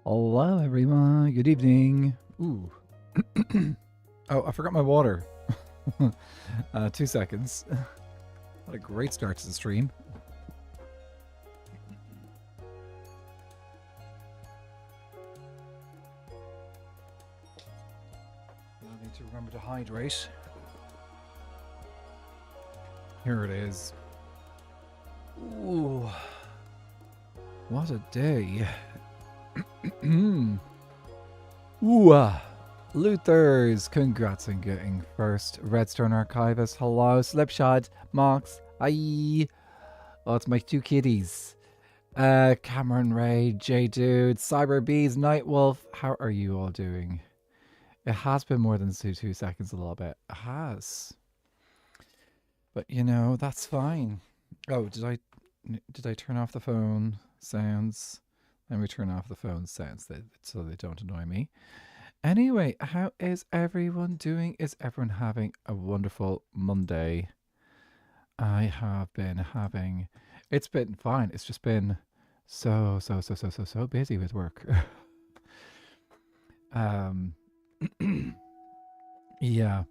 Hello, everyone. Good evening. Ooh. Oh, I forgot my water. 2 seconds. What a great start to the stream. I need to remember to hydrate. Here it is. Ooh. What a day. Ooh. Luthers, congrats on getting first. Redstone Archivist, hello. Slipshot, Mox, hi. Oh, it's my 2 kitties. Cameron Ray, J Dude, Cyber Bees, Nightwolf. How are you all doing? It has been more than 2 seconds a little bit. It has. But you know, that's fine. Oh, did I turn off the phone sounds? Let me turn off the phone sounds so they don't annoy me. Anyway, how is everyone doing? Is everyone having a wonderful Monday? I have been having... It's been fine. It's just been so busy with work. Yeah.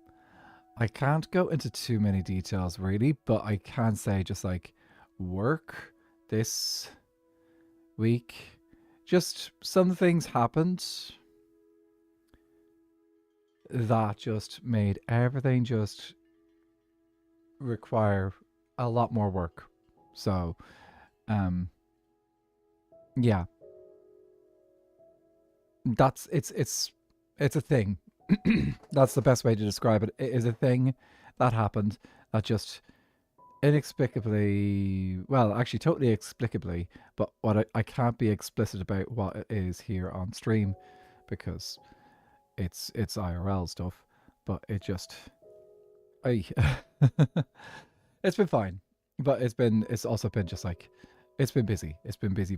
I can't go into too many details really, but I can say just like work this week, just some things happened that just made everything just require a lot more work. So, yeah, it's a thing. That's the best way to describe it. It is a thing that happened that just inexplicably, well, actually totally explicably, but what I can't be explicit about what it is here on stream because it's IRL stuff, but it just it's been fine. But it's also been just like it's been busy. It's been busy,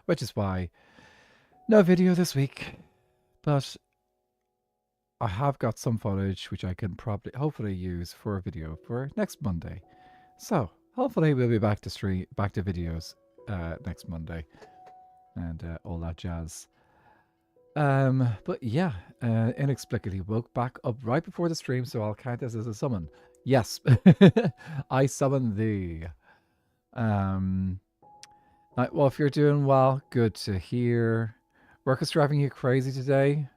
which is why no video this week. But I have got some footage which I can probably hopefully use for a video for next Monday. So hopefully we'll be back to videos next Monday and all that jazz. But yeah, inexplicably woke back up right before the stream, so I'll count this as a summon. Yes, I summon thee. Well, if you're doing well, good to hear. Work is driving you crazy today.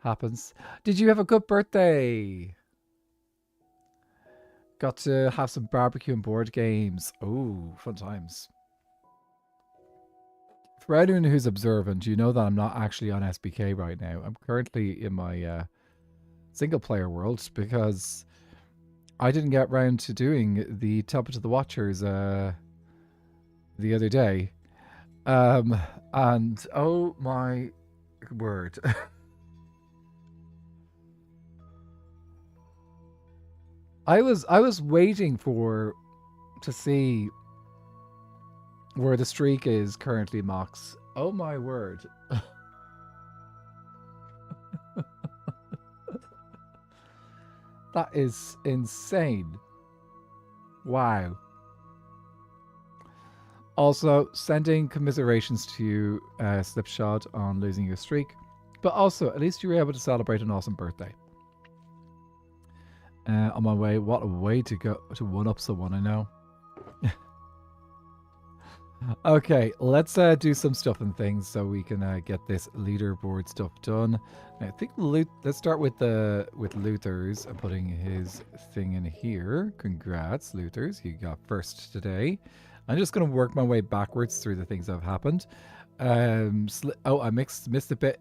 Happens. Did you have a good birthday? Got to have some barbecue and board games. Oh, fun times. For anyone who's observant, you know that I'm not actually on SBK right now. I'm currently in my single player world because I didn't get round to doing the Temple to the Watchers the other day. And oh my word. I was waiting to see where the streak is currently, Mox. Oh my word. That is insane. Wow. Also, sending commiserations to you, Slipshod, on losing your streak. But also, at least you were able to celebrate an awesome birthday. On my way, what a way to go to one-up someone, I know. Okay, let's do some stuff and things so we can get this leaderboard stuff done. I think let's start with Luthers and putting his thing in here. Congrats, Luthers, you got first today. I'm just going to work my way backwards through the things that have happened. I missed a bit.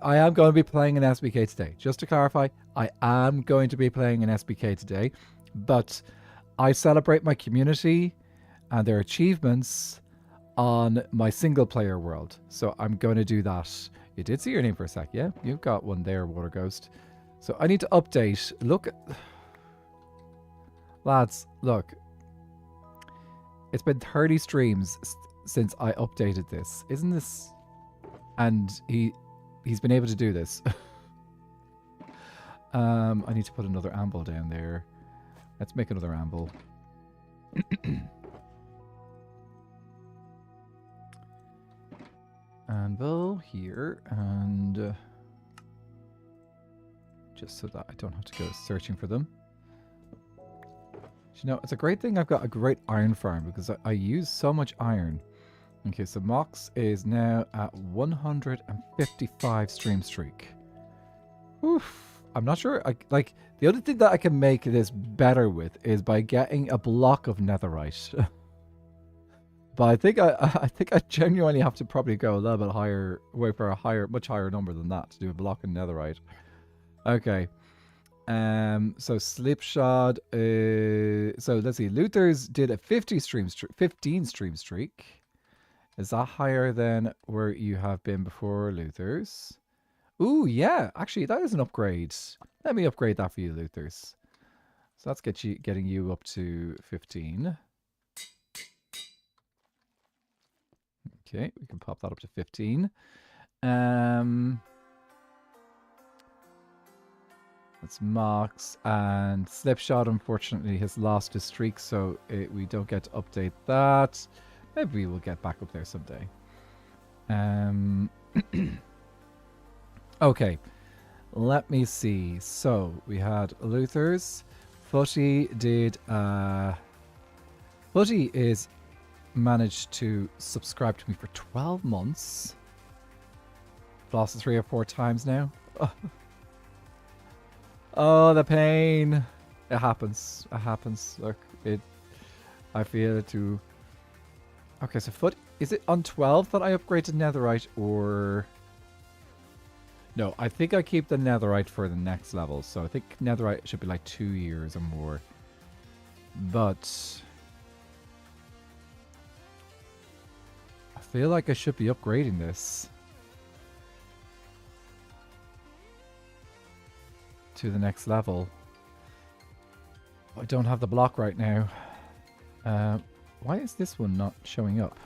I am going to be playing an SBK today. Just to clarify, I am going to be playing an SBK today, but I celebrate my community and their achievements on my single player world. So I'm going to do that. You did see your name for a sec, yeah? You've got one there, Water Ghost. So I need to update. Look. Lads, look. It's been 30 streams since I updated this. Isn't this... And he's been able to do this. I need to put another amble down there. Let's make another amble. anvil here, and just so that I don't have to go searching for them. You know, it's a great thing I've got a great iron farm because I use so much iron. Okay, so Mox is now at 155 stream streak. Oof. I'm not sure. Like, the other thing that I can make this better with is by getting a block of netherite. But I think I genuinely have to probably go a little bit higher, wait for a much higher number than that to do a block of netherite. Okay. So Slipshod, so let's see, Luther's did a 15 stream streak. Is that higher than where you have been before, Luther's? Ooh, yeah, actually that is an upgrade. Let me upgrade that for you, Luther's. So that's getting you up to 15. Okay, we can pop that up to 15. That's Mox, and Slipshot unfortunately has lost his streak, so we don't get to update that. Maybe we'll get back up there someday. Okay, let me see. So we had Luther's. Footy did. Footy is managed to subscribe to me for 12 months. I've lost it 3 or 4 times now. Oh, the pain. It happens. It happens. Look, I feel it too. Okay, so Foot, is it on 12 that I upgrade to netherite, or... No, I think I keep the netherite for the next level. So I think netherite should be like 2 years or more. But... I feel like I should be upgrading this to the next level. I don't have the block right now. Why is this one not showing up?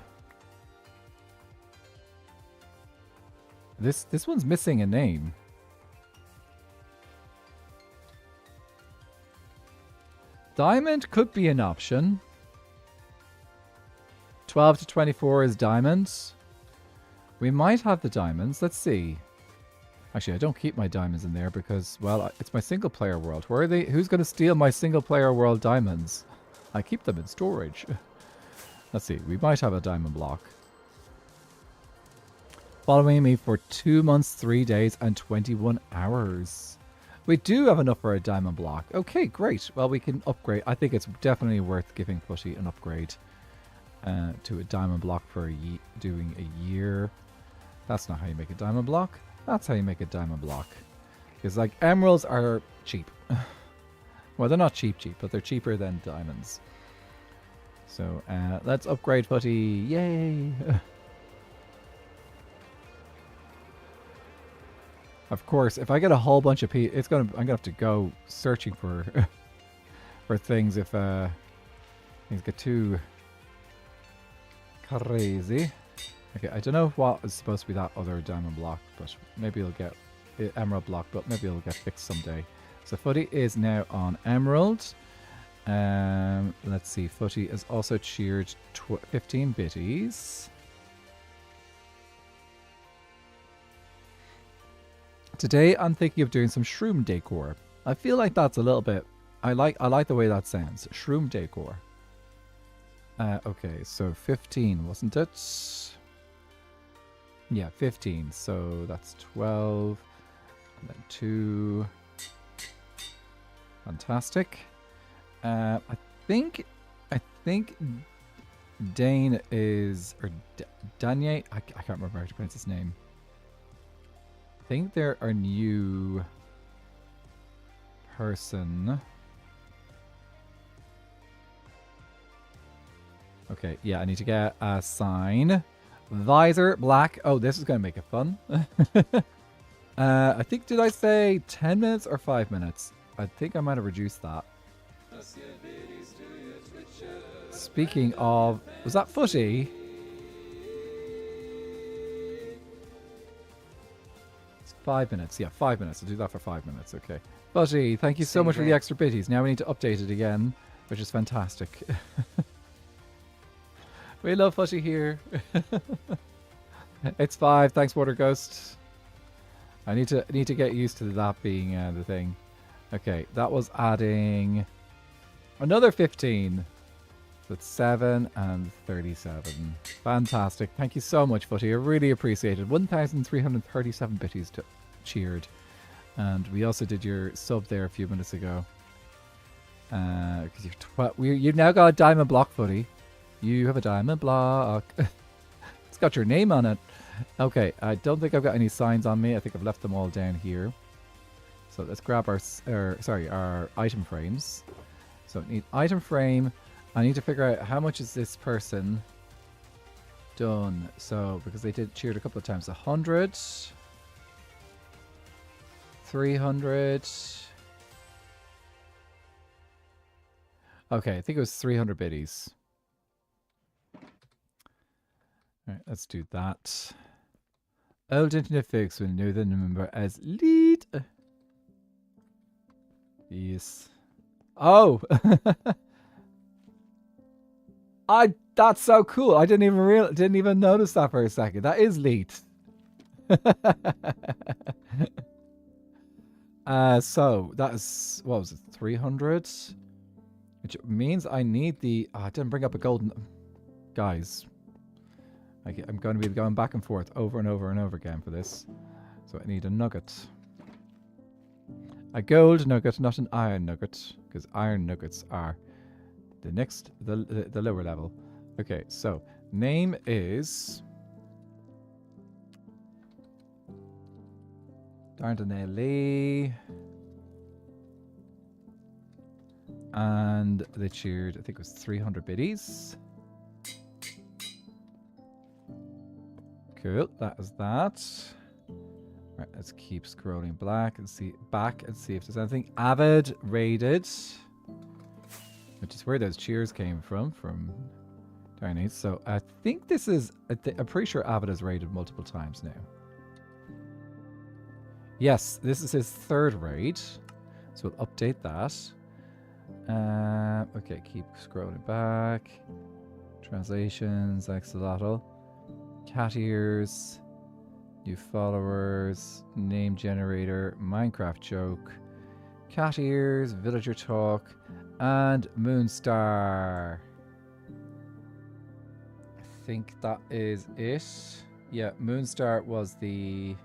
This one's missing a name. Diamond could be an option. 12 to 24 is diamonds. We might have the diamonds. Let's see. Actually, I don't keep my diamonds in there because, well, it's my single player world. Where are they? Who's going to steal my single player world diamonds? I keep them in storage. Let's see. We might have a diamond block. Following me for 2 months, 3 days, and 21 hours. We do have enough for a diamond block. Okay, great. Well, we can upgrade. I think it's definitely worth giving Footy an upgrade to a diamond block for doing a year. That's not how you make a diamond block. That's how you make a diamond block. Because, like, emeralds are cheap. Well, they're not cheap, but they're cheaper than diamonds. So, let's upgrade Footy. Yay! Of course, if I get a whole bunch of people, I'm gonna have to go searching for for things if things get too crazy. Okay, I don't know what is supposed to be that other diamond block, but maybe it'll get emerald block, but maybe it'll get fixed someday. So Footy is now on emerald. Let's see, Footy is also cheered 15 bitties. Today I'm thinking of doing some Shroom decor. I feel like that's a little bit... I like the way that sounds. Shroom decor. Okay, so 15, wasn't it? Yeah, 15. So that's 12. And then 2. Fantastic. I think Dane is... Or Danye? I can't remember how to pronounce his name. I think they're our new person. Okay, yeah, I need to get a sign. Visor, black. Oh, this is going to make it fun. I think, did I say 10 minutes or 5 minutes? I think I might have reduced that. Speaking of, was that Footy? 5 minutes, yeah, 5 minutes. I'll do that for 5 minutes, okay. Footy, thank you so much for the extra bitties. Now we need to update it again, which is fantastic. We love Footy here. It's 5. Thanks, Water Ghost. I need to get used to that being the thing. Okay, that was adding another 15. That's 7 and 37. Fantastic. Thank you so much, Footy. I really appreciate it. 1,337 bitties cheered. And we also did your sub there a few minutes ago. Because you've now got a diamond block, Footy. You have a diamond block. It's got your name on it. Okay, I don't think I've got any signs on me. I think I've left them all down here. So let's grab our item frames. So I need item frame. I need to figure out how much is this person done. So, because they did cheered a couple of times. 100. 300. Okay, I think it was 300 biddies. Alright, let's do that. Old internet folks will know the number as lead. Yes. Oh! That's so cool. I didn't even notice that for a second. That is lead. So that is, what was it, 300? Which means I need the... Oh, I didn't bring up a golden... Guys. I'm going to be going back and forth over and over and over again for this. So I need a nugget. A gold nugget, not an iron nugget. Because iron nuggets are the lower level. Okay, so name is... Dardanelli. And they cheered, I think it was 300 biddies. Cool, that is that. Right, let's keep scrolling back and see if there's anything. Avid raided, which is where those cheers came from Darnese. So I think this is, I'm pretty sure Avid has raided multiple times now. Yes, this is his third raid, so we'll update that. Okay, keep scrolling back. Translations, axolotl. Cat ears. New followers. Name generator. Minecraft joke. Cat ears. Villager talk. And Moonstar. I think that is it. Yeah, Moonstar was the...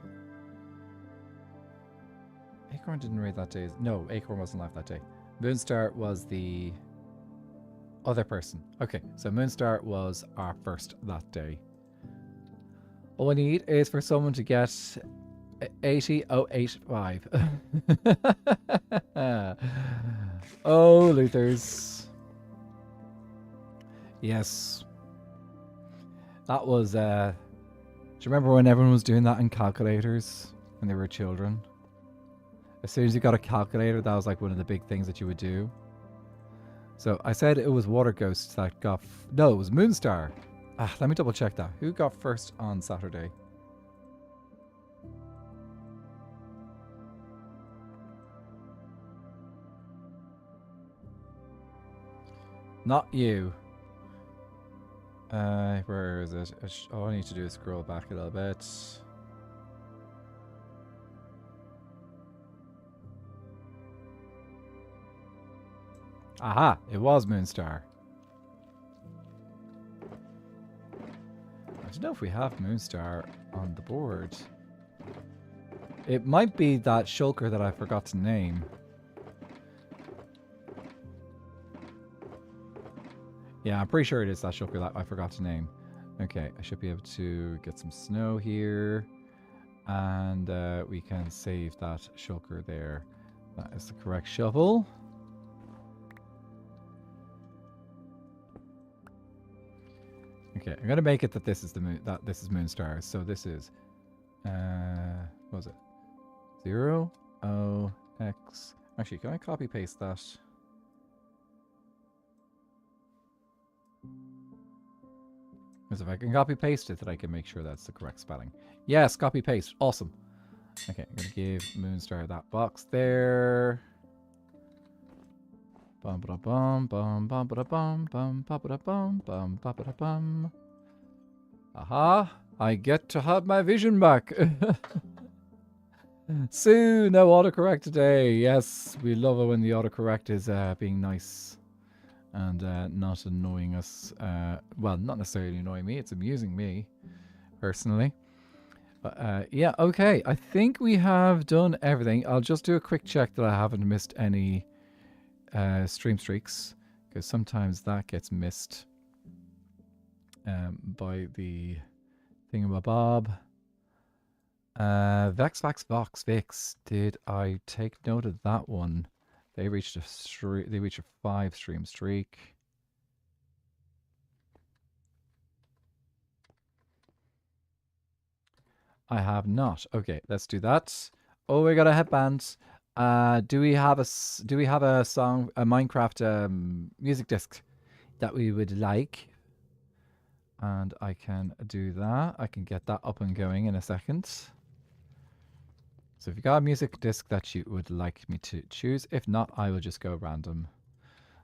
Acorn didn't raid that day. No, Acorn wasn't live that day. Moonstar was the other person. Okay, so Moonstar was our first that day. All we need is for someone to get 80085. Oh, Luthers. Yes. That was, do you remember when everyone was doing that in calculators when they were children? As soon as you got a calculator, that was like one of the big things that you would do. So I said it was Water Ghost that got... No, it was Moonstar. Let me double check that. Who got first on Saturday? Not you. Where is it? All I need to do is scroll back a little bit. Aha! It was Moonstar. I don't know if we have Moonstar on the board. It might be that shulker that I forgot to name. Yeah, I'm pretty sure it is that shulker that I forgot to name. Okay, I should be able to get some snow here. And we can save that shulker there. That is the correct shovel. Okay, I'm gonna make it that this is the moon. That this is Moonstar. So this is, what was it? 0 O X. Actually, can I copy paste that? Because if I can copy paste it, then I can make sure that's the correct spelling. Yes, copy paste. Awesome. Okay, I'm gonna give Moonstar that box there. Bum ba bum bum bum ba bum bum ba bum bum bum ba bum. Aha. I get to have my vision back. Sue, no autocorrect today. Yes, we love it when the autocorrect is being nice and not annoying us. Well, not necessarily annoying me. It's amusing me, personally. But yeah, okay. I think we have done everything. I'll just do a quick check that I haven't missed any stream streaks, because sometimes that gets missed by the thingamabob. Vex, Vax, Vox, Vix. Did I take note of that one? They reached a 5 stream streak. I have not. Okay, let's do that. Oh, we got a headband. Do we have a song, a Minecraft music disc that we would like? And I can do that. I can get that up and going in a second. So if you got a music disc that you would like me to choose, if not, I will just go random.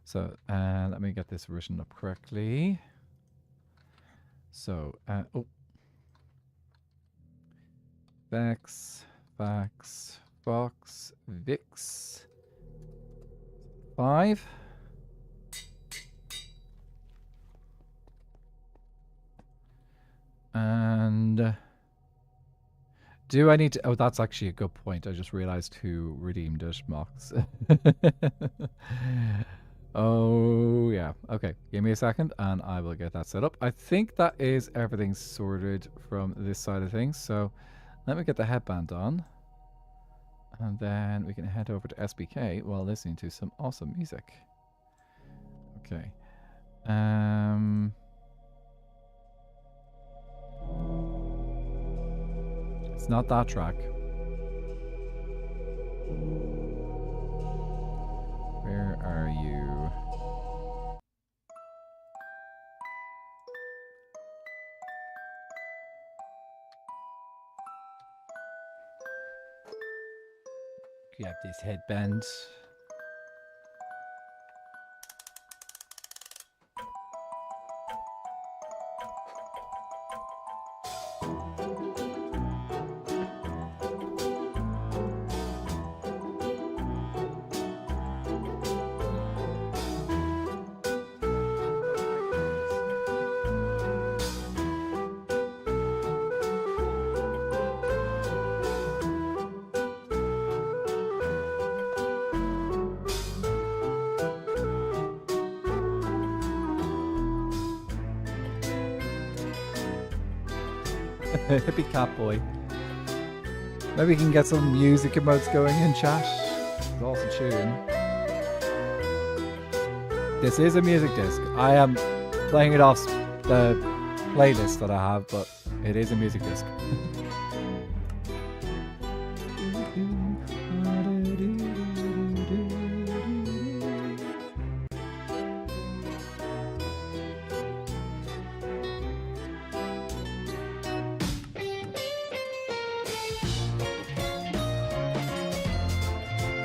So let me get this written up correctly. So, oh. Vex, Vax, Fox, Vix, 5. And do I need to... Oh, that's actually a good point. I just realized who redeemed it, Mox. Oh, yeah. Okay, give me a second and I will get that set up. I think that is everything sorted from this side of things. So let me get the headband on. And then we can head over to SBK while listening to some awesome music. Okay. It's not that track. Where are you? Grab this headband. Hippie cat boy. Maybe we can get some music emotes going in chat. It's an awesome tune. This is a music disc. I am playing it off the playlist that I have, but it is a music disc.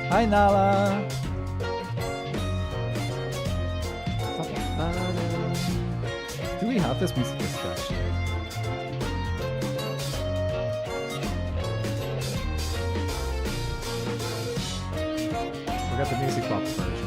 Hi Nala! Do we have this music disc actually? We got the music box version.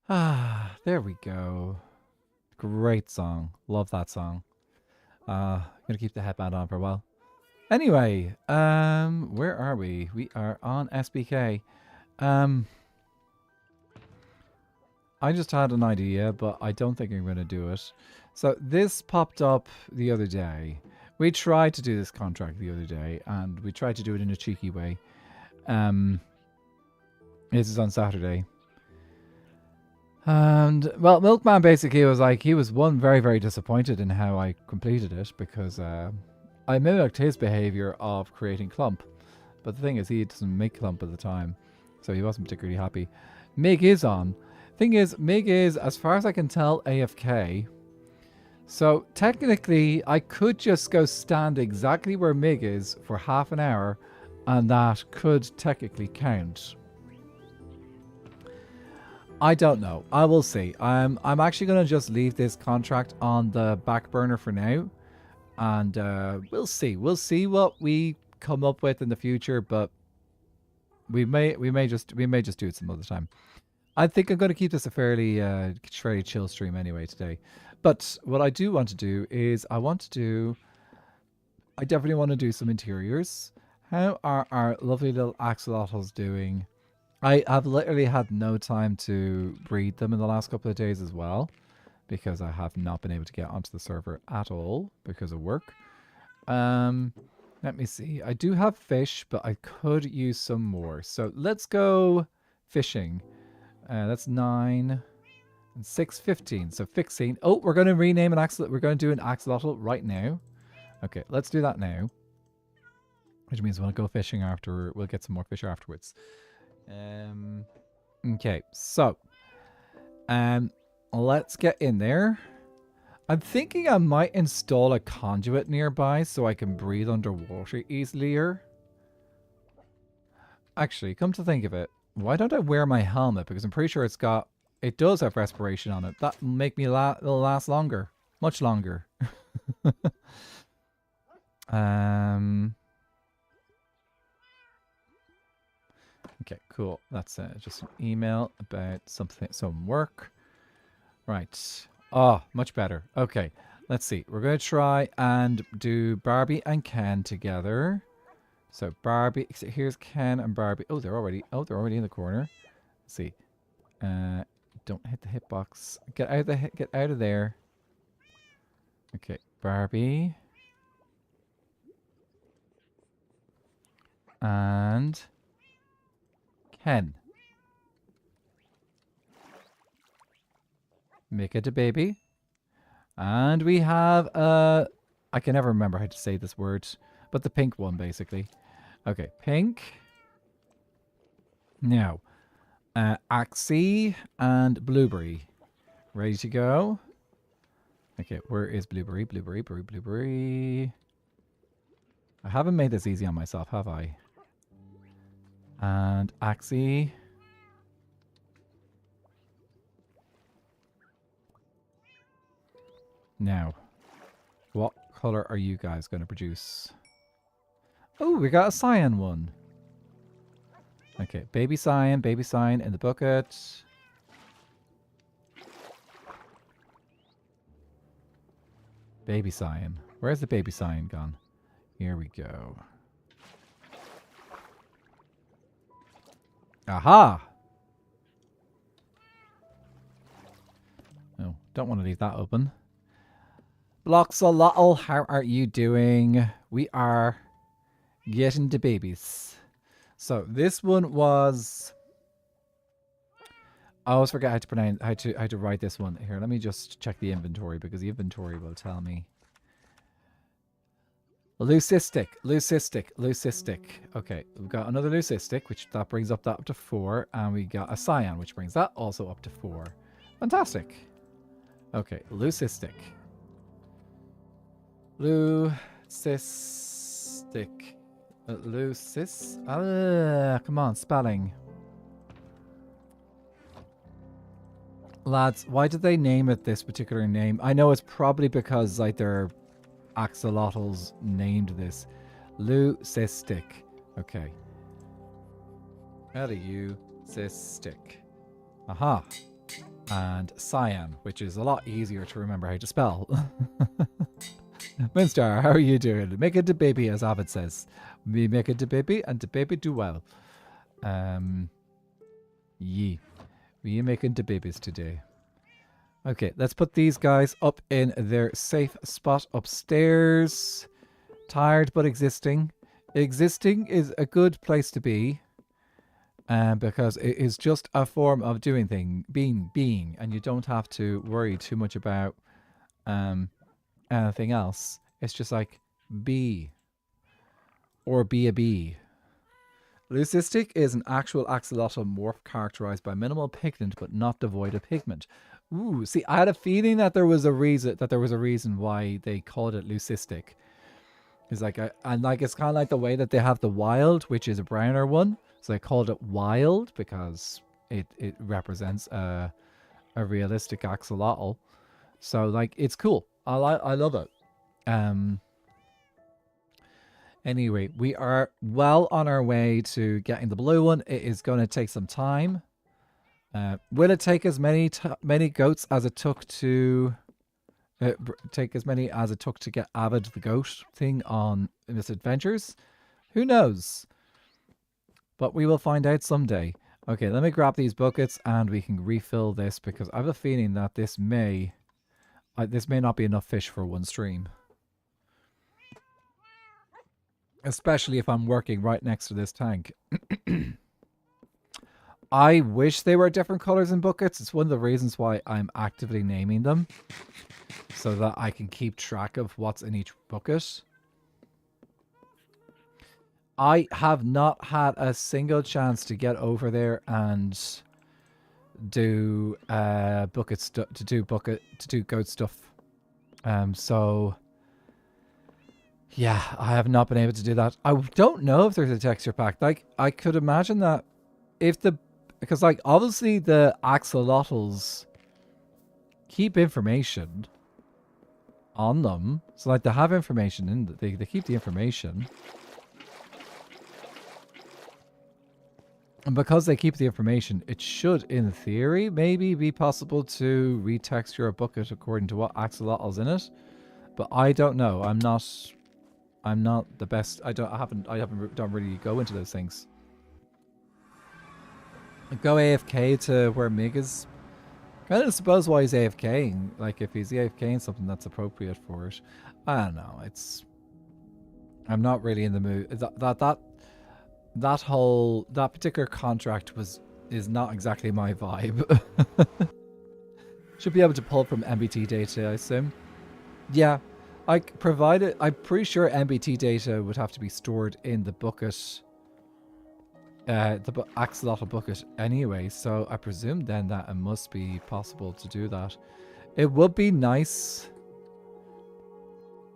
Ah, there we go. Great song. Love that song. I'm gonna keep the headband on for a while. Anyway, where are we? We are on SBK. Um, I just had an idea, but I don't think I'm going to do it. So this popped up the other day. We tried to do this contract the other day, and we tried to do it in a cheeky way. This is on Saturday. And, well, Milkman basically was like, he was very, very disappointed in how I completed it because I mimicked his behavior of creating clump. But the thing is, he doesn't make clump at the time, so he wasn't particularly happy. Mig is on. Thing is, Mig is, as far as I can tell, AFK. So technically, I could just go stand exactly where Mig is for half an hour, and that could technically count. I don't know. I will see. I'm actually going to just leave this contract on the back burner for now, and we'll see. We'll see what we come up with in the future, but we may just do it some other time. I think I'm going to keep this a fairly chill stream anyway today. But what I do want to do is I definitely want to do some interiors. How are our lovely little axolotls doing? I have literally had no time to breed them in the last couple of days as well, because I have not been able to get onto the server at all because of work. Let me see. I do have fish, but I could use some more. So let's go fishing. That's 9 and 6, 15. So 15. Oh, we're going to rename an axolotl. We're going to do an axolotl right now. Okay, let's do that now. Which means we'll go fishing after. We'll get some more fish afterwards. Okay, so let's get in there. I'm thinking I might install a conduit nearby so I can breathe underwater easier. Actually, come to think of it, why don't I wear my helmet? Because I'm pretty sure it does have respiration on it. That will make me it'll last longer. Much longer. Okay, cool. That's just an email about some work. Right. Oh, much better. Okay, let's see. We're going to try and do Barbie and Ken together. So Barbie, here's Ken and Barbie. Oh, they're already in the corner. Let's see. Don't hit the hitbox. Get out of there. Okay, Barbie. And Ken. Make it a baby. And we have I can never remember how to say this word, but the pink one basically. Okay, pink. Now, Axie and Blueberry. Ready to go? Okay, where is Blueberry? Blueberry. I haven't made this easy on myself, have I? And Axie. Now, what color are you guys going to produce? Oh, we got a cyan one. Okay, baby cyan in the bucket. Baby cyan. Where's the baby cyan gone? Here we go. Aha! No, don't want to leave that open. Bloxolotl, how are you doing? We are getting the babies. So this one was. I always forget how to pronounce how to write this one. Here, let me just check the inventory because the inventory will tell me. Leucistic. Okay, we've got another leucistic, which that brings that up to 4, and we got a cyan, which brings that also up to 4. Fantastic. Okay, leucistic. Leucistic. Come on, spelling. Lads, why did they name it this particular name? I know it's probably because like their axolotls named this. Leucistic. Okay. Leucistic. Aha. and cyan, which is a lot easier to remember how to spell. Minstar, how are you doing? Make it the baby, as Avid says. We make it the baby, and the baby do well. We making the babies today. Okay, let's put these guys up in their safe spot upstairs. Tired but existing. Existing is a good place to be. Because it is just a form of doing being, and you don't have to worry too much about anything else. It's just like be, or be a bee. Leucistic is an actual axolotl morph characterized by minimal pigment but not devoid of pigment. Ooh, see, I had a feeling that there was a reason why they called it leucistic. It's like and like it's kind of like the way that they have the wild, which is a browner one. So I called it wild because it represents a realistic axolotl. So like it's cool. I love it. Anyway, we are well on our way to getting the blue one. It is going to take some time. Will it take as many goats as it took to take as many as it took to get Avid the goat thing on Misadventures? Who knows? But we will find out someday. Okay, let me grab these buckets and we can refill this because I have a feeling that this may not be enough fish for one stream. Especially if I'm working right next to this tank. I wish they were different colors in buckets. It's one of the reasons why I'm actively naming them. So that I can keep track of what's in each bucket. I have not had a single chance to get over there and do goat stuff. So yeah, I have not been able to do that. I don't know if there's a texture pack. Like I could imagine that because like obviously the axolotls keep information on them. So like they have information in they keep the information. And because they keep the information, it should, in theory, maybe be possible to retexture a bucket according to what axolotl's in it. But I don't know. I'm not the best. I don't really go into those things. Go AFK to where Mig is. I don't suppose why he's AFKing. Like if he's AFKing something that's appropriate for it. I don't know. I'm not really in the mood. That particular contract is not exactly my vibe. Should be able to pull from MBT data, I assume. Yeah, I'm pretty sure MBT data would have to be stored in the bucket, the axolotl bucket anyway. So I presume then that it must be possible to do that. It would be nice.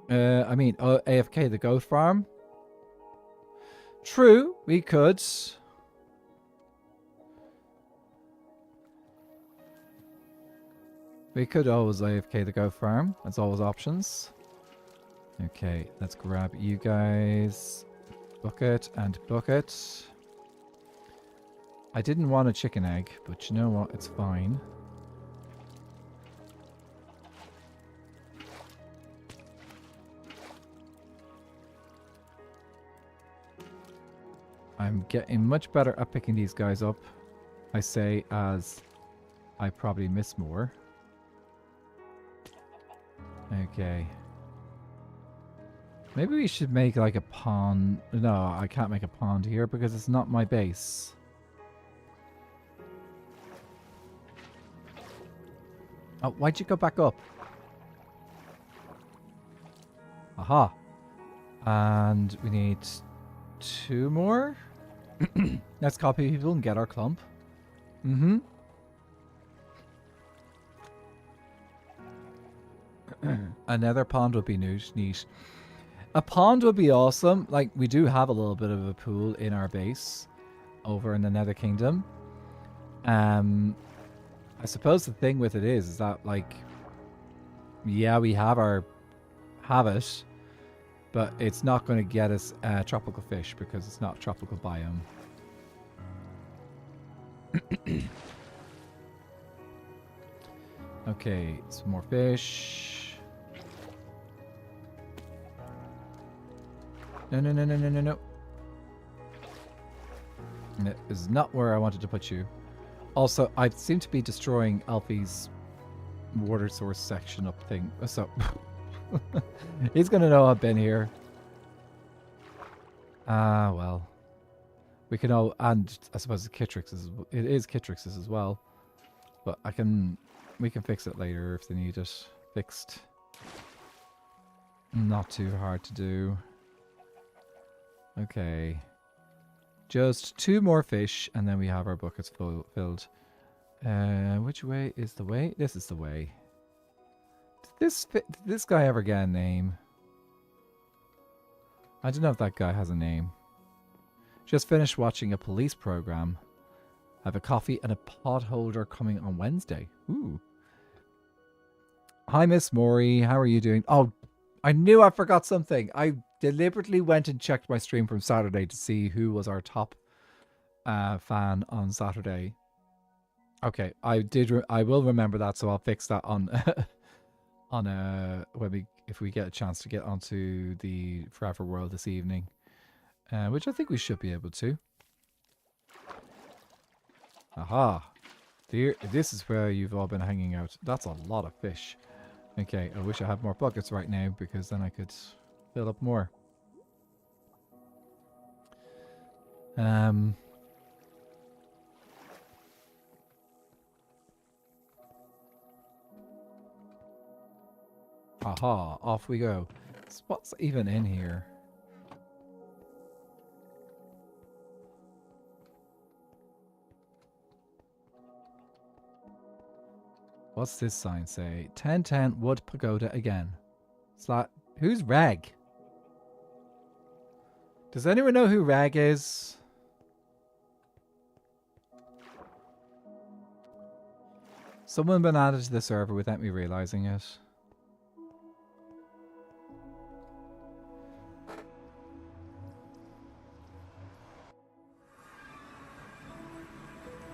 I mean, AFK the goat farm. True, we could. We could always AFK the goat farm. That's always options. Okay, let's grab you guys. Bucket and bucket. I didn't want a chicken egg, but you know what? It's fine. I'm getting much better at picking these guys up, I say, as I probably miss more. Okay. Maybe we should make like a pond. No, I can't make a pond here because it's not my base. Oh, why'd you go back up? Aha. And we need 2 more. Let's copy people and get our clump. Mm-hmm. Another pond would be neat. A pond would be awesome. Like, we do have a little bit of a pool in our base over in the Nether Kingdom. I suppose the thing with it is that, like, yeah, we have it, but it's not going to get us tropical fish because it's not a tropical biome. Okay, some more fish. No, no, no, no, no, no, no. That is not where I wanted to put you. Also, I seem to be destroying Alfie's water source section up thing. So, he's going to know I've been here. Ah, well. We can all, and I suppose it is Kitrix's as well. But we can fix it later if they need it fixed. Not too hard to do. Okay. Just 2 more fish and then we have our buckets filled. Which way is the way? This is the way. Did this guy ever get a name? I don't know if that guy has a name. Just finished watching a police program. I have a coffee and a pod holder coming on Wednesday. Ooh. Hi, Miss Maury. How are you doing? Oh, I knew I forgot something. I deliberately went and checked my stream from Saturday to see who was our top fan on Saturday. Okay, I will remember that, so I'll fix that on if we get a chance to get onto the Forever World this evening, which I think we should be able to. Aha! This is where you've all been hanging out. That's a lot of fish. Okay, I wish I had more buckets right now because then I could fill up more. Aha, off we go. What's even in here? What's this sign say? 1010 Wood Pagoda again. Who's Rag? Does anyone know who Rag is? Someone been added to the server without me realizing it.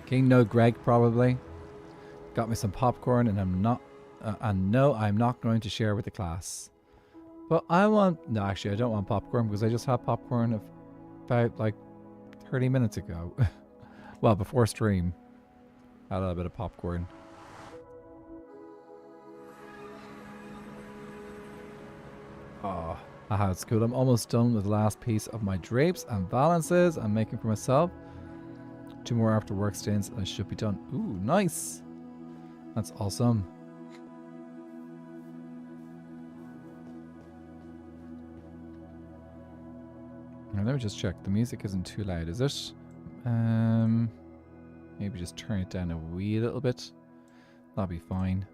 King No Greg probably. Got me some popcorn and no, I'm not going to share with the class. But no, actually I don't want popcorn because I just had popcorn about like 30 minutes ago. Well, before stream. Had a little bit of popcorn. Oh, haha, it's cool. I'm almost done with the last piece of my drapes and valances I'm making for myself. 2 more after work stints and I should be done. Ooh, nice. That's awesome. Now, let me just check. The music isn't too loud, is it? Maybe just turn it down a wee little bit. That'll be fine.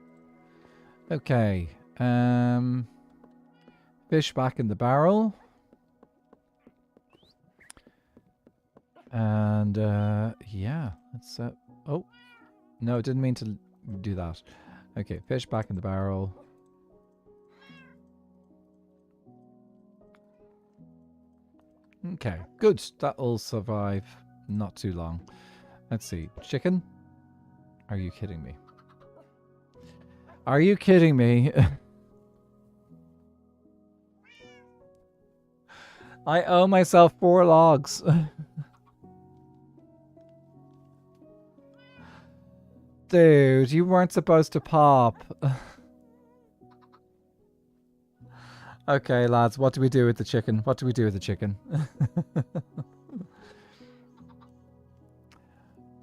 Okay. Fish back in the barrel. And yeah, let's oh no, didn't mean to do that. Okay, fish back in the barrel. Okay, good. That'll survive not too long. Let's see. Chicken? Are you kidding me? Are you kidding me? I owe myself 4 logs. Dude, you weren't supposed to pop. Okay, lads, what do we do with the chicken? What do we do with the chicken?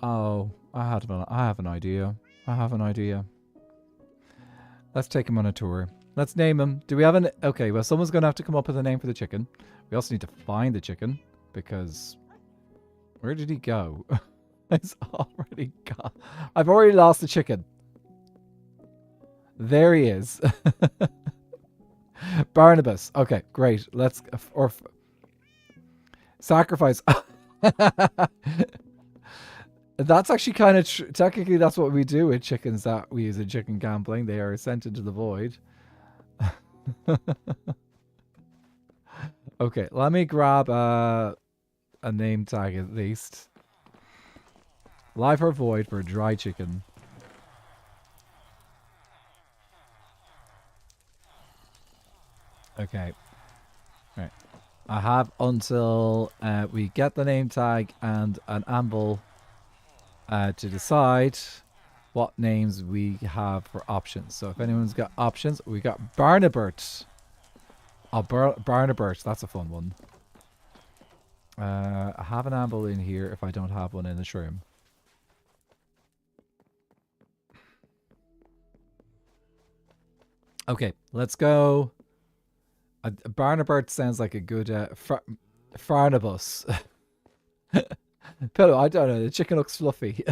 Oh, I have an idea. I have an idea. Let's take him on a tour. Let's name him. Do we have an... Okay, well, someone's going to have to come up with a name for the chicken. We also need to find the chicken, because... Where did he go? It's already gone. I've already lost the chicken. There he is. Barnabas. Okay, great. Let's... Sacrifice. That's actually kind of... Technically, that's what we do with chickens that we use in chicken gambling. They are sent into the void. Okay, let me grab a name tag at least. Live or void for dry chicken. Okay. Right. I have until we get the name tag and an amble to decide what names we have for options. So if anyone's got options, we got Barnabert. Oh, Barnabert, that's a fun one. I have an amble in here if I don't have one in the shroom. Okay, let's go. Barnabert sounds like a good Farnabus. Pillow, I don't know. The chicken looks fluffy.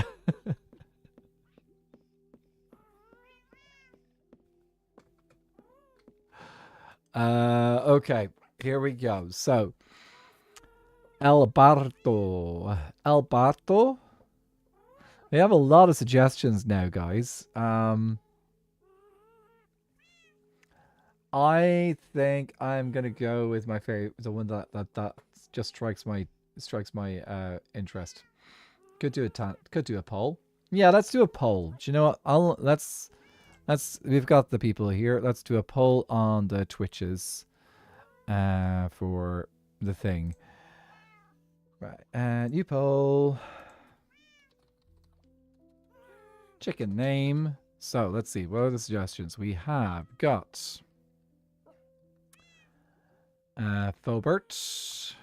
Okay, here we go. So, Alberto. Alberto? We have a lot of suggestions now, guys. I think I'm gonna go with my favorite, the one that just strikes my interest. Could do a poll. Yeah, let's do a poll. Do you know what? Let's we've got the people here. Let's do a poll on the Twitches for the thing. Right. And new poll. Chicken name. So let's see. What are the suggestions? We have got Phobert.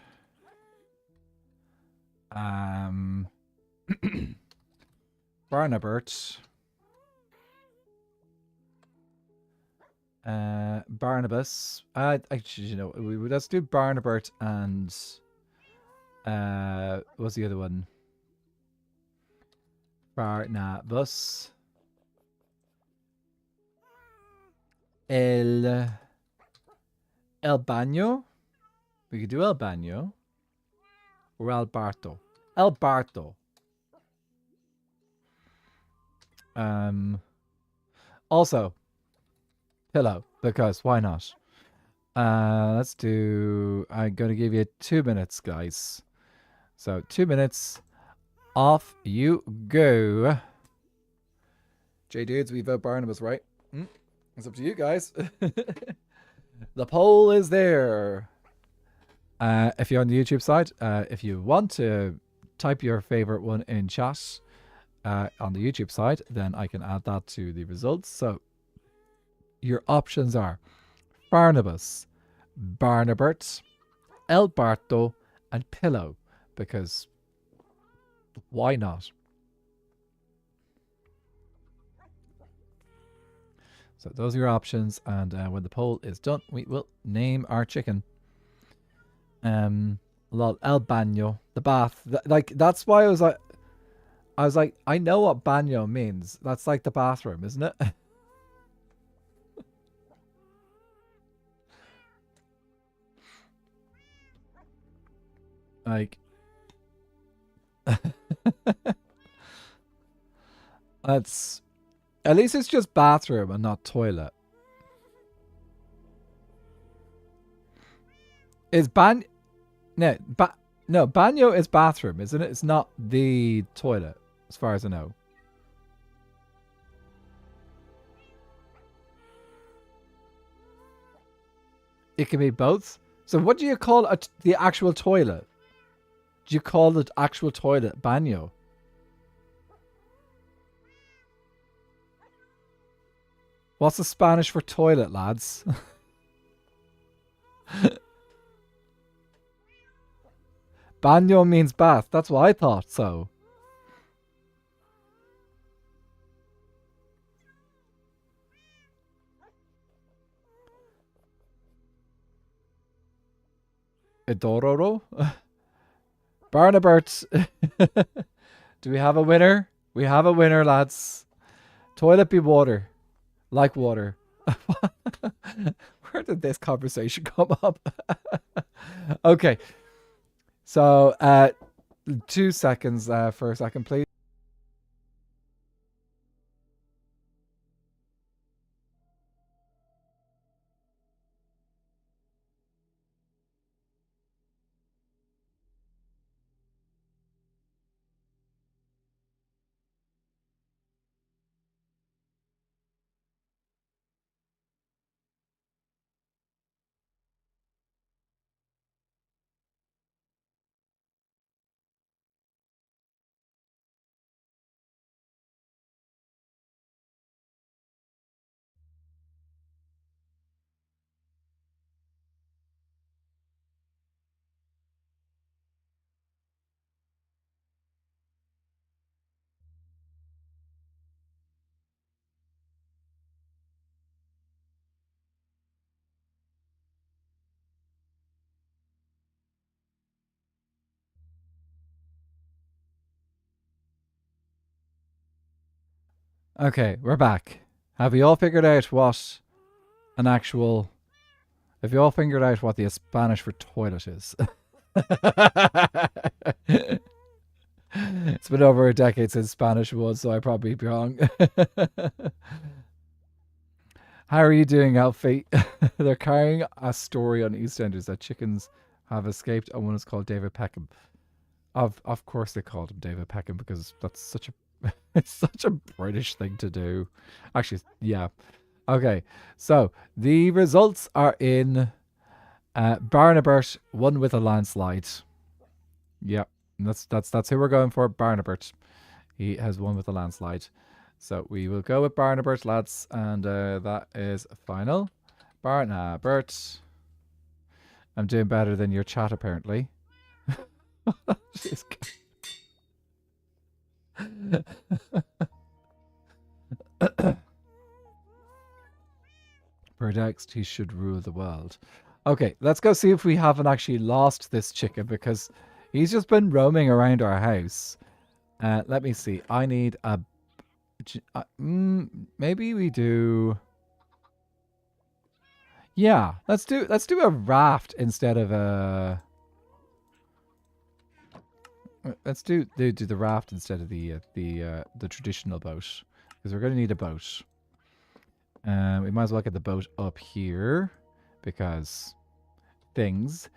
Barnabert. Barnabas. Actually, you know, let's do Barnabert and what's the other one? Barnabas. El Baño. We could do El Baño. Or Alberto. Alberto. Also, pillow, because why not? Let's do. I'm gonna give you 2 minutes, guys. So 2 minutes. Off you go. Dudes, we vote Barnabas, right? It's up to you guys. The poll is there. If you're on the YouTube side, if you want to type your favorite one in chat on the YouTube side, then I can add that to the results. So your options are Barnabas, Barnabert, Alberto, and Pillow, because why not? So those are your options, and when the poll is done, we will name our chicken. El baño, the bath. Like that's why I was like, I know what baño means. That's like the bathroom, isn't it? Like, that's at least it's just bathroom and not toilet. Is no baño is bathroom, isn't it? It's not the toilet, as far as I know. It can be both. So what do you call the actual toilet? Do you call the actual toilet baño? What's the Spanish for toilet, lads? Baño means bath. That's what I thought, so. Edororo? Barnabert. Do we have a winner? We have a winner, lads. Toilet be water. Like water. Where did this conversation come up? Okay. So, 2 seconds for a second, please. Okay, we're back. Have we all figured out what an actual... Have you all figured out what the Spanish for toilet is? It's been over a decade since Spanish was, so I probably be wrong. How are you doing, Alfie? They're carrying a story on EastEnders that chickens have escaped, and one is called David Peckham. Of course they called him David Peckham because that's such a it's such a British thing to do. Actually, yeah. Okay, so the results are in. Barnabert won with a landslide. Yep, that's who we're going for. Barnabert. He has won with a landslide. So we will go with Barnabert, lads, and that is final. Barnabert. I'm doing better than your chat, apparently. Perdext, he should rule the world. Okay, let's go see if we haven't actually lost this chicken because he's just been roaming around our house. Let me see. I need a... maybe we do... Yeah, let's do a raft instead of a... Let's do the raft instead of the traditional boat because we're going to need a boat. We might as well get the boat up here because things.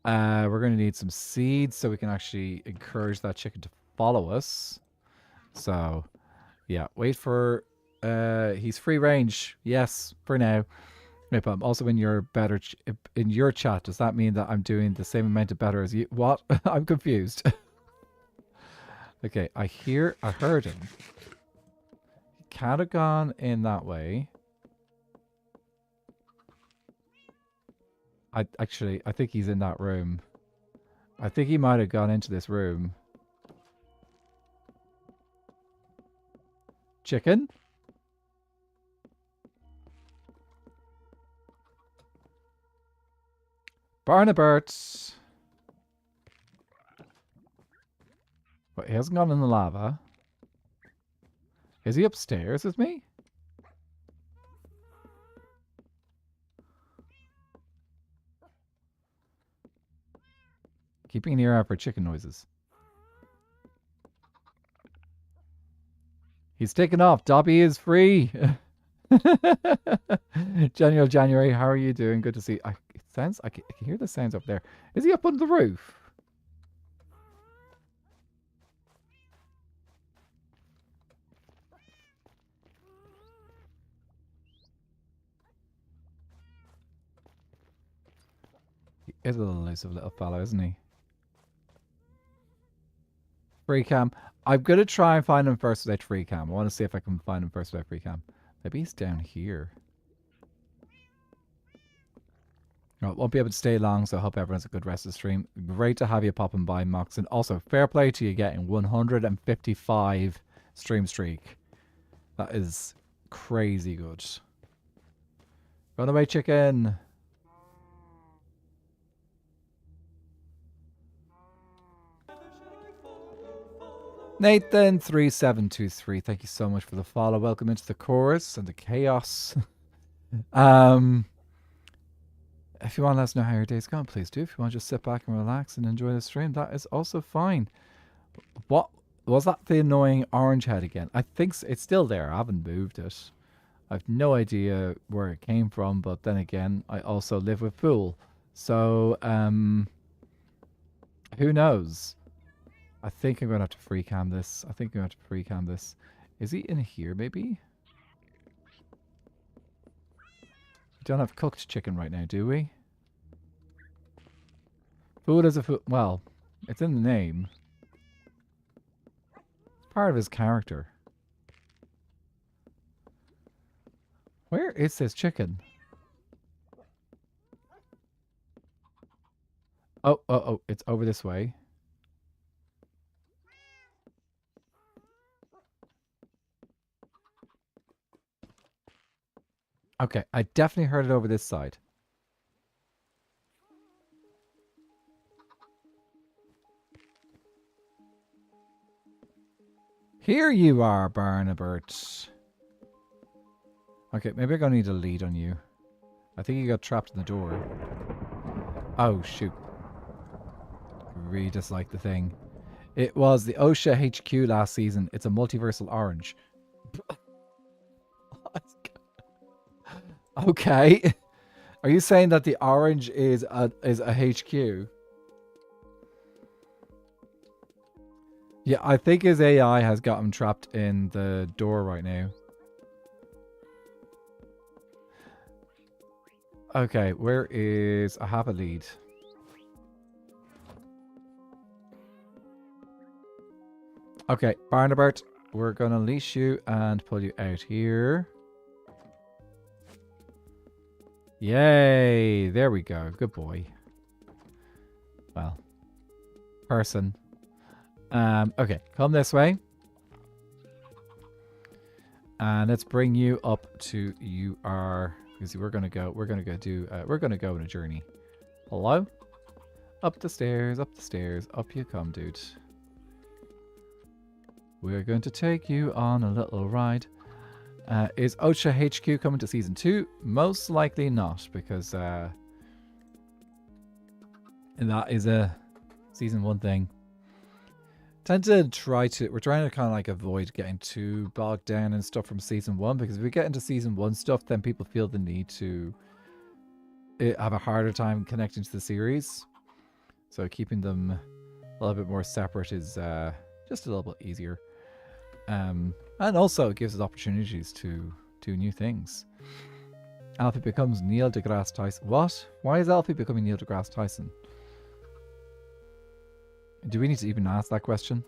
We're going to need some seeds so we can actually encourage that chicken to follow us. So, yeah, wait for... he's free range. Yes, for now. But I'm also in your better... in your chat. Does that mean that I'm doing the same amount of better as you? What? I'm confused. Okay, I heard him. He can't have gone in that way. I think he's in that room. I think he might have gone into this room. Chicken? Barnabert! Wait, he hasn't gone in the lava. Is he upstairs with me? Keeping an ear out for chicken noises. He's taken off. Dobby is free. January, how are you doing? Good to see. It sounds. I can hear the sounds up there. Is he up on the roof? He is a little elusive little fellow, isn't he? Free cam. I'm going to try and find him first without free cam. I want to see if I can find him first without free cam. Maybe he's down here. Oh, won't be able to stay long, so I hope everyone's a good rest of the stream. Great to have you popping by, Mox. And also, fair play to you getting 155 stream streak. That is crazy good. Run away, chicken. Nathan3723, thank you so much for the follow. Welcome into the chorus and the chaos. If you want to let us know how your day's gone, please do. If you want to just sit back and relax and enjoy the stream, that is also fine. What was that? The annoying orange head again? I think it's still there. I haven't moved it. I've no idea where it came from, but then again, I also live with Fool. So, who knows? I think I'm going to have to free cam this. Is he in here, maybe? We don't have cooked chicken right now, do we? Food is a food. Well, it's in the name. It's part of his character. Where is this chicken? Oh, it's over this way. Okay, I definitely heard it over this side. Here you are, Barnabert. Okay, maybe I'm gonna need a lead on you. I think you got trapped in the door. Oh, shoot. Really dislike the thing. It was the OSHA HQ last season. It's a multiversal orange. Okay. Are you saying that the orange is a HQ? Yeah, I think his AI has got him trapped in the door right now. Okay, where is... I have a lead. Okay, Barnabart, we're going to unleash you and pull you out here. Yay! There we go. Good boy. Well, person. Okay, come this way. And let's bring you up to you are... Because we're gonna go on a journey. Hello? Up the stairs, up you come, dude. We're going to take you on a little ride. Is OSHA HQ coming to Season 2? Most likely not, because that is a Season 1 thing. We're trying to kind of like avoid getting too bogged down in stuff from Season 1, because if we get into Season 1 stuff, then people feel the need to have a harder time connecting to the series. So keeping them a little bit more separate is just a little bit easier. And also it gives us opportunities to do new things. Alfie becomes Neil deGrasse Tyson. What? Why is Alfie becoming Neil deGrasse Tyson? Do we need to even ask that question?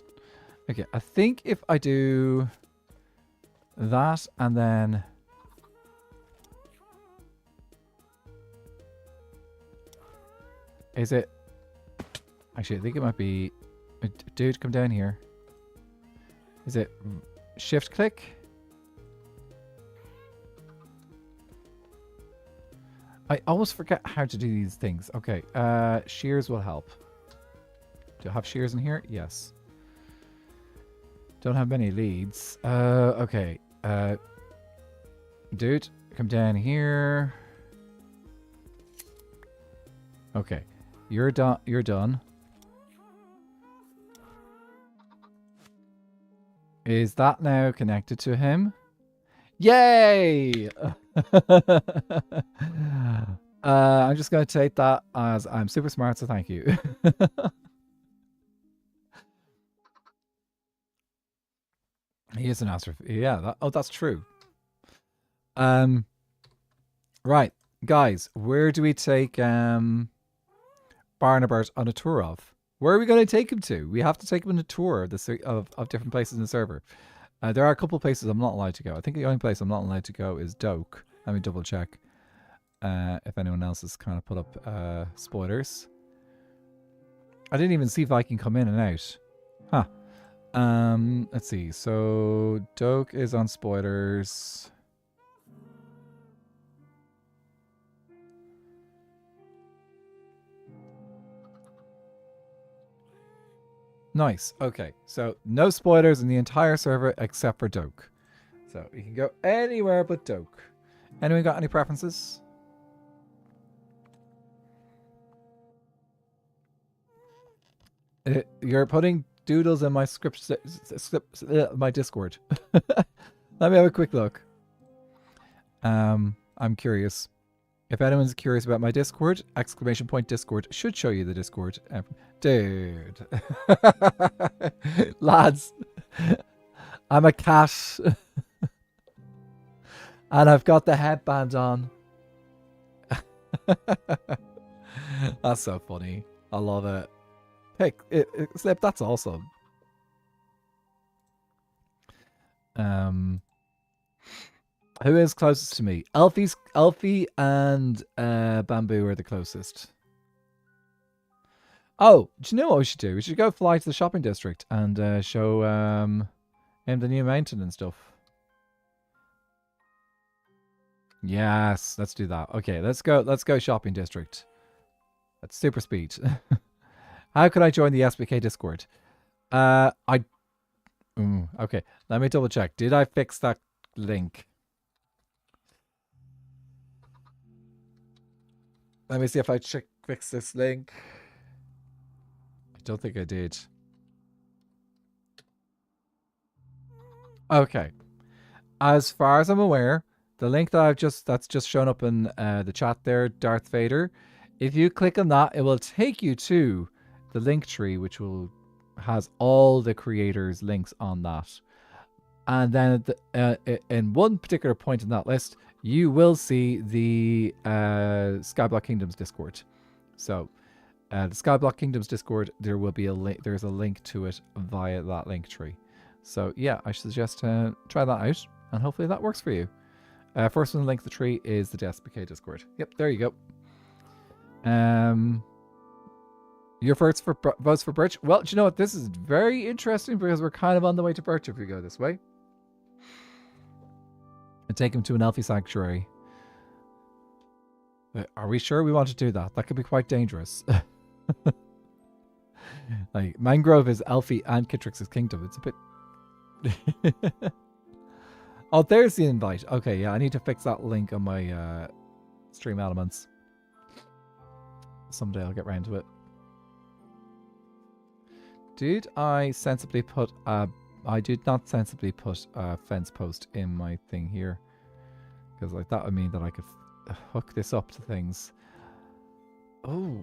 Okay, I think if I do that and then... Is it... Actually, I think it might be... Dude, come down here. Is it shift click? I always forget how to do these things. Okay, shears will help. Do I have shears in here? Yes. Don't have many leads. Okay. Dude, come down here. Okay. You're done. You're done. Is that now connected to him? Yay! I'm just going to take that as I'm super smart, so thank you. He is an astroph. Yeah. That's true. Right, guys. Where do we take Barnabart on a tour of? Where are we going to take him to? We have to take him on a tour of different places in the server. There are a couple of places I'm not allowed to go. I think the only place I'm not allowed to go is Doak. Let me double check if anyone else has kind of put up spoilers. I didn't even see if I can come in and out. Huh. Let's see. So Doak is on spoilers. Nice. Okay. So no spoilers in the entire server except for Doak. So you can go anywhere but Doak. Anyone got any preferences? You're putting doodles in my my Discord. Let me have a quick look. I'm curious. If anyone's curious about my Discord, !Discord should show you the Discord. Dude. Lads. I'm a cat. And I've got the headband on. That's so funny. I love it. Hey, Slip, that's awesome. Who is closest to me? Alfie and Bamboo are the closest. Oh, do you know what we should do? We should go fly to the shopping district and show him the new mountain and stuff. Yes, let's do that. Okay, let's go shopping district. That's super speed. How could I join the SBK Discord? Okay, let me double check. Did I fix that link? Let me see if I fix this link. I don't think I did. Okay. As far as I'm aware, the link that that's just shown up in the chat there, Darth Vader. If you click on that, it will take you to the link tree, which has all the creators' links on that. And then in one particular point in that list, you will see the Skyblock Kingdoms Discord. So the Skyblock Kingdoms Discord, there will be there's a link to it via that link tree. So yeah, I suggest try that out, and hopefully that works for you. First one to link the tree is the DSBK Discord. Yep, there you go. Your votes for Birch? Well, do you know what? This is very interesting because we're kind of on the way to Birch if we go this way. And take him to an Elfie Sanctuary. Are we sure we want to do that? That could be quite dangerous. Like, Mangrove is Elfie and Kitrix's kingdom. It's a bit... Oh, there's the invite. Okay, yeah, I need to fix that link on my stream elements. Someday I'll get round to it. Did I sensibly put I did not sensibly put a fence post in my thing here, because like that would mean that I could hook this up to things. Oh,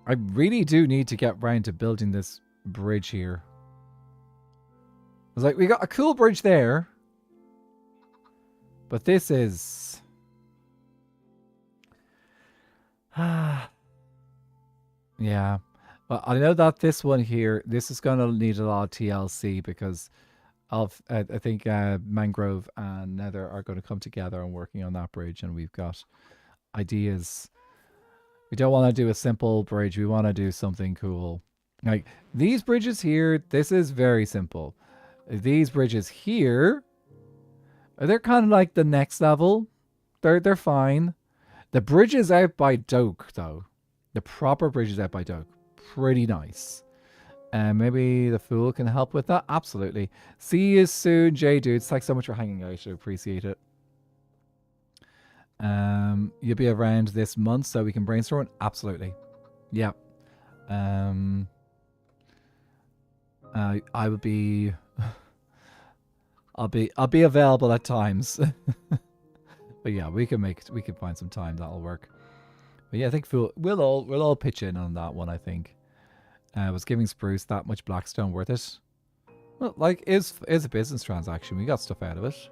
I really do need to get round to building this bridge here. I was like, we got a cool bridge there, but this is yeah. Well, I know that this one here, this is going to need a lot of TLC because of I think Mangrove and Nether are going to come together and working on that bridge, and we've got ideas. We don't want to do a simple bridge. We want to do something cool. Like these bridges here, this is very simple. These bridges here, they're kind of like the next level. They're fine. The bridges out by Doak, though, the proper bridges out by Doak, pretty nice. And maybe the Fool can help with that. Absolutely. See you soon, J Dudes. Thanks so much for hanging out. I appreciate it. You'll be around this month so we can brainstorm. Absolutely. Yeah. I will be. I'll be available at times. But yeah, we can find some time that'll work. But yeah, I think we'll all pitch in on that one. I think. Was giving Spruce that much Blackstone worth it? Well, like is a business transaction. We got stuff out of it.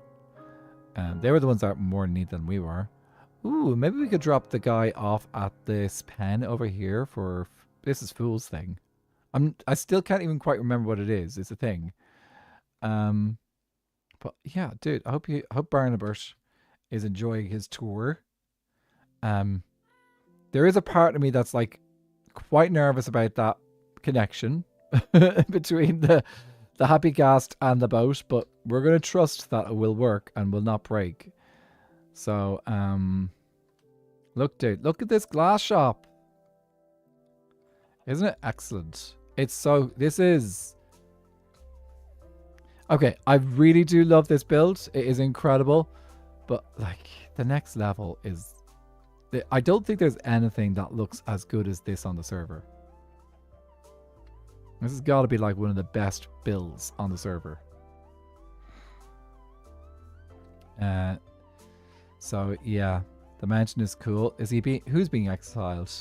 They were the ones that were more in need than we were. Ooh, maybe we could drop the guy off at this pen over here for this is Fool's thing. I still can't even quite remember what it is. It's a thing. But yeah, dude, I hope Barnabas is enjoying his tour. There is a part of me that's like quite nervous about that connection between the happy ghast and the boat, but we're going to trust that it will work and will not break. So, look, dude, look at this glass shop. Isn't it excellent? It's so, this is... Okay, I really do love this build. It is incredible. But, like, the next level is... I don't think there's anything that looks as good as this on the server. This has got to be, like, one of the best builds on the server. So, yeah. The mansion is cool. Is he who's being exiled?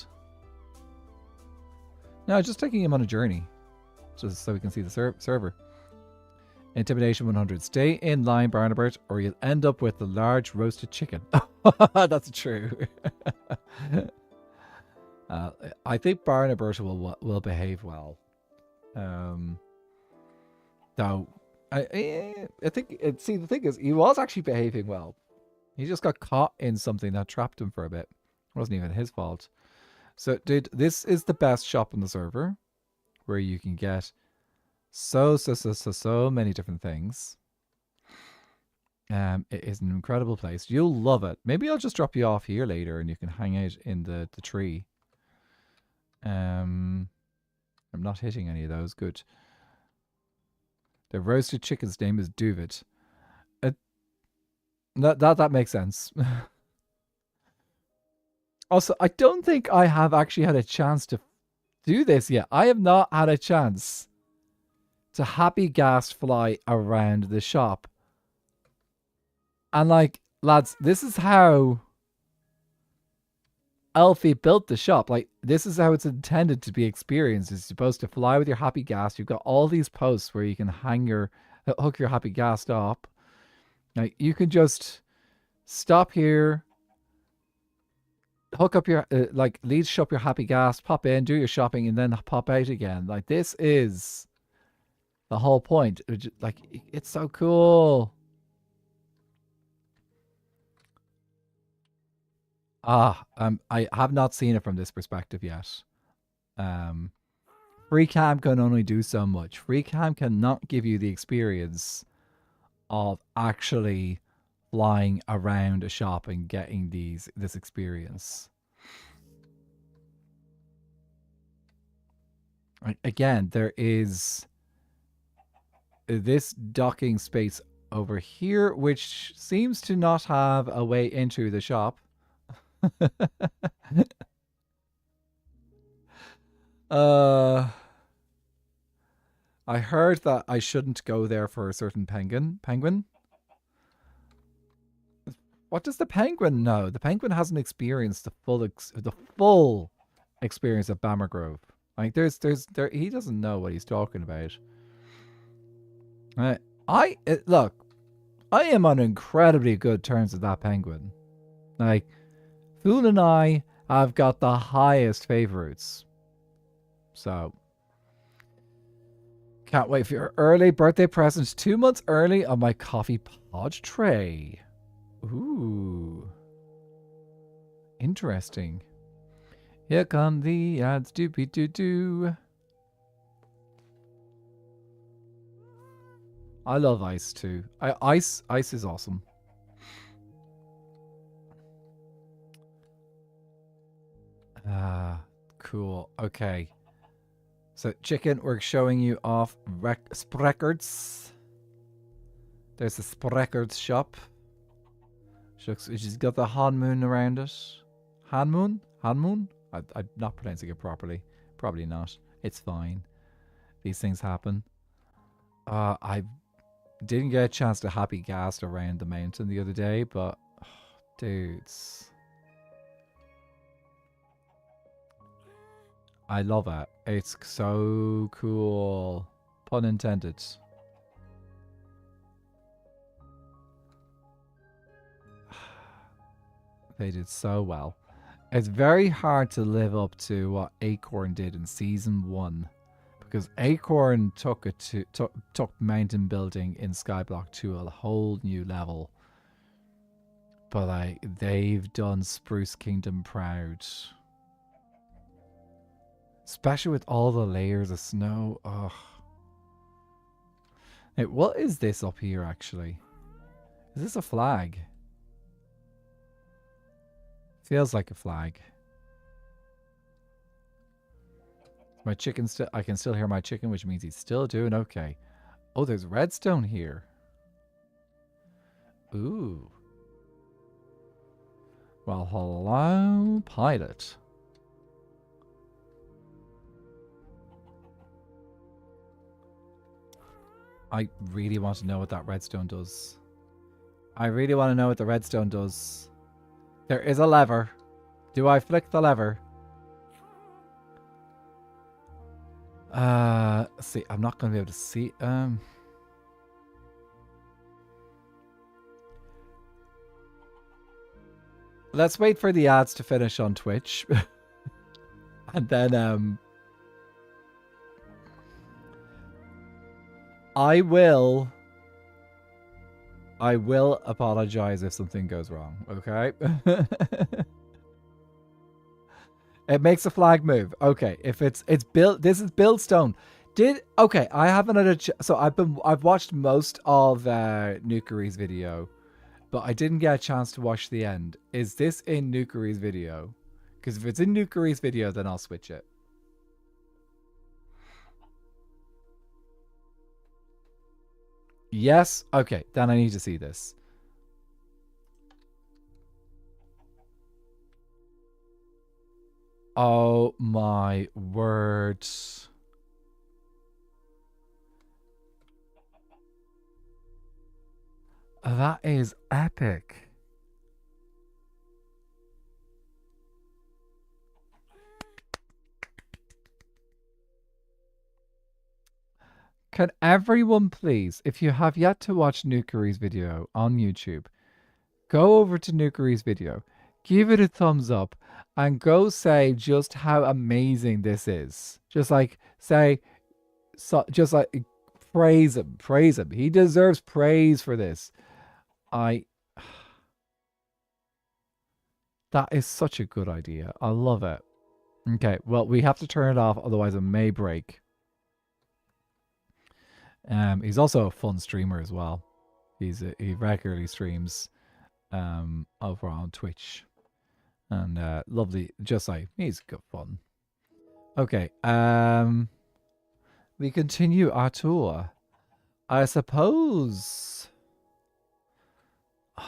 No, just taking him on a journey. Just so we can see the server. Intimidation 100. Stay in line, Barnabas, or you'll end up with the large roasted chicken. That's true. I think Barnabas will behave well. Though, I think see the thing is he was actually behaving well. He just got caught in something that trapped him for a bit. It wasn't even his fault. So, dude, this is the best shop on the server, where you can get so many different things. It is an incredible place. You'll love it. Maybe I'll just drop you off here later, and you can hang out in the tree. I'm not hitting any of those. Good. The roasted chicken's name is Duvet. That makes sense. Also, I don't think I have actually had a chance to do this yet. I have not had a chance to happy gas fly around the shop. And like, lads, this is how Elfie built the shop. Like, this is how it's intended to be experienced. It's supposed to fly with your happy gas. You've got all these posts where you can hook your happy gas up. Like, you can just stop here, hook up your lead shop your happy gas, pop in, do your shopping, and then pop out again. Like, this is the whole point. Like, it's so cool. I have not seen it from this perspective yet. Free cam can only do so much. Free cam cannot give you the experience of actually flying around a shop and getting this experience. Again, there is this docking space over here, which seems to not have a way into the shop. I heard that I shouldn't go there for a certain penguin. What does the penguin know? The penguin hasn't experienced the full experience of Bammer Grove. Like he doesn't know what he's talking about. Look, I am on incredibly good terms with that penguin. Like, Fool and I have got the highest favorites. So, can't wait for your early birthday present 2 months early on my coffee pod tray. Ooh. Interesting. Here come the ads, doopy-doo-doo. I love ice too. Ice is awesome. Cool. Okay. So, chicken, we're showing you off Spreckers. There's the Spreckers shop. Which has got the Hanmoon around it. Hanmoon? Hanmoon? I'm not pronouncing it properly. Probably not. It's fine. These things happen. I didn't get a chance to happy gas around the mountain the other day, but dudes, I love it. It's so cool. Pun intended. They did so well. It's very hard to live up to what Acorn did in season 1. Because Acorn took mountain building in Skyblock to a whole new level. But like, they've done Spruce Kingdom proud. Especially with all the layers of snow. Ugh. Hey, what is this up here actually? Is this a flag? Feels like a flag. My chicken still, I can still hear my chicken, which means he's still doing okay. Oh, there's redstone here. Ooh. Well, hello, pilot. I really want to know what that redstone does. I really want to know what the redstone does. There is a lever. Do I flick the lever? See, I'm not going to be able to see. Let's wait for the ads to finish on Twitch. And then, I will apologize if something goes wrong, okay? It makes a flag move. Okay, if it's built, this is build stone. Okay, I haven't had a so I've watched most of Nukery's video, but I didn't get a chance to watch the end. Is this in Nukery's video? Because if it's in Nukery's video, then I'll switch it. Yes? Okay, then I need to see this. Oh my word. That is epic. Can everyone please, if you have yet to watch Nukari's video on YouTube, go over to Nukari's video, give it a thumbs up, and go say just how amazing this is. Just like say, so, just like praise him, praise him. He deserves praise for this. I. That is such a good idea. I love it. Okay, well we have to turn it off, otherwise it may break. He's also a fun streamer as well. He regularly streams over on Twitch, and lovely. Just like he's good fun. Okay, we continue our tour. I suppose.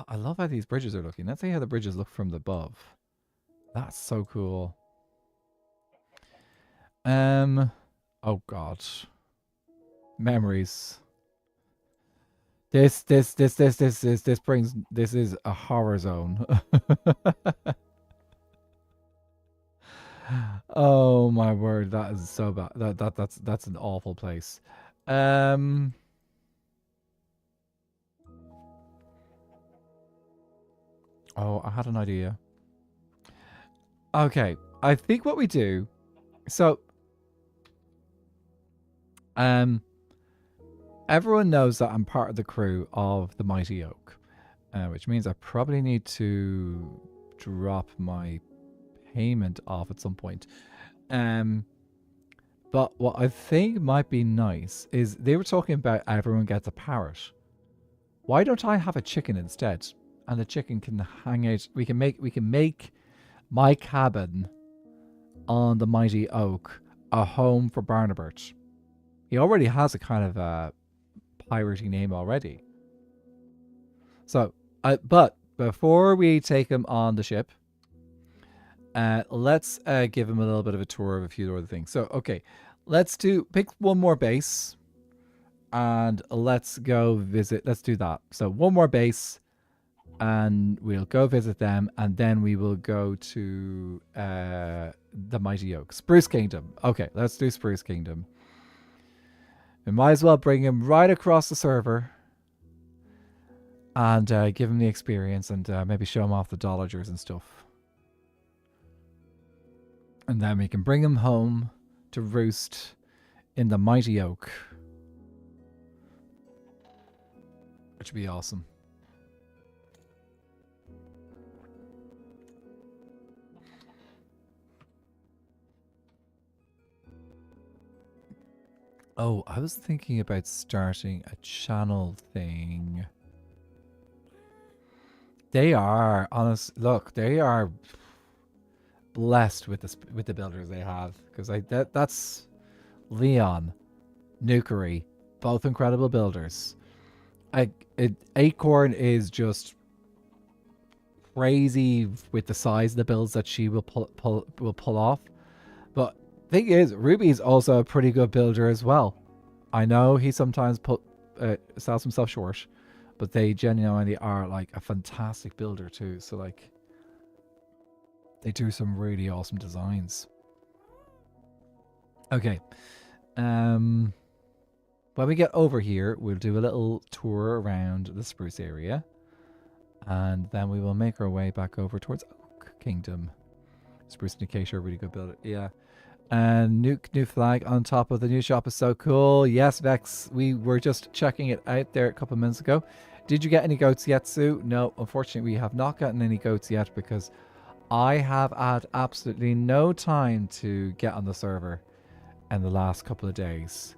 I love how these bridges are looking. Let's see how the bridges look from above. That's so cool. Oh God. Memories. This brings. This is a horror zone. Oh my word, that is so bad. That's an awful place. Um. Oh, I had an idea. Okay, I think what we do. So, everyone knows that I'm part of the crew of the Mighty Oak, which means I probably need to drop my payment off at some point. But what I think might be nice is they were talking about everyone gets a parrot. Why don't I have a chicken instead? And the chicken can hang out. We can make my cabin on the Mighty Oak a home for Barnabert. He already has a kind of a piratey name already. So, but before we take him on the ship, let's give him a little bit of a tour of a few other things. So, okay, pick one more base, and let's go visit. Let's do that. So one more base, and we'll go visit them, and then we will go to the Mighty Oak, Spruce Kingdom. Okay, let's do Spruce Kingdom. We might as well bring him right across the server and give him the experience, and maybe show him off the Dollagers and stuff. And then we can bring him home to roost in the Mighty Oak, which would be awesome. Oh, I was thinking about starting a channel thing. They are honest. Look, they are blessed with the builders they have, because that's Leon, Nukari, both incredible builders. Acorn is just crazy with the size of the builds that she will pull off. But thing is, Ruby's also a pretty good builder as well. I know he sometimes sells himself short, but they genuinely are like a fantastic builder too. So like, they do some really awesome designs. Okay. When we get over here, we'll do a little tour around the Spruce area, and then we will make our way back over towards Oak Kingdom. Spruce and Acacia are really good builder. Yeah. And new flag on top of the new shop is so cool. Yes, Vex, we were just checking it out there a couple of minutes ago. Did you get any goats yet, Sue? No, unfortunately, we have not gotten any goats yet because I have had absolutely no time to get on the server in the last couple of days.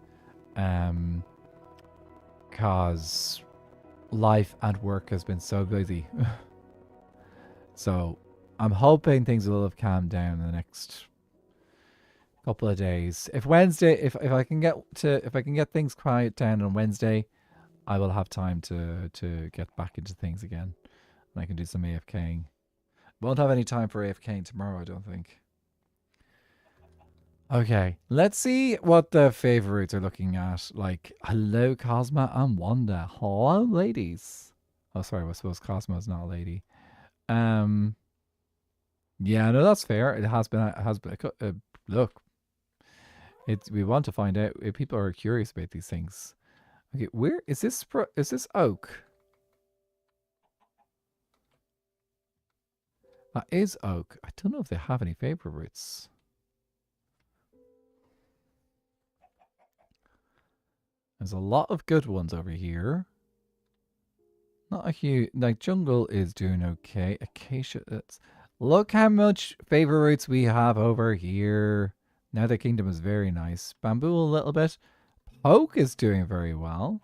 Because life and work has been so busy. So I'm hoping things will have calmed down in the next couple of days. If I can get things quiet down on Wednesday, I will have time to get back into things again, and I can do some AFKing. Won't have any time for AFKing tomorrow, I don't think. Okay, let's see what the favorites are looking at. Like, hello, Cosma and Wanda. Hello, ladies. Oh, sorry, I suppose Cosmo's not a lady. Um, yeah, no, that's fair. It has been. Look, it's. We want to find out if people are curious about these things. Okay, where is this? Is this oak? That is oak. I don't know if they have any favorites. There's a lot of good ones over here. Not a huge. Like, jungle is doing okay. Acacia. Look how much favorites we have over here. Nether Kingdom is very nice. Bamboo a little bit. Oak is doing very well.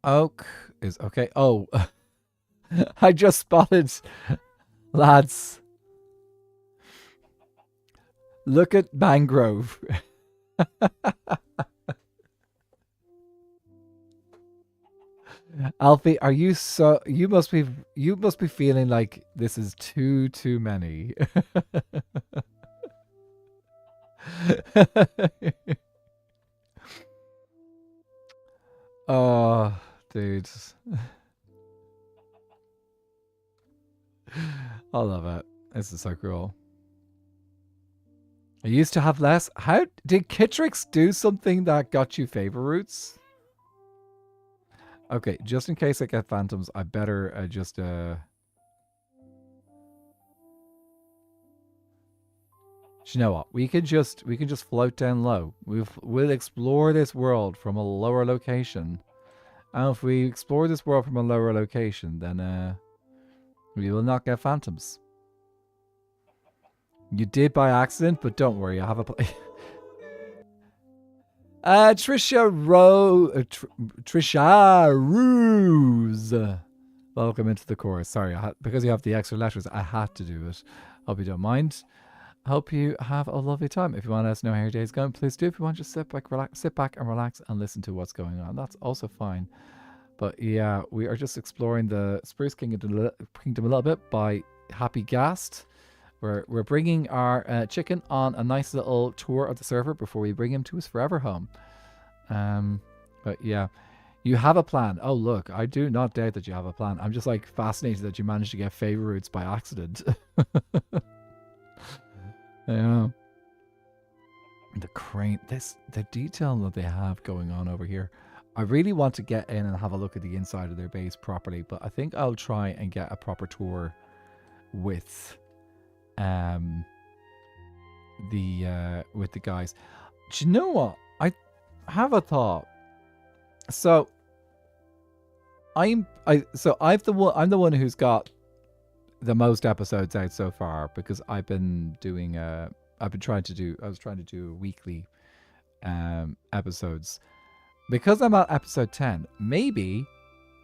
Oak is okay. Oh, I just spotted, lads. Look at mangrove. Alfie, are you so you must be feeling like this is too many. Oh, dude. I love it. This is so cool. I used to have less. How did Kitrix do something that got you favor routes? Okay, just in case I get phantoms, I better just you know what? We can just float down low. We'll explore this world from a lower location. And if we explore this world from a lower location, then we will not get phantoms. You did by accident, but don't worry, I have a Trisha Ruse. Welcome into the chorus. Sorry, because you have the extra letters, I had to do it. Hope you don't mind. Hope you have a lovely time. If you want to let us know how your day's going, please do. If you want to just sit back and relax and listen to what's going on, that's also fine. But yeah, we are just exploring the Spruce Kingdom a little bit by Happy Gast. We're bringing our chicken on a nice little tour of the server before we bring him to his forever home. But yeah, you have a plan. Oh look, I do not doubt that you have a plan. I'm just like fascinated that you managed to get favor routes by accident. Yeah. The crane, the detail that they have going on over here. I really want to get in and have a look at the inside of their base properly, but I think I'll try and get a proper tour with the guys. Do you know what? I have a thought. So I'm the one who's got the most episodes out so far because I've been doing I was trying to do weekly episodes. Because I'm at episode 10, maybe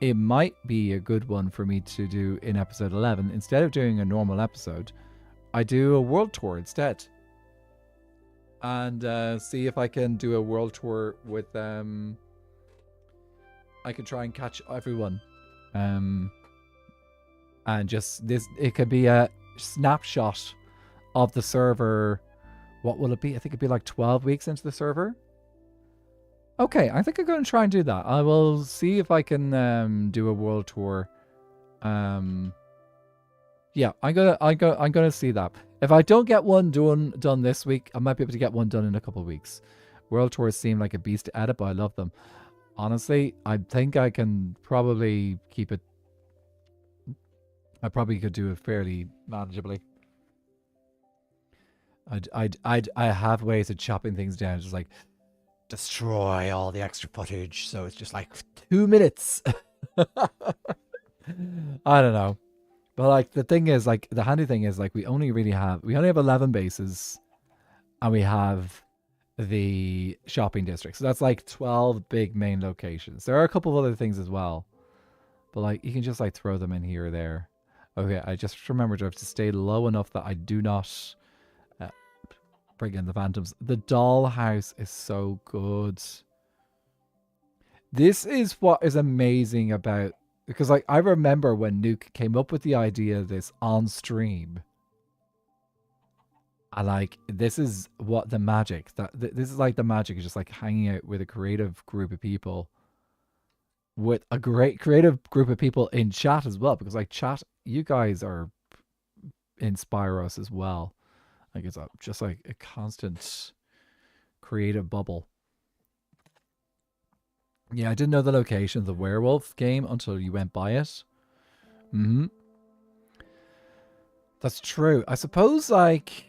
it might be a good one for me to do in episode 11. Instead of doing a normal episode, I do a world tour instead. And see if I can do a world tour with I can try and catch everyone. And just this, it could be a snapshot of the server. What will it be? I think it'd be like 12 weeks into the server. Okay, I think I'm going to try and do that. I will see if I can do a world tour. Yeah, I'm gonna see that. If I don't get one done this week, I might be able to get one done in a couple of weeks. World tours seem like a beast to edit, but I love them. Honestly, I think I can probably keep it. I probably could do it fairly manageably. I have ways of chopping things down, just like destroy all the extra footage, so it's just like 2 minutes. I don't know, but like the thing is, like the handy thing is, like we only have 11 bases, and we have the shopping district, so that's like 12 big main locations. There are a couple of other things as well, but like you can just like throw them in here or there. Okay, I just remembered I have to stay low enough that I do not bring in the phantoms. The dollhouse is so good. This is what is amazing about, because like I remember when Nuke came up with the idea of this on stream, I like, this is what the magic, this is like the magic is just like hanging out with a creative group of people, with a great creative group of people in chat as well, because like chat, you guys are inspire us as well. Like it's just like a constant creative bubble. Yeah, I didn't know the location of the werewolf game until you went by it. Mm-hmm. That's true. I suppose like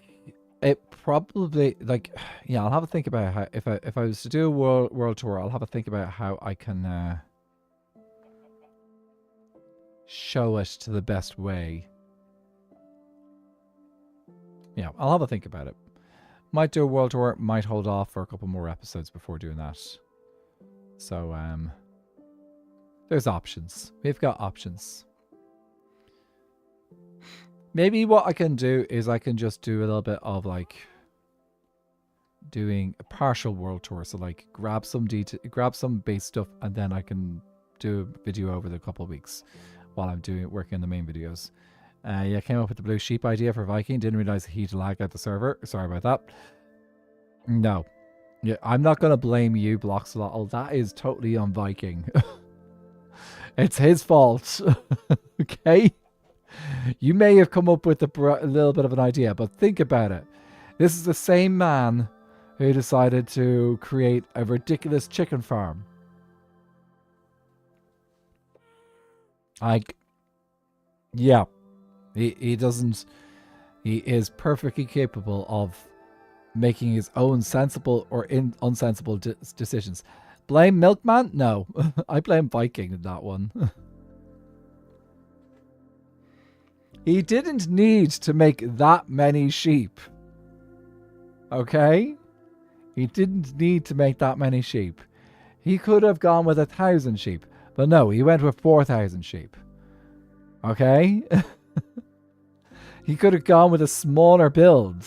it probably like yeah, I'll have a think about how if I was to do a world tour, I'll have a think about how I can show it to the best way. Yeah, I'll have a think about it. Might do a world tour, might hold off for a couple more episodes before doing that. So there's options. We've got options. Maybe what I can do is I can just do a little bit of like doing a partial world tour. So like grab some base stuff, and then I can do a video over the couple of weeks while I'm working on the main videos. Yeah, came up with the blue sheep idea for Viking. Didn't realize he'd lag out the server. Sorry about that. No. Yeah, I'm not going to blame you, Bloxalotl. That is totally on Viking. It's his fault. Okay? You may have come up with a little bit of an idea, but think about it. This is the same man who decided to create a ridiculous chicken farm. Like, yeah. He doesn't... He is perfectly capable of making his own sensible or unsensible decisions. Blame Milkman? No. I blame Viking in that one. He didn't need to make that many sheep. Okay? He didn't need to make that many sheep. He could have gone with 1,000 sheep. But no, he went with 4,000 sheep. Okay? He could have gone with a smaller build.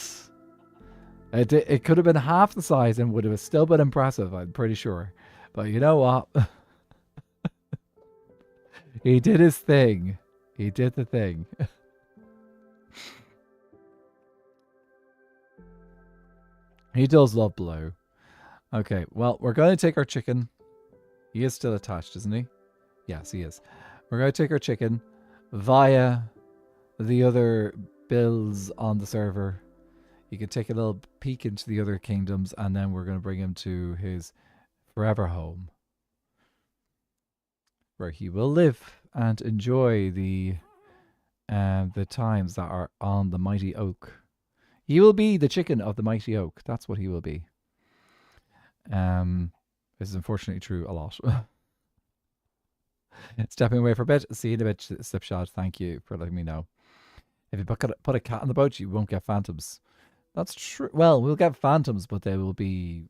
It could have been half the size and would have still been impressive, I'm pretty sure. But you know what? He did his thing. He did the thing. He does love blue. Okay, well, we're going to take our chicken. He is still attached, isn't he? Yes, he is. We're going to take our chicken via the other builds on the server. You can take a little peek into the other kingdoms, and then we're going to bring him to his forever home, where he will live and enjoy the times that are on the mighty oak. He will be the chicken of the mighty oak. That's what he will be. This is unfortunately true a lot. Stepping away for a bit. See you in a bit, Slipshot. Thank you for letting me know. If you put a cat on the boat, you won't get phantoms. That's true. Well, we'll get phantoms, but they will be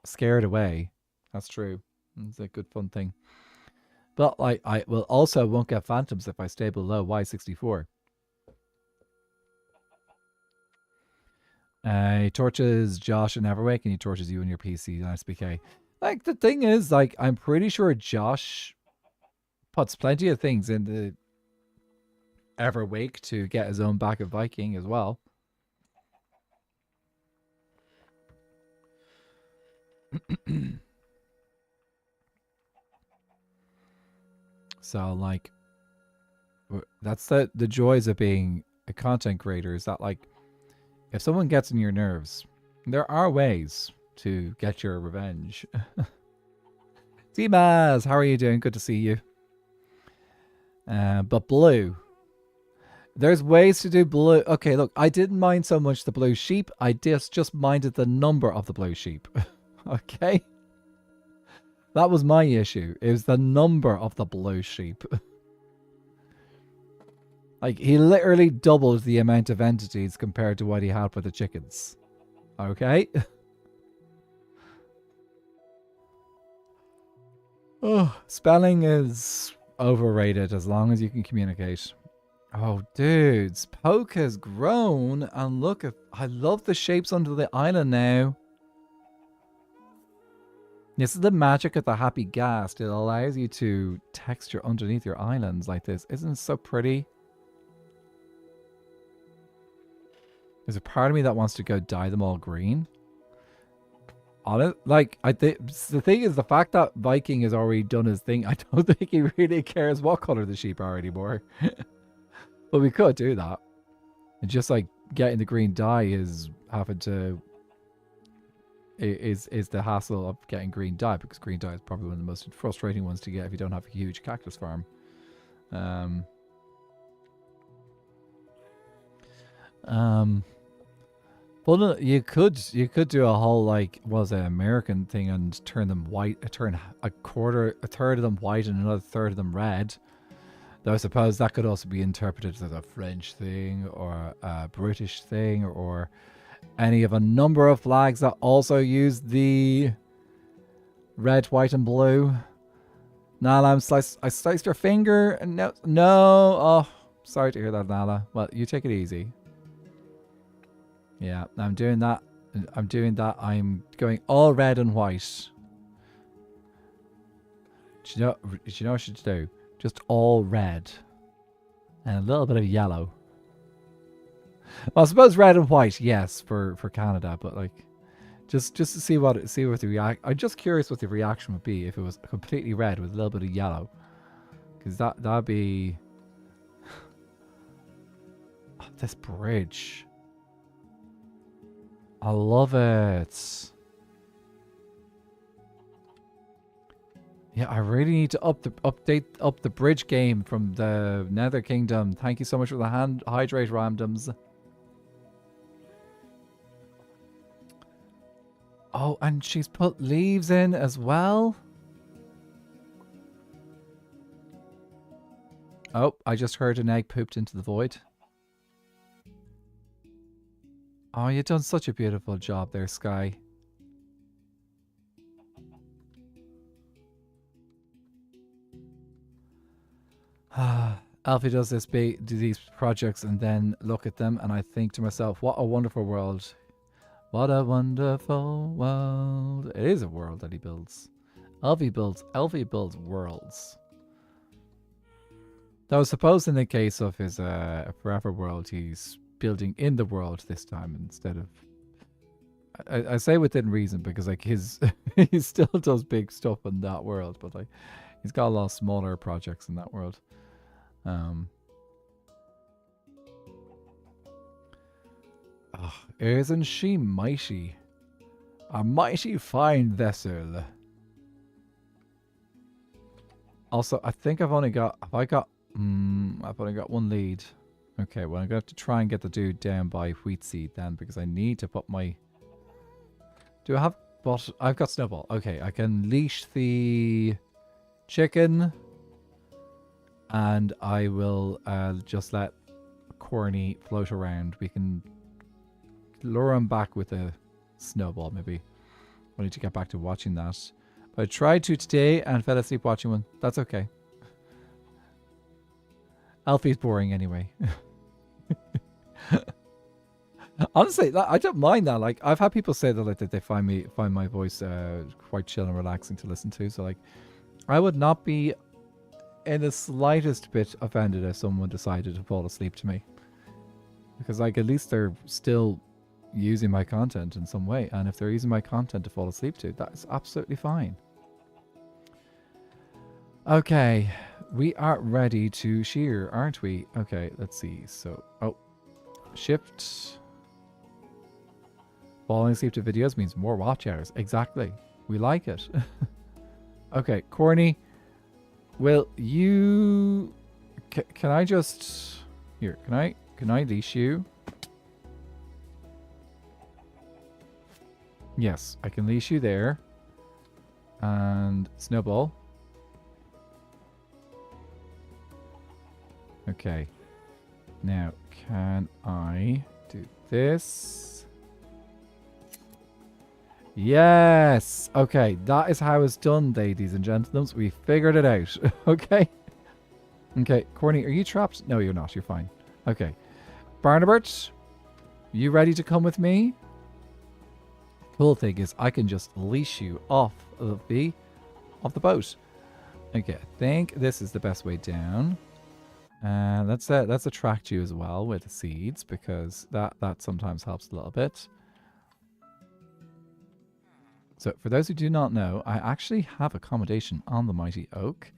scared away. That's true. It's a good fun thing. But I will also won't get phantoms if I stay below Y64. He torches Josh and Everwake, and he torches you and your PC and SPK. Like, the thing is, like, I'm pretty sure Josh puts plenty of things in the Everwake to get his own back of Viking as well. So, like, that's the joys of being a content creator, is that, like, if someone gets in your nerves, there are ways to get your revenge. Dimas, how are you doing? Good to see you. But blue. There's ways to do blue. Okay, look, I didn't mind so much the blue sheep. I just minded the number of the blue sheep. Okay? That was my issue. It was the number of the blue sheep. Like, he literally doubled the amount of entities compared to what he had with the chickens. Okay? Oh, spelling is overrated as long as you can communicate. Oh, dudes. Poke has grown. And look, I love the shapes under the island now. This is the magic of the Happy Ghast. It allows you to texture underneath your islands like this. Isn't it so pretty? There's a part of me that wants to go dye them all green. On it, like I think the thing is the fact that Viking has already done his thing. I don't think he really cares what color the sheep are anymore. But we could do that. And just like getting the green dye is having to is the hassle of getting green dye, because green dye is probably one of the most frustrating ones to get if you don't have a huge cactus farm. Well, no, you could do a whole like what was it, American thing and turn them white, turn a third of them white and another third of them red. Though I suppose that could also be interpreted as a French thing or a British thing or any of a number of flags that also use the red, white, and blue. Nala, I sliced your finger. No. Oh, sorry to hear that, Nala. Well, you take it easy. Yeah, I'm doing that. I'm going all red and white. Do you know what I should do? Just all red. And a little bit of yellow. Well, I suppose red and white, yes, for Canada, but like just to see what the react. I'm just curious what the reaction would be if it was completely red with a little bit of yellow. Because that'd be oh, this bridge. I love it. Yeah, I really need to update the bridge game from the Nether Kingdom. Thank you so much for the hydrate randoms. Oh, and she's put leaves in as well. Oh, I just heard an egg pooped into the void. Oh, you've done such a beautiful job there, Sky. Alfie does do these projects and then look at them and I think to myself, what a wonderful world. What a wonderful world. It is a world that he builds. Alfie builds worlds. Though I suppose in the case of his Forever world, he's building in the world this time instead of I say within reason because like his he still does big stuff in that world, but like he's got a lot of smaller projects in that world. Oh, isn't she mighty? A mighty fine vessel. Also, I think I've only got one lead. Okay, well I'm gonna have to try and get the dude down by wheat seed then because I need to put my do I have I've got snowball. Okay, I can leash the chicken and I will just let Corny float around. We can lure him back with a snowball maybe. I need to get back to watching that. But I tried to today and fell asleep watching one. That's okay. Alfie's boring anyway. Honestly, I don't mind that. Like, I've had people say that like that they find my voice quite chill and relaxing to listen to. So like, I would not be in the slightest bit offended if someone decided to fall asleep to me, because like at least they're still using my content in some way, and if they're using my content to fall asleep to, that is absolutely fine. Okay. We are ready to shear, aren't we? Okay, let's see. So, oh, shift. Falling asleep to videos means more watch hours. Exactly. We like it. Okay, Corny, will you... Can I just... Here, can I leash you? Yes, I can leash you there. And Snowball. Okay. Now, can I do this? Yes! Okay, that is how it's done, ladies and gentlemen. We figured it out. Okay. Okay, Corny, are you trapped? No, you're not. You're fine. Okay. Barnabert, you ready to come with me? Cool thing is, I can just leash you off of the boat. Okay, I think this is the best way down. And let's attract you as well with the seeds, because that sometimes helps a little bit. So for those who do not know, I actually have accommodation on the mighty oak.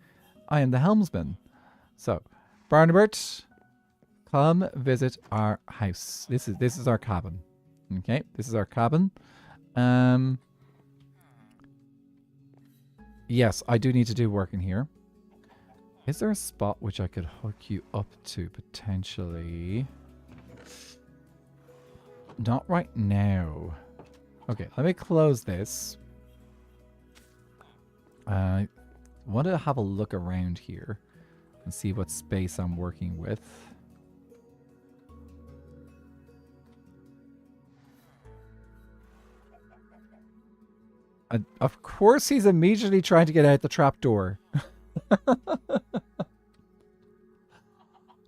I am the helmsman. So, Barnabert, come visit our house. This is our cabin. Okay, this is our cabin. Yes, I do need to do work in here. Is there a spot which I could hook you up to potentially? Not right now. Okay, let me close this. I want to have a look around here and see what space I'm working with. Of course he's immediately trying to get out the trapdoor.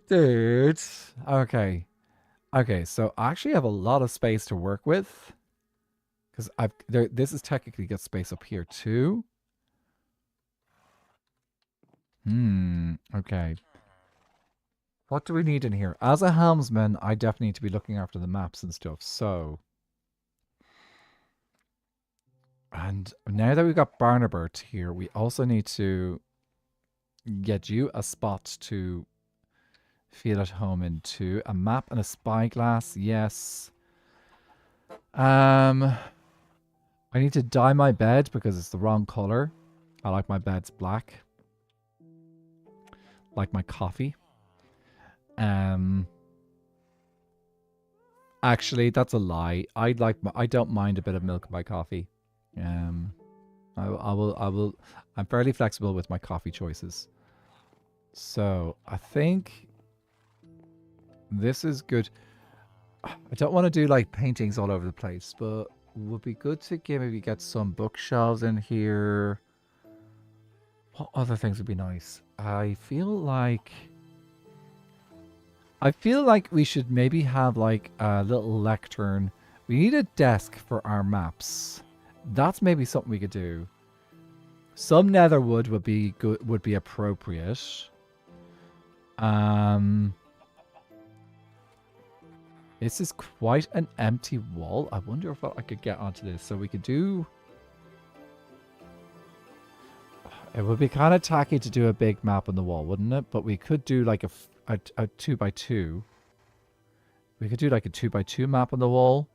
Dude. Okay. Okay, so I actually have a lot of space to work with. Because this is technically got space up here too. Okay. What do we need in here? As a helmsman, I definitely need to be looking after the maps and stuff, so. And now that we've got Barnabert here, we also need to get you a spot to feel at home into. A map and a spyglass, yes. I need to dye my bed because it's the wrong color. I like my beds black. Like my coffee. Actually, that's a lie. I don't mind a bit of milk in my coffee. I'm fairly flexible with my coffee choices. So I think this is good. I don't want to do like paintings all over the place, but would be good to maybe get some bookshelves in here. What other things would be nice? I feel like we should maybe have like a little lectern. We need a desk for our maps. That's maybe something we could do. Some nether wood would be good, would be appropriate. This is quite an empty wall. I wonder if I could get onto this. So we could do... It would be kind of tacky to do a big map on the wall, wouldn't it? But we could do like a 2x2. We could do like a 2x2 map on the wall.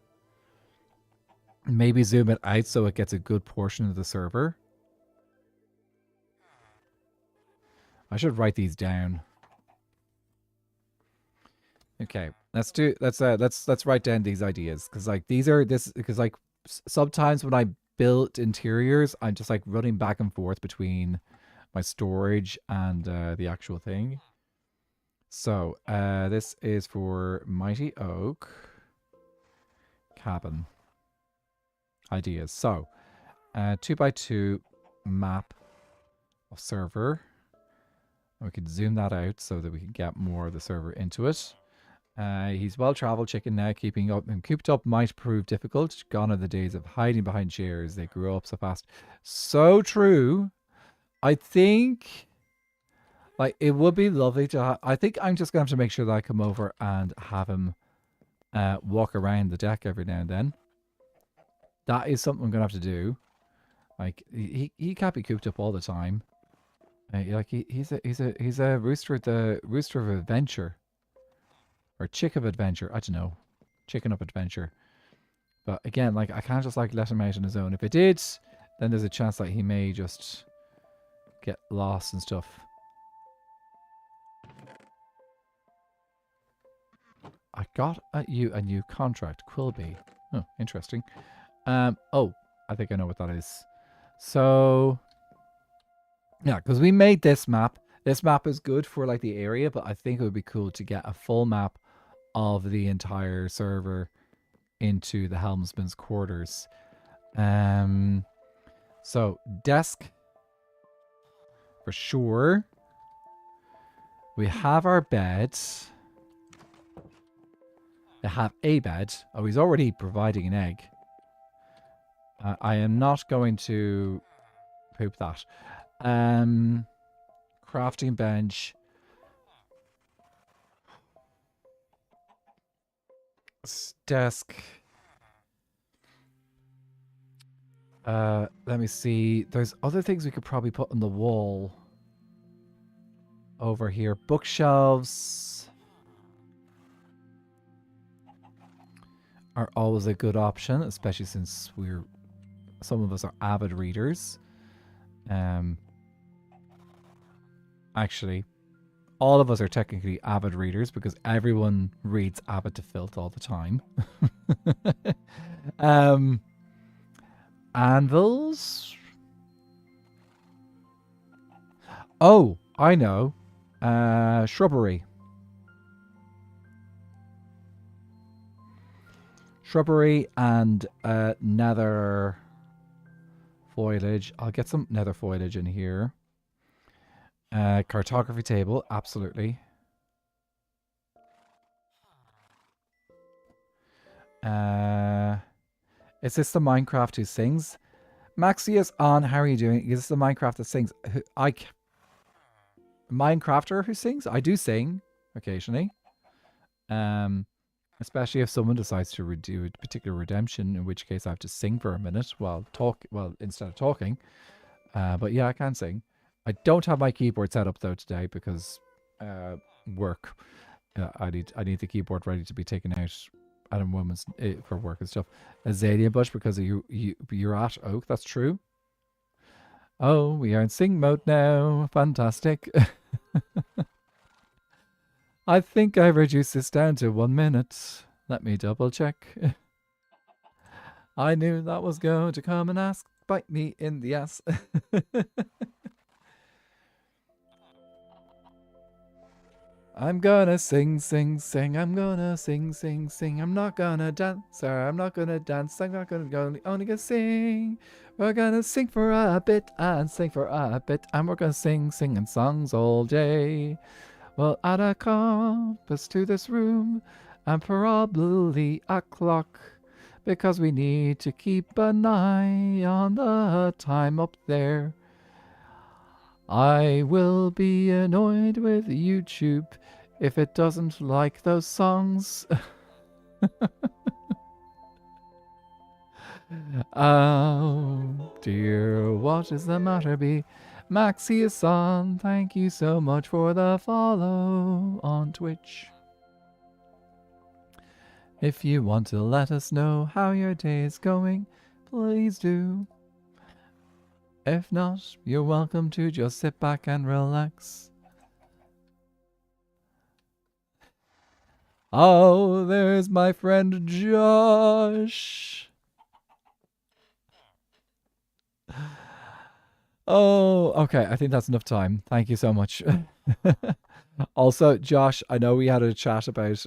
Maybe zoom it out so it gets a good portion of the server. I should write these down. Okay, let's write down these ideas, because like because like sometimes when I build interiors, I'm just like running back and forth between my storage and the actual thing. So this is for Mighty Oak cabin ideas. So 2x2 map of server. We can zoom that out so that we can get more of the server into it. He's well-traveled chicken now. Keeping up and cooped up might prove difficult. Gone are the days of hiding behind chairs. They grew up so fast. So true. I think, like, it would be lovely to. I think I'm just gonna have to make sure that I come over and have him walk around the deck every now and then. That is something I'm gonna have to do. Like, he can't be cooped up all the time. Like he's a rooster, the rooster of adventure. Or chick of adventure. I don't know. Chicken of adventure. But again, like, I can't just like let him out on his own. If it did, then there's a chance that he may just get lost and stuff. I got you a new contract, Quilby. Oh, interesting. Oh, I think I know what that is. So, yeah, because we made this map. This map is good for like the area, but I think it would be cool to get a full map of the entire server into the helmsman's quarters. So desk for sure. We have our beds. They have a bed. Oh, he's already providing an egg. I am not going to poop that. Crafting bench. Desk. Let me see. There's other things we could probably put on the wall. Over here. Bookshelves are always a good option, especially since some of us are avid readers. Actually, all of us are technically avid readers because everyone reads Avid to Filth all the time. Anvils. Oh, I know. Shrubbery. Shrubbery and nether foliage. I'll get some nether foliage in here. Cartography table, absolutely. Is this the Minecraft who sings? Maxius on, how are you doing? Is this the Minecraft that sings? Minecrafter who sings? I do sing occasionally. Especially if someone decides to do a particular redemption, in which case I have to sing for a minute instead of talking. But yeah, I can sing. I don't have my keyboard set up though today because work. I need the keyboard ready to be taken out at a moment for work and stuff. Azalea bush because you're at oak. That's true. Oh, we are in sing mode now. Fantastic. I think I reduced this down to 1 minute. Let me double check. I knew that was going to come and bite me in the ass. I'm gonna sing, sing, sing. I'm gonna sing, sing, sing. I'm not gonna dance, or I'm not gonna dance. I'm not gonna only gonna sing. We're gonna sing for a bit and sing for a bit, and we're gonna singing songs all day. We'll add a compass to this room and probably a clock because we need to keep an eye on the time up there. I will be annoyed with YouTube if it doesn't like those songs. Oh dear, what is the matter, B? Maxius on, thank you so much for the follow on Twitch. If you want to let us know how your day is going, please do. If not, you're welcome to just sit back and relax. Oh, there's my friend Josh. Oh, okay. I think that's enough time. Thank you so much. Also, Josh, I know we had a chat about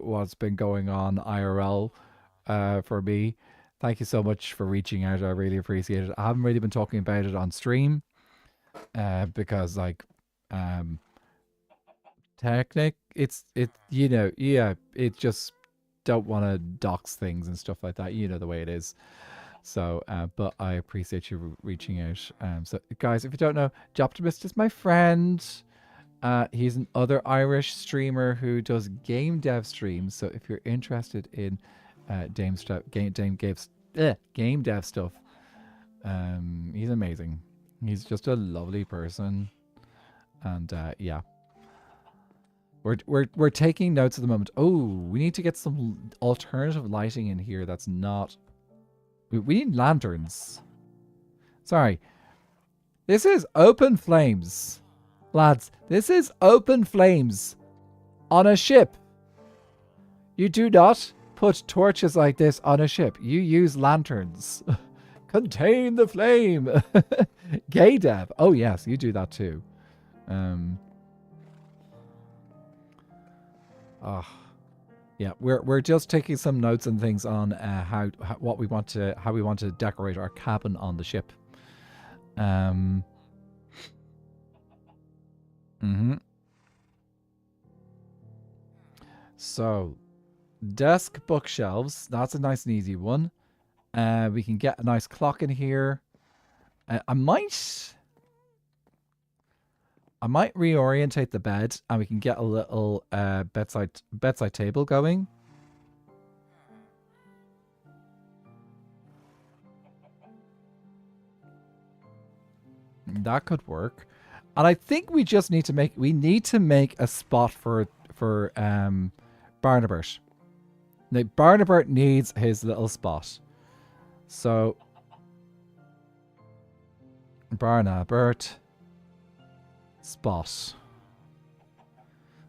what's been going on IRL for me. Thank you so much for reaching out. I really appreciate it. I haven't really been talking about it on stream because, like, it just don't want to dox things and stuff like that. You know the way it is. So, but I appreciate you reaching out. So, guys, if you don't know, Joptimist is my friend. He's an other Irish streamer who does game dev streams. So, if you're interested in game dev stuff, he's amazing. He's just a lovely person, and yeah. We're taking notes at the moment. Oh, we need to get some alternative lighting in here. That's not. We need lanterns. Sorry. This is open flames. Lads, this is open flames on a ship. You do not put torches like this on a ship. You use lanterns. Contain the flame. Gay dev. Oh, yes, you do that too. Yeah, we're just taking some notes and things on how we want to decorate our cabin on the ship. So, desk bookshelves. That's a nice and easy one. We can get a nice clock in here. I might reorientate the bed, and we can get a little bedside table going. That could work. And I think we just need to make a spot for Barnabert. Now, Barnabert needs his little spot. So Barnabert spot.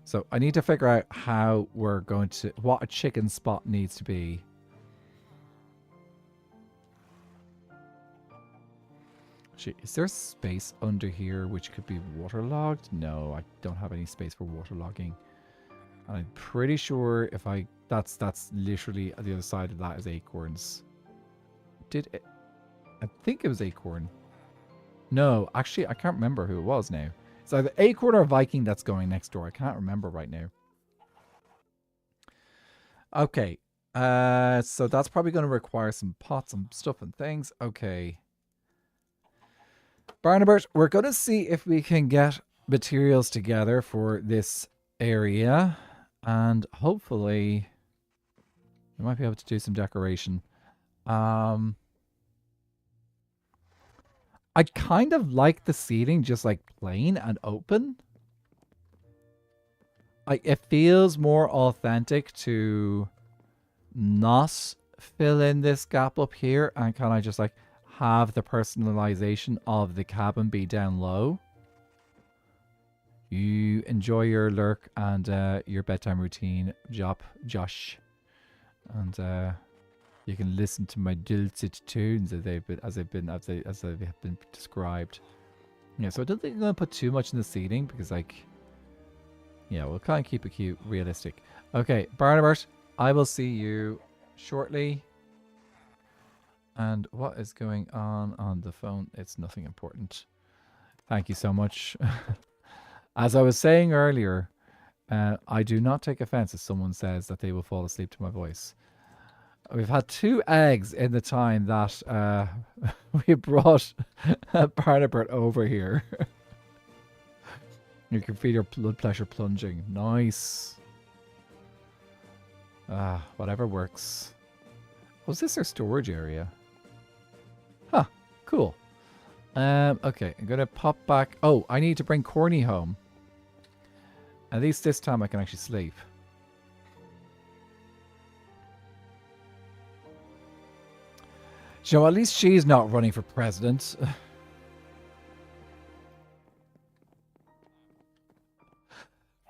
So I need to figure out how we're going to, what a chicken spot needs to be. Actually, is there space under here which could be waterlogged? No, I don't have any space for waterlogging. And I'm pretty sure if I, that's literally the other side of that is acorns. Did it? I think it was acorn. No, actually, I can't remember who it was now. It's either acorn or Viking that's going next door. I can't remember right now. Okay. So that's probably going to require some pots and stuff and things. Okay. Barnabert, we're going to see if we can get materials together for this area. And hopefully we might be able to do some decoration. I kind of like the seating just like plain and open. It feels more authentic to not fill in this gap up here and kind of just like have the personalization of the cabin be down low. You enjoy your lurk and your bedtime routine, Josh. And you can listen to my dulcet tunes as they've been described. Yeah, so I don't think I'm gonna put too much in the seating because, like, yeah, we'll kind of keep it cute, realistic. Okay, Barnabert, I will see you shortly. And what is going on the phone? It's nothing important. Thank you so much. As I was saying earlier, I do not take offense if someone says that they will fall asleep to my voice. We've had 2 eggs in the time that we brought Barnabert over here. You can feel your blood pressure plunging. Nice. Whatever works. Was this our storage area? Huh. Cool. Okay, I'm going to pop back. Oh, I need to bring Corny home. At least this time I can actually sleep. So at least she's not running for president.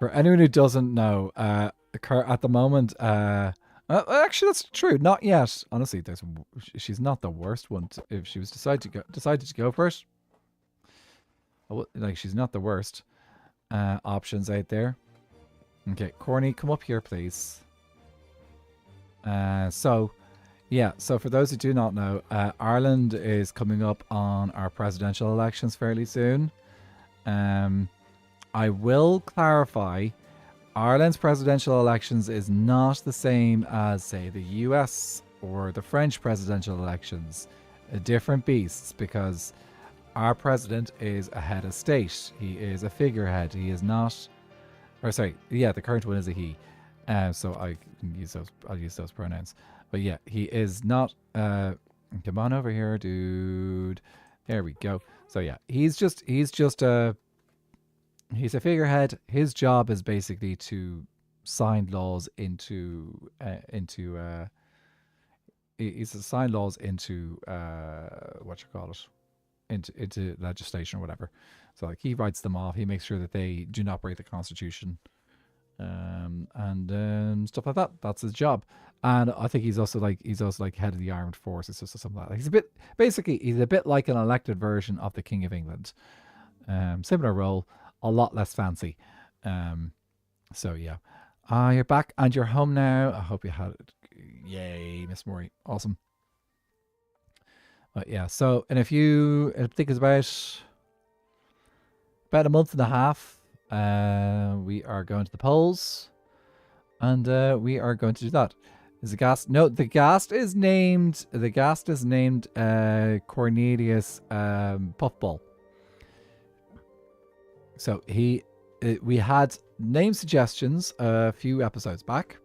For anyone who doesn't know, at the moment, actually that's true. Not yet. Honestly, she's not the worst one. If she was decided to go for it, like she's not the worst options out there. Okay, Corny, come up here, please. Yeah, so for those who do not know, Ireland is coming up on our presidential elections fairly soon. I will clarify, Ireland's presidential elections is not the same as, say, the US or the French presidential elections. Different beasts, because our president is a head of state. He is a figurehead. He is not... Or sorry, yeah, the current one is a he. So I can use those. I'll use those pronouns. But yeah, he is not. Come on over here, dude. There we go. So yeah, he's a figurehead. His job is basically to sign laws into what you call it, into legislation or whatever. So like he writes them off. He makes sure that they do not break the Constitution, and stuff like that. That's his job. And I think he's also like head of the armed forces or something like that. He's a bit like an elected version of the King of England. Similar role, a lot less fancy. So yeah, you're back and you're home now. I hope you had it. Yay, Miss Murray, awesome. But yeah, so and I think it's about a month and a half, we are going to the polls, and we are going to do that. Is the ghast? No, the ghast is named. The ghast is named Cornelius Puffball. So we had name suggestions a few episodes back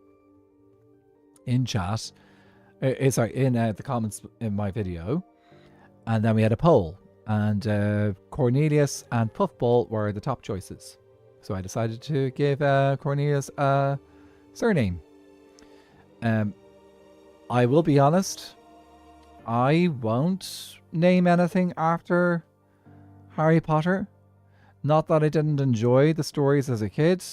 in chat. Sorry, in the comments in my video, and then we had a poll. And Cornelius and Puffball were the top choices. So I decided to give Cornelius a surname. I will be honest, I won't name anything after Harry Potter. Not that I didn't enjoy the stories as a kid.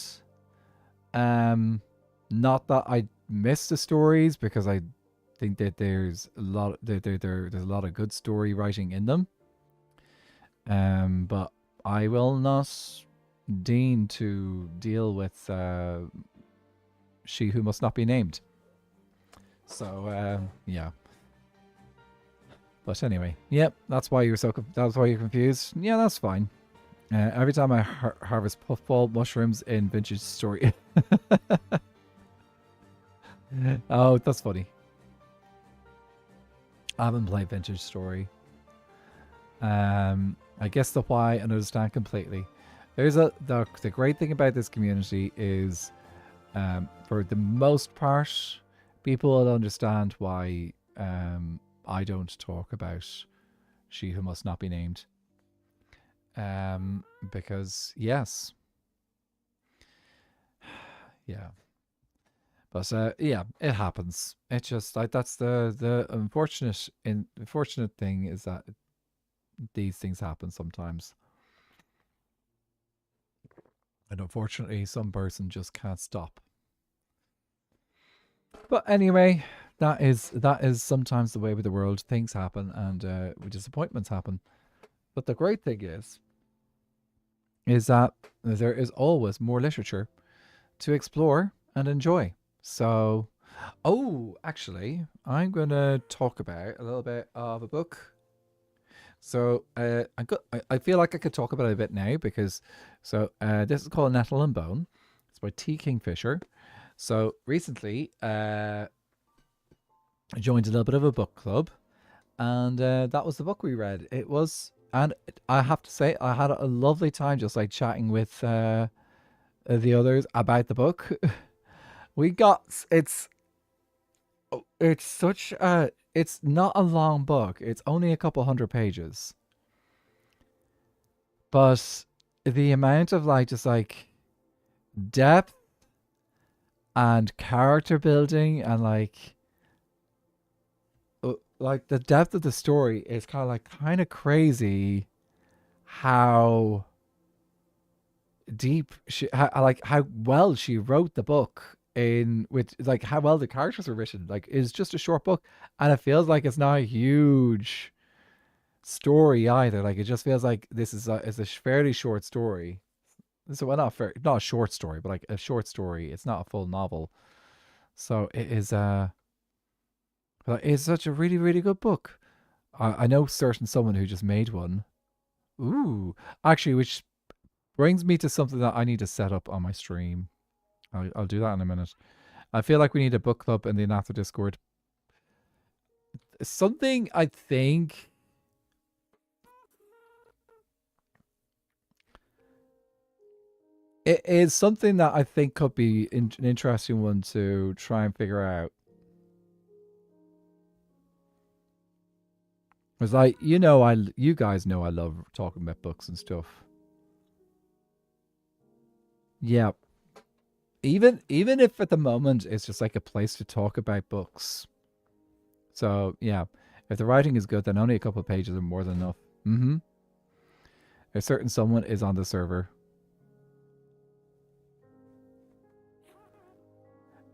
Not that I miss the stories, because I think that there's a lot there's a lot of good story writing in them. But I will not deign to deal with She Who Must Not Be Named. So yeah. But anyway, yep, that's why you're confused. Yeah, that's fine. Every time I harvest puffball mushrooms in Vintage Story. Oh, that's funny. I haven't played Vintage Story. I guess the why and understand completely. There's the great thing about this community is, for the most part, people will understand why I don't talk about She Who Must Not Be Named. Because yes, yeah. But yeah, it happens. It's just like that's the unfortunate thing is that these things happen sometimes. And unfortunately, some person just can't stop. But anyway, that is sometimes the way with the world. Things happen, and disappointments happen. But the great thing is that there is always more literature to explore and enjoy. So, oh, actually, I'm going to talk about a little bit of a book. So I feel like I could talk about it a bit now, because this is called Nettle and Bone. It's by T. Kingfisher. So recently I joined a little bit of a book club, and that was the book we read. It was, and I have to say, I had a lovely time just like chatting with the others about the book. It's such a, it's not a long book. It's only a couple hundred pages. But the amount of like just like depth and character building and like the depth of the story is kind of crazy. How deep how well she wrote the book, in with like how well the characters are written. Like, it's just a short book, and it feels like it's not a huge story either. Like, it just feels like this is a fairly short story. So, well, not a short story, but like a short story. It's not a full novel. So it is it's such a really, really good book. I know certain someone who just made one. Ooh, actually, which brings me to something that I need to set up on my stream. I'll do that in a minute. I feel like we need a book club in the Anather Discord. Something I think it is something that I think could be an interesting one to try and figure out. Because you guys know I love talking about books and stuff. Yeah. Even if at the moment it's just like a place to talk about books. So yeah, if the writing is good, then only a couple of pages are more than enough. Mm-hmm. A certain someone is on the server.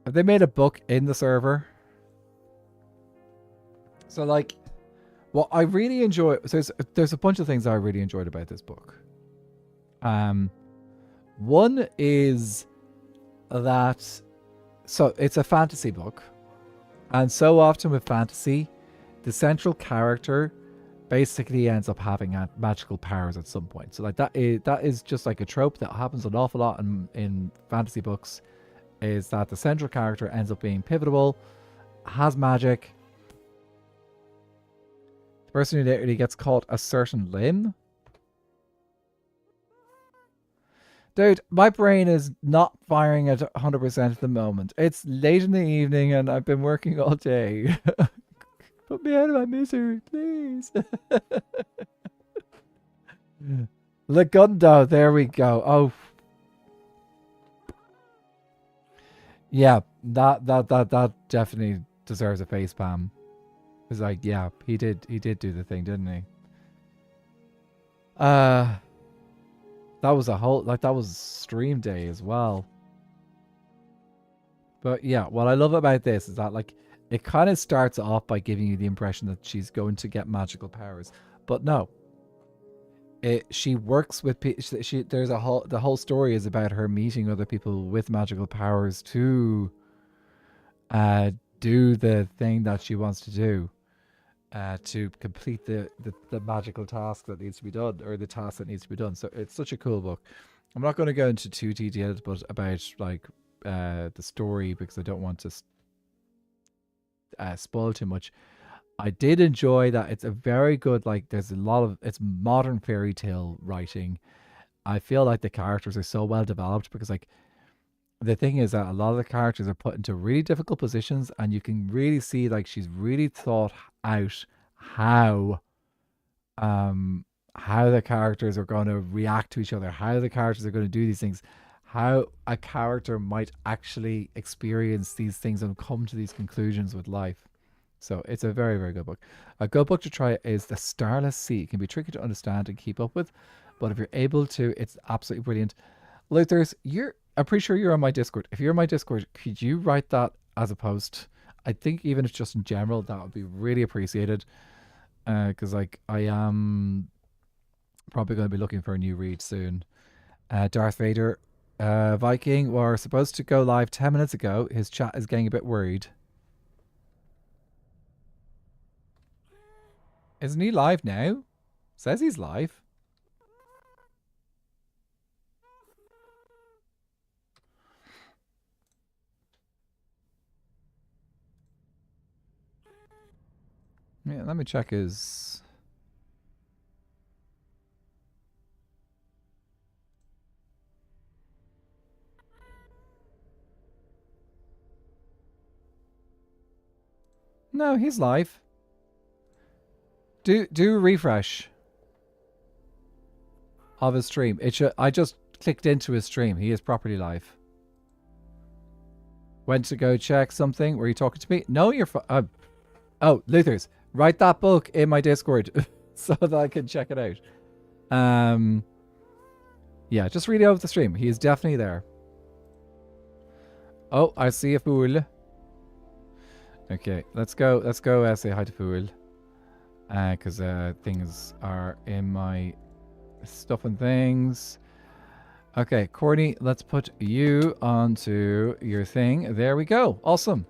Have they made a book in the server? So like, what I really enjoy, there's a bunch of things I really enjoyed about this book. One is that, so it's a fantasy book, and so often with fantasy, the central character basically ends up having magical powers at some point. So like that is just like a trope that happens an awful lot in fantasy books, is that the central character ends up being pivotal, has magic. The person who literally gets called a certain limb. Dude, my brain is not firing at 100% at the moment. It's late in the evening and I've been working all day. Put me out of my misery, please. Legundo, there we go. Oh, yeah, that definitely deserves a face palm. It's like, yeah, he did do the thing, didn't he? Uh, that was a whole, like, that was stream day as well. But yeah, what I love about this is that, like, it kind of starts off by giving you the impression that she's going to get magical powers, but no, she works with she there's a whole the whole story is about her meeting other people with magical powers to uh do the thing that she wants to do, to complete the magical task that needs to be done, or the task that needs to be done. So it's such a cool book. I'm not going to go into too details but about, like, the story, because I don't want to spoil too much. I did enjoy that it's a very good, like, there's a lot of, it's modern fairy tale writing. I feel like the characters are so well developed, because, like, the thing is that a lot of the characters are put into really difficult positions, and you can really see, like, she's really thought out how how the characters are going to react to each other, how the characters are going to do these things, how a character might actually experience these things and come to these conclusions with life. So it's a very, very good book. A good book to try is The Starless Sea. It can be tricky to understand and keep up with, but if you're able to, it's absolutely brilliant. Luthers, I'm pretty sure you're on my Discord. If you're on my Discord, could you write that as a post? I think even if just in general, that would be really appreciated. Because, like, I am probably going to be looking for a new read soon. Darth Vader, Viking, were supposed to go live 10 minutes ago. His chat is getting a bit worried. Isn't he live now? Says he's live. Yeah, let me check his... No, he's live. Do a refresh of his stream. I just clicked into his stream. He is properly live. Went to go check something. Were you talking to me? No, you're... oh, Luthers, write that book in my Discord so that I can check it out. Yeah, just read it over the stream. He is definitely there. Oh, I see a fool. Okay, let's go say hi to fool. Because things are in my stuff and things. Okay, Courtney, let's put you onto your thing. There we go. Awesome.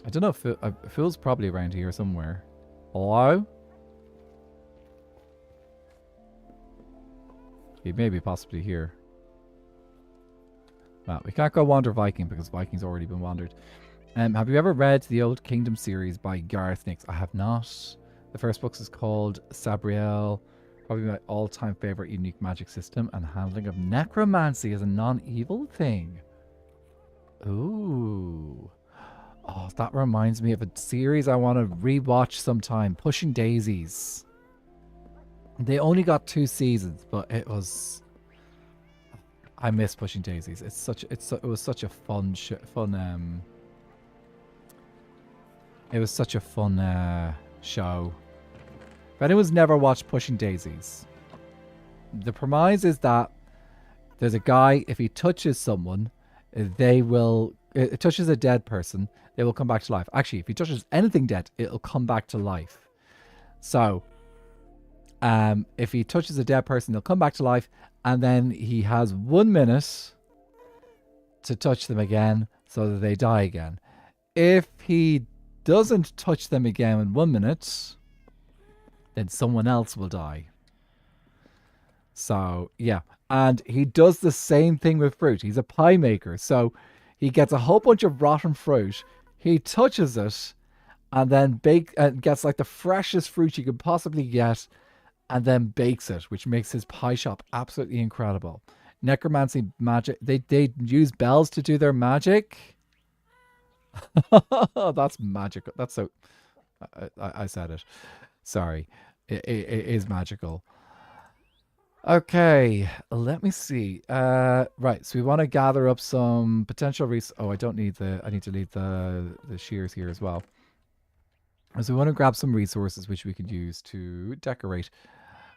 I don't know if Phil's probably around here somewhere. Hello? He may be possibly here. Well, we can't go wander Viking because Viking's already been wandered. Have you ever read the Old Kingdom series by Gareth Nix? I have not. The first book is called Sabriel. Probably my all-time favorite unique magic system and handling of necromancy as a non-evil thing. Ooh. Oh, that reminds me of a series I want to rewatch sometime. Pushing Daisies. They only got 2 seasons, but it was... I miss Pushing Daisies. It was such a fun it was such a fun show. If anyone's never watched Pushing Daisies, the premise is that there's a guy, if he touches someone, it touches a dead person, they will come back to life. Actually, if he touches anything dead, it'll come back to life. So, if he touches a dead person, they'll come back to life, and then he has 1 minute to touch them again so that they die again. If he doesn't touch them again in 1 minute, then someone else will die. So, yeah. And he does the same thing with fruit. He's a pie maker. So, he gets a whole bunch of rotten fruit. He touches it and then gets like the freshest fruit you could possibly get and then bakes it, which makes his pie shop absolutely incredible. Necromancy magic. They use bells to do their magic. That's magical. That's so... I said it. Sorry. It is magical. Okay, let me see. Right, so we want to gather up some potential Oh, I don't need I need to leave the shears here as well. So we want to grab some resources which we could use to decorate.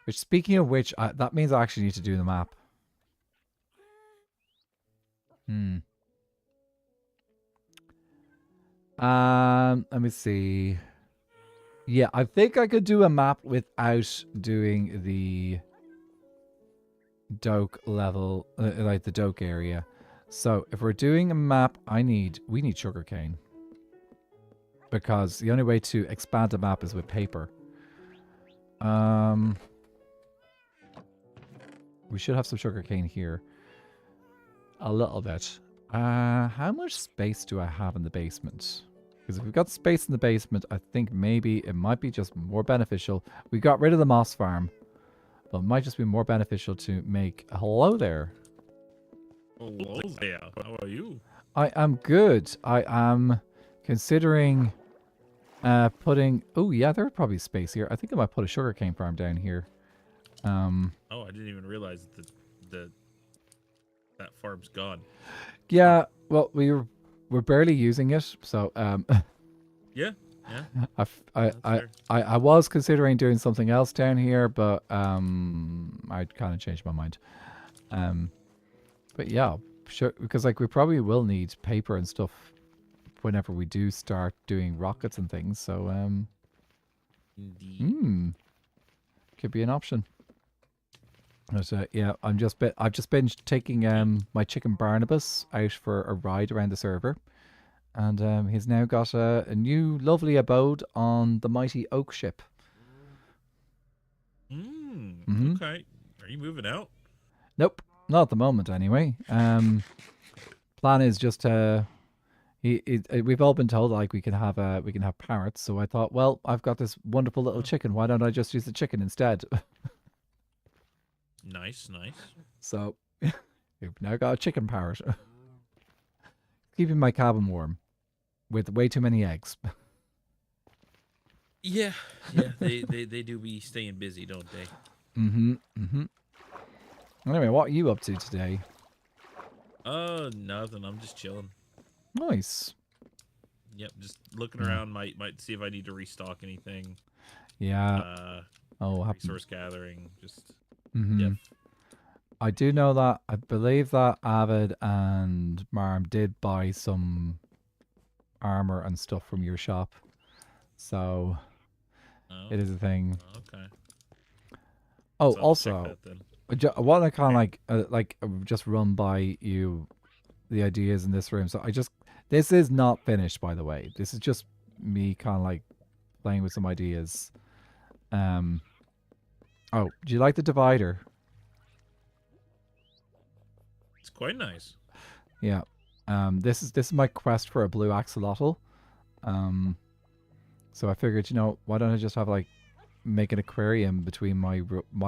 Which, speaking of which, that means I actually need to do the map. Hmm. Let me see. Yeah, I think I could do a map without doing the doke level, like the doke area. So if we're doing a map, we need sugarcane. Because the only way to expand a map is with paper. We should have some sugarcane here. A little bit. How much space do I have in the basement? Because if we've got space in the basement, I think maybe it might be just more beneficial. We got rid of the moss farm. But it might just be more beneficial to make a hello there. Hello there. How are you? I am good. I am considering putting... Oh, yeah, there's probably space here. I think I might put a sugarcane farm down here. Oh, I didn't even realize that farm's gone. Yeah, well, we're barely using it, so Yeah. I was considering doing something else down here, but I kind of changed my mind. But yeah, sure, because like we probably will need paper and stuff whenever we do start doing rockets and things. So Indeed. could be an option. But, yeah, I've just been taking my chicken Barnabas out for a ride around the server, and he's now got a new lovely abode on the mighty oak ship. Okay. Are you moving out? Nope, not at the moment anyway. Plan is just we've all been told like we can have parrots, so I thought, well, I've got this wonderful little chicken. Why don't I just use the chicken instead? Nice. So we've now got a chicken parrot. Keeping my cabin warm with way too many eggs. Yeah. They do be staying busy, don't they? Anyway, what are you up to today? Nothing. I'm just chilling. Nice. Yep, just looking around. Might see if I need to restock anything. Yeah. Resource gathering. Just. Yep. I do know that. I believe that Avid and Marm did buy some armor and stuff from your shop. So it is a thing. Okay. Oh, So also, I want to kind of just run by you the ideas in this room. So this is not finished, by the way. This is just me kind of like playing with some ideas. Oh, do you like the divider? It's quite nice. Yeah. This is my quest for a blue axolotl. So I figured, why don't I just have make an aquarium between my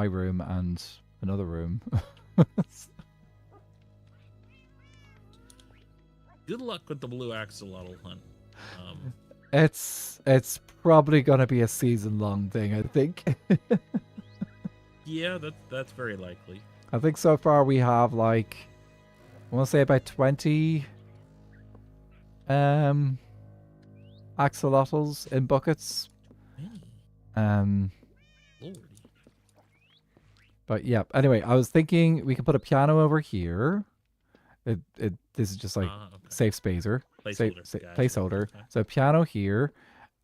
room and another room. Good luck with the blue axolotl hunt. It's probably gonna be a season-long thing, I think. Yeah, that's very likely. I think so far we have I want to say about 20 axolotls in buckets. Lordy. But yeah, anyway, I was thinking we could put a piano over here. This is just like safe spacer. Placeholder. Okay. So piano here.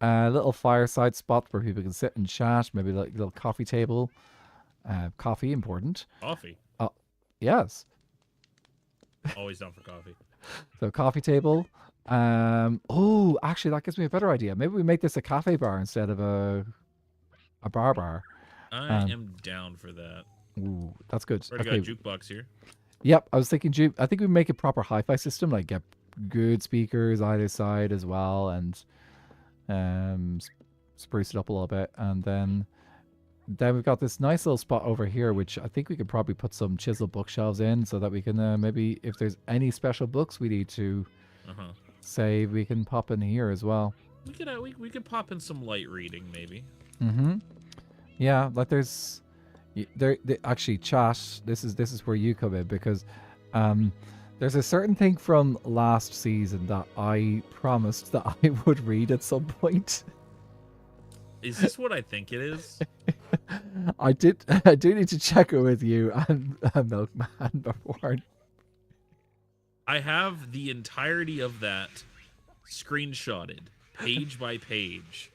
A little fireside spot where people can sit and chat. Maybe like a little coffee table. Coffee, important. Coffee? Yes. Always down for coffee. So coffee table. Oh, actually, that gives me a better idea. Maybe we make this a cafe bar instead of a bar. I am down for that. Ooh, that's good. Already got a jukebox here. Yep, I was thinking I think we make a proper hi-fi system, like get good speakers either side as well, and spruce it up a little bit, and then we've got this nice little spot over here, which I think we could probably put some chisel bookshelves in, so that we can maybe if there's any special books we need to save, we can pop in here as well. We could pop in some light reading maybe. Yeah, like there's Actually, chat. This is where you come in because um, there's a certain thing from last season that I promised that I would read at some point. Is this what I think it is? I did. I do need to check it with you and Milkman before. I have the entirety of that screenshotted, page by page.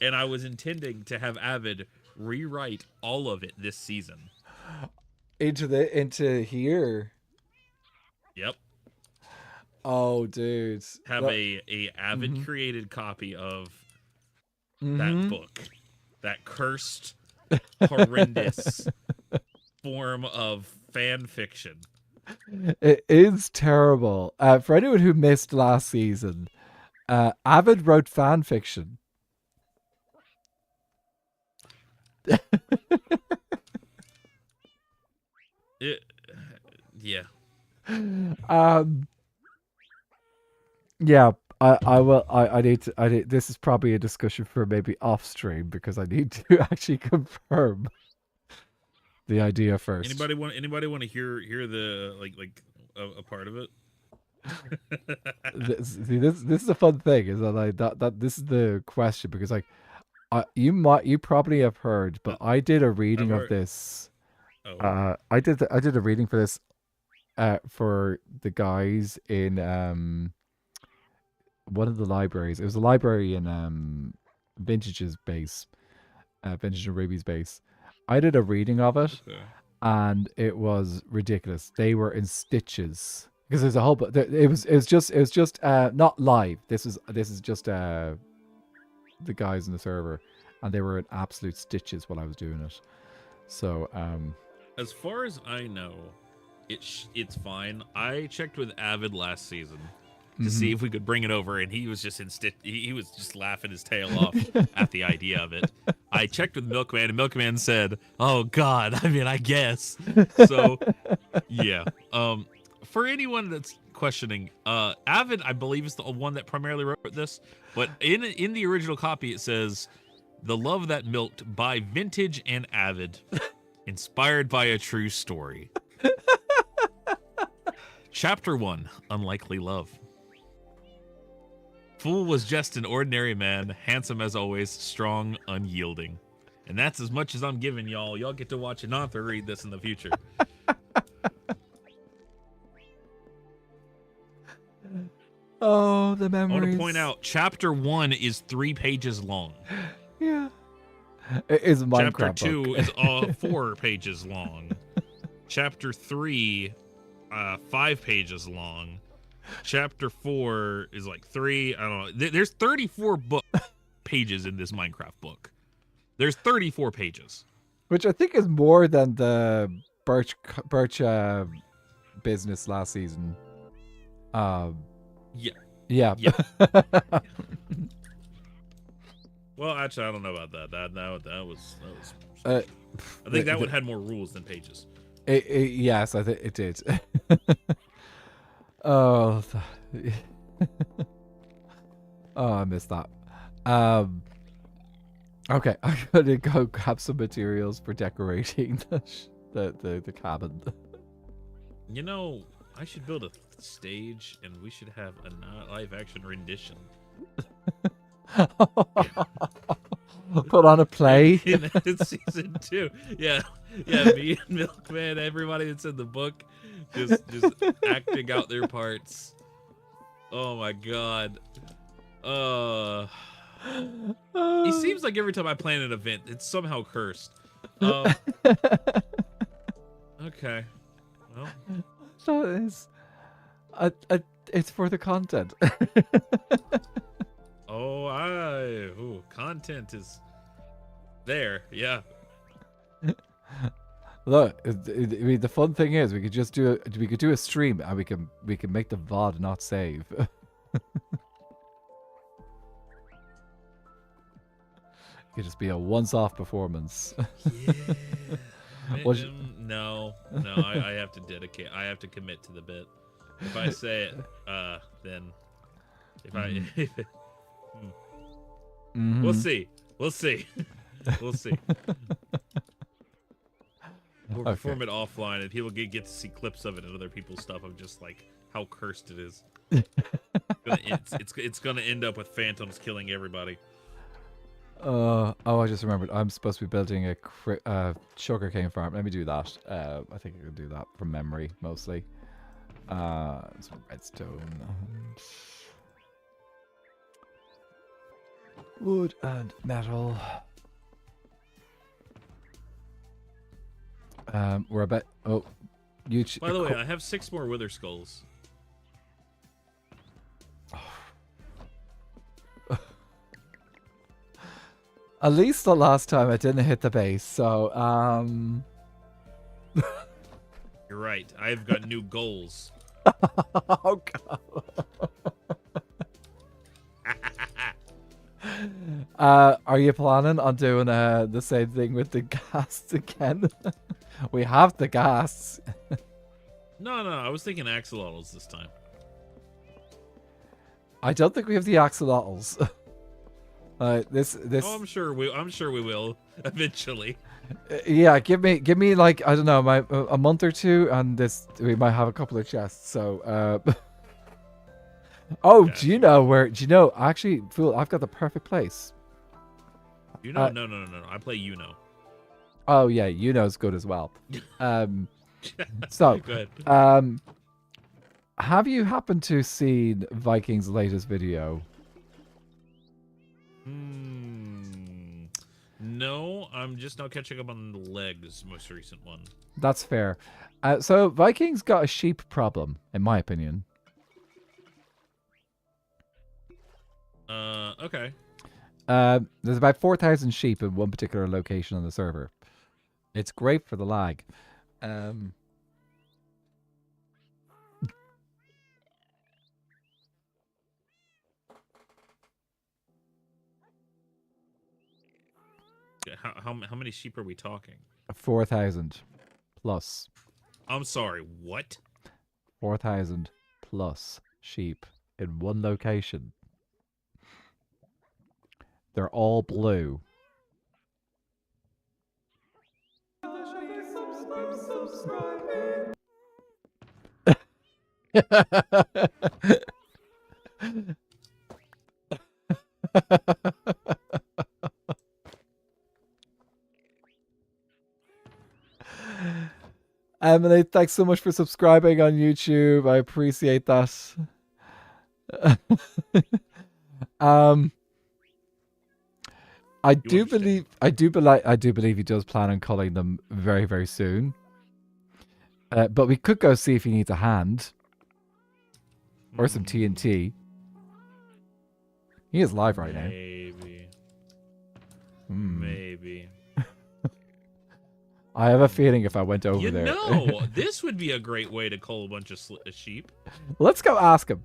And I was intending to have Avid rewrite all of it this season. Into here. Yep. Oh, dude. Have a Avid created copy of that book. That cursed, horrendous form of fan fiction. It is terrible. For anyone who missed last season, Avid wrote fan fiction. Yeah. Yeah, I will. I need to. This is probably a discussion for maybe off stream because I need to actually confirm the idea first. Anybody want to hear the a part of it? This is a fun thing. Is that this is the question because like, you probably have heard, but I did a reading of this. Oh. I did a reading for this, for the guys in one of the libraries. It was a library in Vintage's base, Vintage and Ruby's base. I did a reading of it, and it was ridiculous. They were in stitches because there's a whole. But it was just not live. This is just the guys in the server, and they were in absolute stitches while I was doing it. So as far as I know, it's fine. I checked with Avid last season to see if we could bring it over, and he was just he was just laughing his tail off at the idea of it. I checked with Milkman, and Milkman said, "Oh God, I mean, I guess." So, yeah. For anyone that's questioning, Avid, I believe, is the one that primarily wrote this, but in the original copy, it says, "The Love That Milked by Vintage and Avid, inspired by a true story." Chapter 1, Unlikely Love. Fool was just an ordinary man, handsome as always, strong, unyielding. And that's as much as I'm giving y'all. Y'all get to watch an author read this in the future. Oh, the memories. I want to point out, Chapter 1 is 3 pages long. Yeah. It is a Minecraft Chapter 2 book. is 4 pages long. Chapter 3, 5 pages long. Chapter 4 is like 3. I don't know. There's 34 pages in this Minecraft book. There's 34 pages. Which I think is more than the Birch business last season. Yeah. Yeah. Well, actually, I don't know about that. That was. I think that one had more rules than pages. Yes, I think it did. Oh, oh, I missed that. Okay, I'm gonna go grab some materials for decorating the cabin. You know, I should build a stage, and we should have a live-action rendition. Put on a play. In season 2. Yeah, me and Milkman, everybody that's in the book, just acting out their parts. Oh my God. It seems like every time I plan an event, it's somehow cursed. Okay. Well, So it is. It's for the content. Content is there. Yeah. Look, I mean, the fun thing is we could just do a stream and we can make the VOD not save. It could just be a once-off performance. Yeah. No, I have to dedicate. I have to commit to the bit. If I say it, then if I, we'll see. We'll see. We'll see. We'll Okay. perform it offline, and people get to see clips of it and other people's stuff of just like how cursed it is. It's gonna end up with phantoms killing everybody. Oh, I just remembered. I'm supposed to be building a sugarcane farm. Let me do that. I think I can do that from memory mostly. Some redstone and wood and metal. We're about. Oh, you. By the way, I have 6 more wither skulls. At least the last time I didn't hit the base, so You're right. I've got new goals. Oh god. Are you planning on doing the same thing with the ghasts again? We have the ghasts. No, I was thinking axolotls this time. I don't think we have the axolotls. This. Oh, I'm sure we will eventually. Yeah, give me like, I don't know, a month or two, and we might have a couple of chests. So, oh, Yeah. do you know? Actually, fool, I've got the perfect place. You know, no. I play Oh yeah, is good as well. So, Go ahead. Have you happened to see Viking's latest video? No, I'm just now catching up on the legs, most recent one. That's fair. So Viking's got a sheep problem, in my opinion. Okay. There's about 4,000 sheep in one particular location on the server. It's great for the lag. How many sheep are we talking? 4,000 plus. I'm sorry, what? 4,000 plus sheep in one location. They're all blue. Emily, thanks so much for subscribing on YouTube. I appreciate that. I do believe he does plan on culling them very, very soon. But we could go see if he needs a hand. Or some TNT. He is live right now. Maybe. I have a feeling if I went over there. This would be a great way to cull a bunch of sheep. Let's go ask him.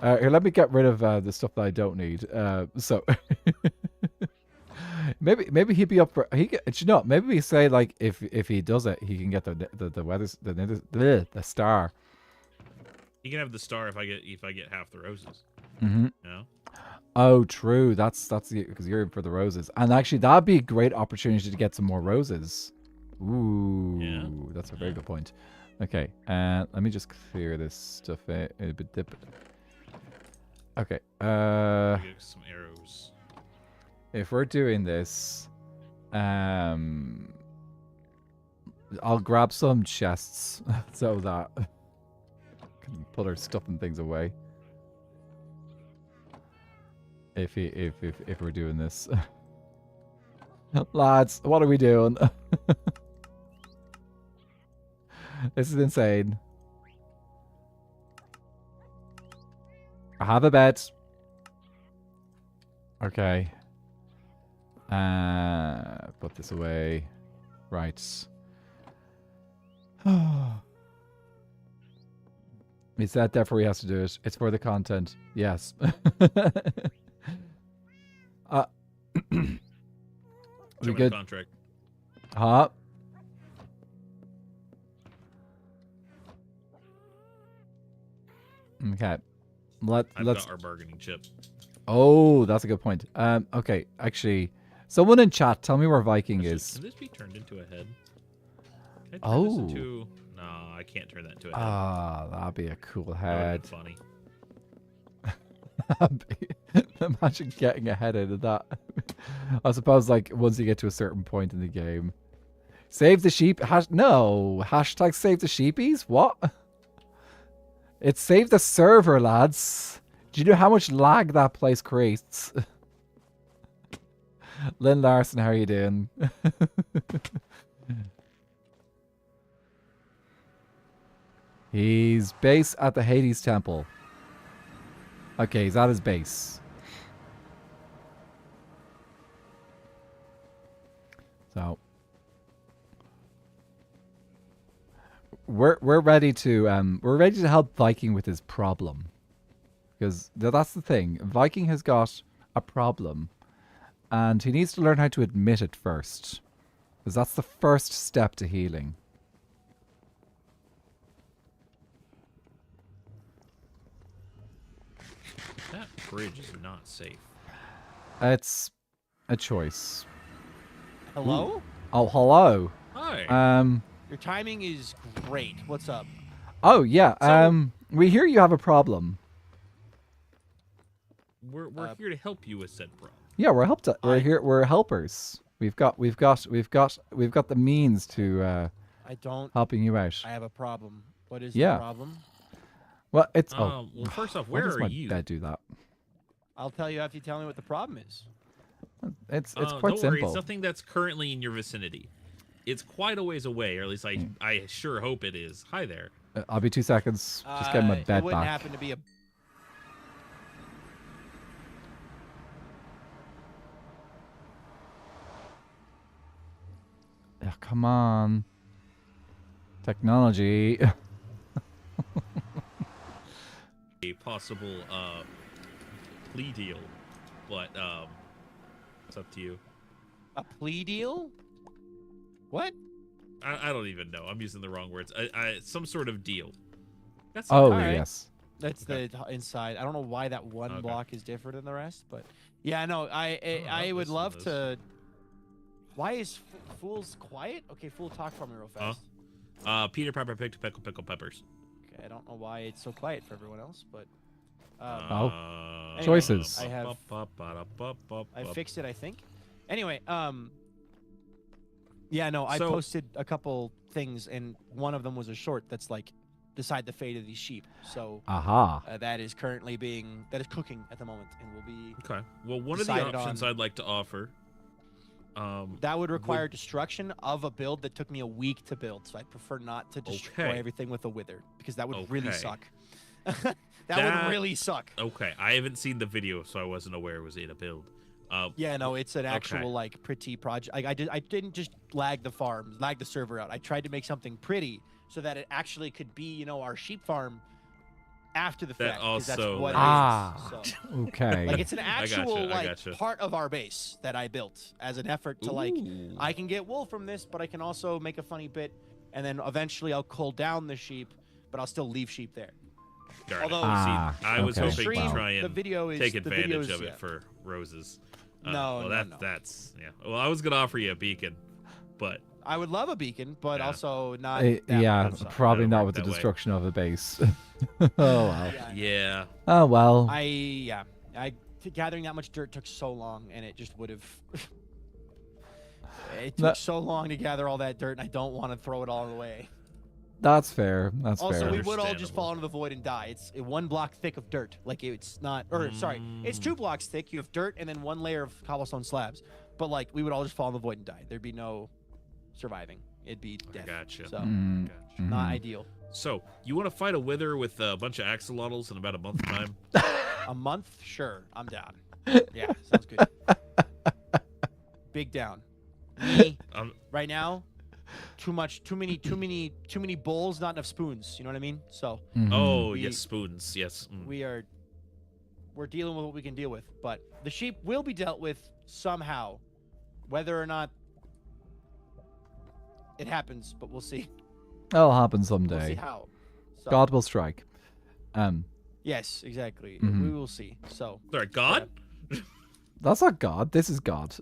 Here, let me get rid of the stuff that I don't need. So maybe he'd be up for. Maybe we say like if he does it, he can get the star. You can have the star if I get half the roses. Mm-hmm. No. Oh, true. That's because you're in for the roses, and actually that'd be a great opportunity to get some more roses. Ooh, yeah. That's a very good point. Okay, let me just clear this stuff a bit. Okay. Get some arrows. If we're doing this, I'll grab some chests so that I can put our stuff and things away. If we're doing this. Lads, what are we doing? This is insane. I have a bed. Okay. Put this away. Right. He said therefore he has to do it. It's for the content. Yes. We good? Contract. Huh? Okay. I've Let's got our bargaining chip. Oh, that's a good point. Okay, actually, someone in chat, tell me where Viking is. Can this be turned into a head? Can I turn this Oh. into... No, I can't turn that into a head. Ah, that'd be a cool That head. would funny. Imagine getting a head out of that. I suppose, like, once you get to a certain point in the game. Save the sheep. No. Hashtag save the sheepies? What? It's save the server, lads. Do you know how much lag that place creates? Lynn Larson, how are you doing? He's base at the Hades Temple. Okay, he's at his base. So we're ready to help Viking with his problem. Because that's the thing. Viking has got a problem and he needs to learn how to admit it first. Because that's the first step to healing. That bridge is not safe. It's a choice. Hello? Ooh. Oh, hello. Hi. Your timing is great. What's up? Oh, yeah. So- We hear you have a problem. We're here to help you with said problem. Yeah, we're here. We're helpers. We've got the means to I don't. helping you out. I have a problem. What is Yeah. the problem? Well, it's Well, first off, why where does are my you? bed do that? I'll tell you after you tell me what the problem is. It's quite don't worry, simple. it's nothing that's currently in your vicinity. It's quite a ways away, or at least I sure hope it is. Hi there. I'll be 2 seconds. Just getting my It bed wouldn't back. happen to be a. Oh, come on. Technology. A possible plea deal, but it's up to you. A plea deal? What? I don't even know. I'm using the wrong words. Some sort of deal. That's Oh, Alright. yes. That's the inside. I don't know why that one Okay. block is different than the rest, but yeah, no. I Oh, would this love is- to. Why is Fool's quiet? Okay, Fool, talk for me real Huh? fast. Peter Pepper picked pickle peppers. Okay, I don't know why it's so quiet for everyone else, but. Anyway, Choices. I have- I fixed it, I think. Anyway, yeah, no, I So- posted a couple things, and one of them was a short that's like, decide the fate of these sheep. So Aha. that is currently cooking at the moment, and will be. Okay. Well, one of the Decided options on- I'd like to offer. That would require destruction of a build that took me a week to build, so I'd prefer not to destroy Okay. everything with a wither, because that would really Okay. suck. that That- would really suck. Okay, I haven't seen the video, so I wasn't aware it was in a build. Yeah, no, it's an actual Okay. like pretty project. I didn't just lag the server out. I tried to make something pretty so that it actually could be, our sheep farm after the That fact. 'Cause that's also- what Ah. it is. So, Okay. like it's an gotcha, actual I gotcha. part of our base that I built as an effort to like Ooh. I can get wool from this, but I can also make a funny bit, and then eventually I'll cull down the sheep, but I'll still leave sheep there. Darn it. although- See, I was okay. hoping Stream, to try the and video is take the advantage videos, of yeah. it for roses. No, well, no, no. That's yeah. Well, I was gonna offer you a beacon, but I would love a beacon, but Yeah. also not. Yeah, that much. probably That'll not work with the that way. destruction of a base. Oh well. Yeah, yeah. Oh well. Gathering that much dirt took so long, and it just would have. It took That- so long to gather all that dirt, and I don't want to throw it all away. That's fair. That's Also, fair. we would all just Understandable. fall into the void and die. It's one block thick of dirt. Like it's not, or sorry, it's Mm. 2 blocks thick. You have dirt and then one layer of cobblestone slabs. But like we would all just fall in the void and die. There'd be no surviving. It'd be I death. gotcha. So Mm, Gotcha. not mhm. ideal. So you want to fight a wither with a bunch of axolotls in about a month's time? A month, sure, I'm down. Yeah, sounds good. Big down. Me Um, right now. Too many bowls, not enough spoons. You know what I mean? So Mhm. oh We- yes, spoons. Yes. Mm. we're dealing with what we can deal with. But the sheep will be dealt with somehow, whether or not it happens. But we'll see. That'll happen We'll see someday. how. So, God will strike. Yes, exactly. Mhm. We will see. So. Sorry, God. That's not God. This is God.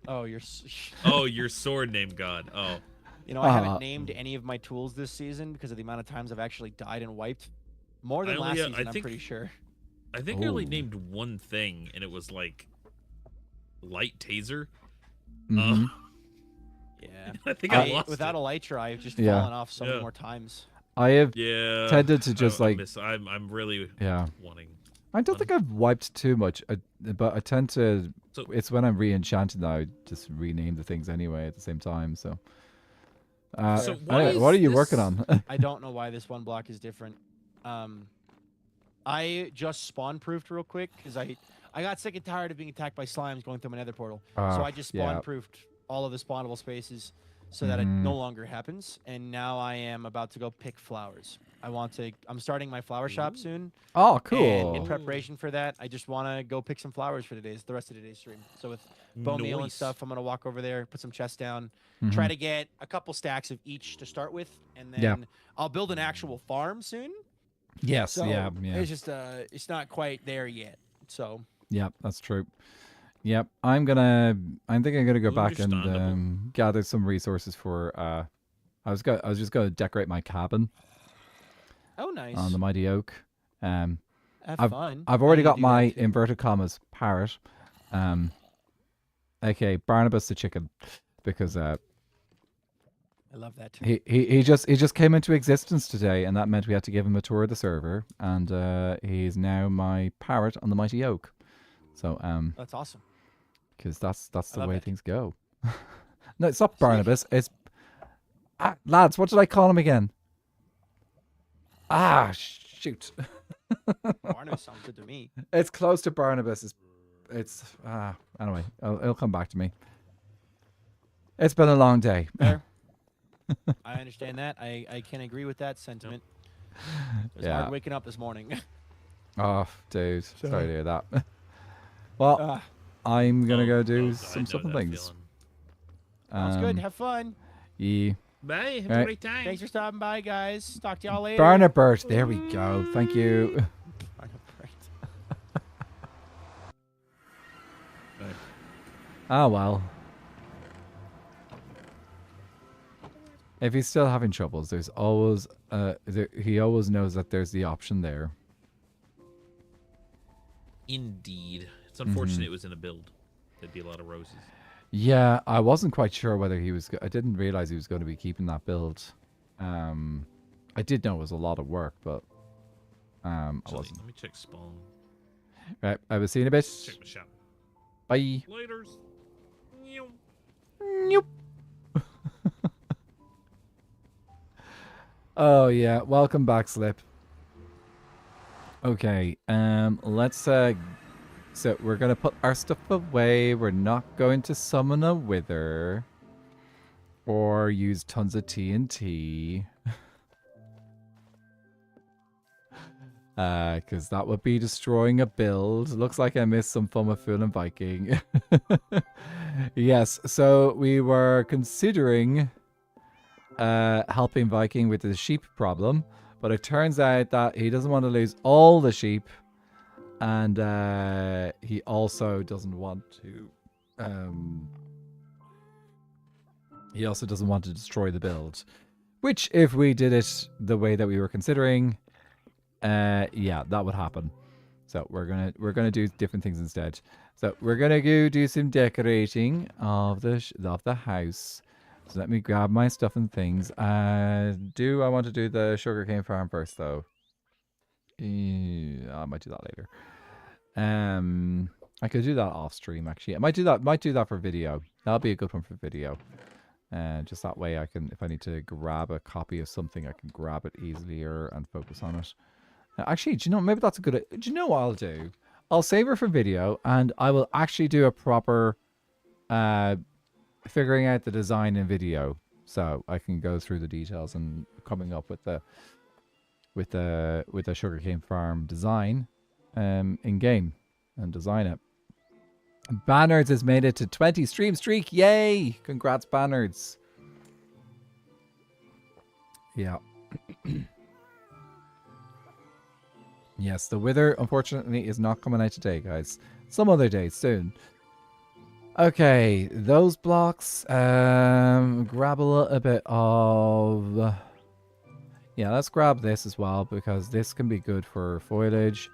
Oh, you're. Oh, your sword named God. Oh, You know, I haven't Ah. named any of my tools this season because of the amount of times I've actually died and wiped. More I than only, last I season, I'm think- pretty sure. I think I only Oh. named one thing, and it was like light taser. Mhm. Yeah. I think I lost Without it. a elytra, I've just Yeah. fallen off so many Yeah. more times. I have Yeah. tended to just like I'm really yeah. wanting. I don't think I've wiped too much, but I tend to. So It's when I'm re-enchanted that I just rename the things anyway at the same time. So, So Fair. why anyway, what are is you this- working on? I don't know why this one block is different. I just spawn proofed real quick because I got sick and tired of being attacked by slimes going through my nether portal. So I just yeah. spawn proofed all of the spawnable spaces so that it no longer happens. And now I am about to go pick flowers. I'm starting my flower shop soon. Oh, And cool. in preparation for that, I just want to go pick some flowers for the rest of today's stream. So with bone meal and Nice. stuff, I'm gonna walk over there, put some chests down, Mhm. try to get a couple stacks of each to start with, and then Yeah. I'll build an actual farm soon. Yes. So yeah. it's just it's not quite there yet. So Yep, that's true. Yep, I think I'm gonna go back and Understandable. gather some resources for. I was just gonna decorate my cabin oh nice. on the mighty oak. Have I've fun. I've I already need to got do that my too. inverted commas parrot, aka Barnabas the chicken, because I love that too. he just came into existence today, and that meant we had to give him a tour of the server, and he's now my parrot on the mighty oak. So That's awesome. because that's I the love way it. things go. No, it's not Barnabas. It's lads. What did I call him again? Shoot. Barnabas sounds good to me. It's close to Barnabas. It's anyway. It'll come back to me. It's been a long day. Fair. I understand that. I can agree with that sentiment. It was Yeah. hard waking up this morning. Oh, dude. Sorry to hear that. Well, I'm gonna go do I some know stuff and that things. feeling. Sounds good. Have fun. Yeah. Bye. Have Right. a great time. Thanks for stopping by, guys. Talk to y'all later. Barnabas. There we go. Thank you. Barnabas. Ah, well. If he's still having troubles, there's always he always knows that there's the option there. Indeed. It's unfortunate it was in a build. There'd be a lot of roses. Yeah, I wasn't quite sure whether he was. I didn't realize he was going to be keeping that build. I did know it was a lot of work, but I Actually, wasn't. let me check spawn. Right, I was seeing a bit. Check my shop. Bye. Laters. Meow. Nope. Oh yeah, welcome back, Slip. Okay, let's so we're gonna put our stuff away. We're not going to summon a wither or use tons of TNT. Because that would be destroying a build. Looks like I missed some fun with Fool and Viking. Yes, so we were considering helping Viking with the sheep problem, but it turns out that he doesn't want to lose all the sheep, and he also doesn't want to destroy the build, which if we did it the way that we were considering, yeah, that would happen. So we're gonna do different things instead. So we're gonna go do some decorating of the house. So let me grab my stuff and things. Do I want to do the sugarcane farm first though? I might do that later. I could do that off stream actually. I might do that for video. That'll be a good one for video. Just that way I can, if I need to grab a copy of something, I can grab it easier and focus on it. Actually, do you know, maybe that's a good... Do you know what I'll do? I'll save her for video, and I will actually do a proper figuring out the design in video, so I can go through the details and coming up with the sugarcane farm design in game and design it. Bannards has made it to 20 stream streak. Yay! Congrats, Bannards. Yeah. Yes, the wither, unfortunately, is not coming out today, guys. Some other day, soon. Okay, those blocks. Grab a little bit of... Yeah, let's grab this as well, because this can be good for foliage.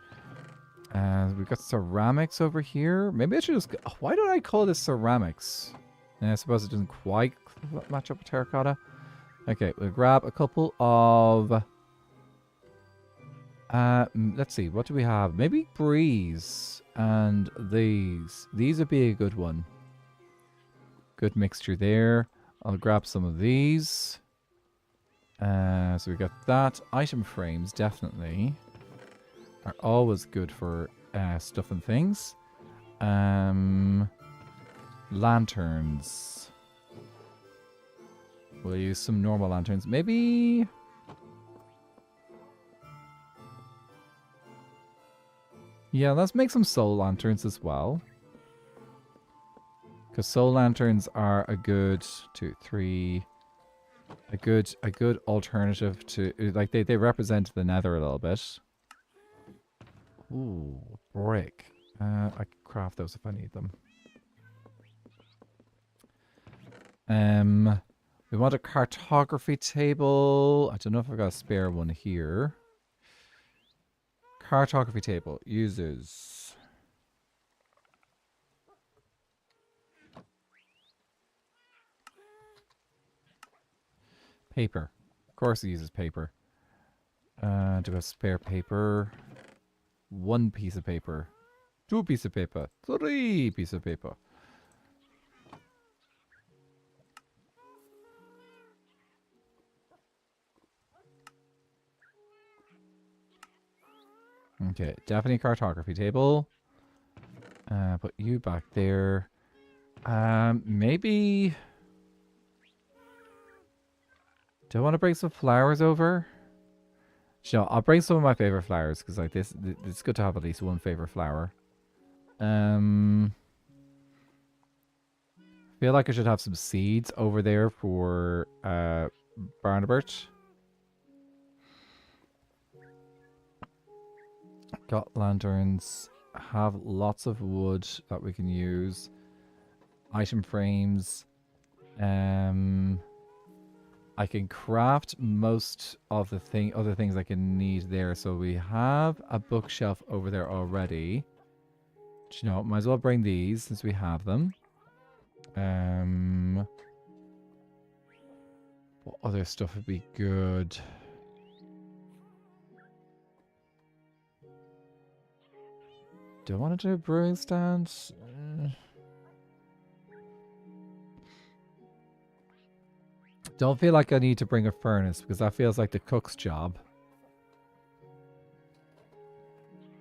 And we've got ceramics over here. Maybe I should just... Why don't I call this ceramics? I suppose it doesn't quite match up with terracotta. Okay, we'll grab a couple of... let's see, what do we have? Maybe breeze and these. These would be a good one. Good mixture there. I'll grab some of these. So we got that. Item frames, definitely. Are always good for stuff and things. Lanterns. We'll use some normal lanterns. Maybe... Yeah, let's make some soul lanterns as well. Because soul lanterns are a good... 2, 3... A good alternative to... Like, they represent the nether a little bit. Ooh, brick. I can craft those if I need them. We want a cartography table. I don't know if I've got a spare one here. Cartography table. Users. Paper. Of course it uses paper. Do I have spare paper? 1 piece of paper. 2 pieces of paper. 3 pieces of paper. Okay, definitely cartography table. Put you back there. Maybe... Do I want to bring some flowers over? Sure, I'll bring some of my favorite flowers because like this, it's good to have at least one favorite flower. Feel like I should have some seeds over there for Barnabert. Got lanterns. Have lots of wood that we can use. Item frames. I can craft most of the other things I can need there. So we have a bookshelf over there already. But, you know, might as well bring these since we have them. What other stuff would be good? Do I want to do a brewing stand? Don't feel like I need to bring a furnace because that feels like the cook's job.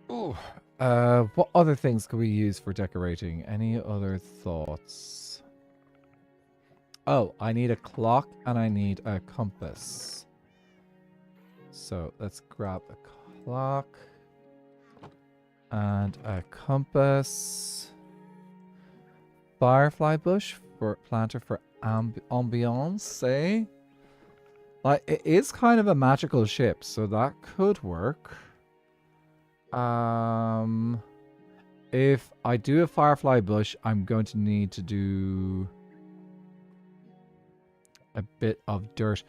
Ooh. What other things can we use for decorating? Any other thoughts? Oh, I need a clock and I need a compass. So let's grab a clock and a compass. Firefly bush for planter for ambiance, eh? Like, it is kind of a magical ship, so that could work. If I do a firefly bush, I'm going to need to do a bit of dirt.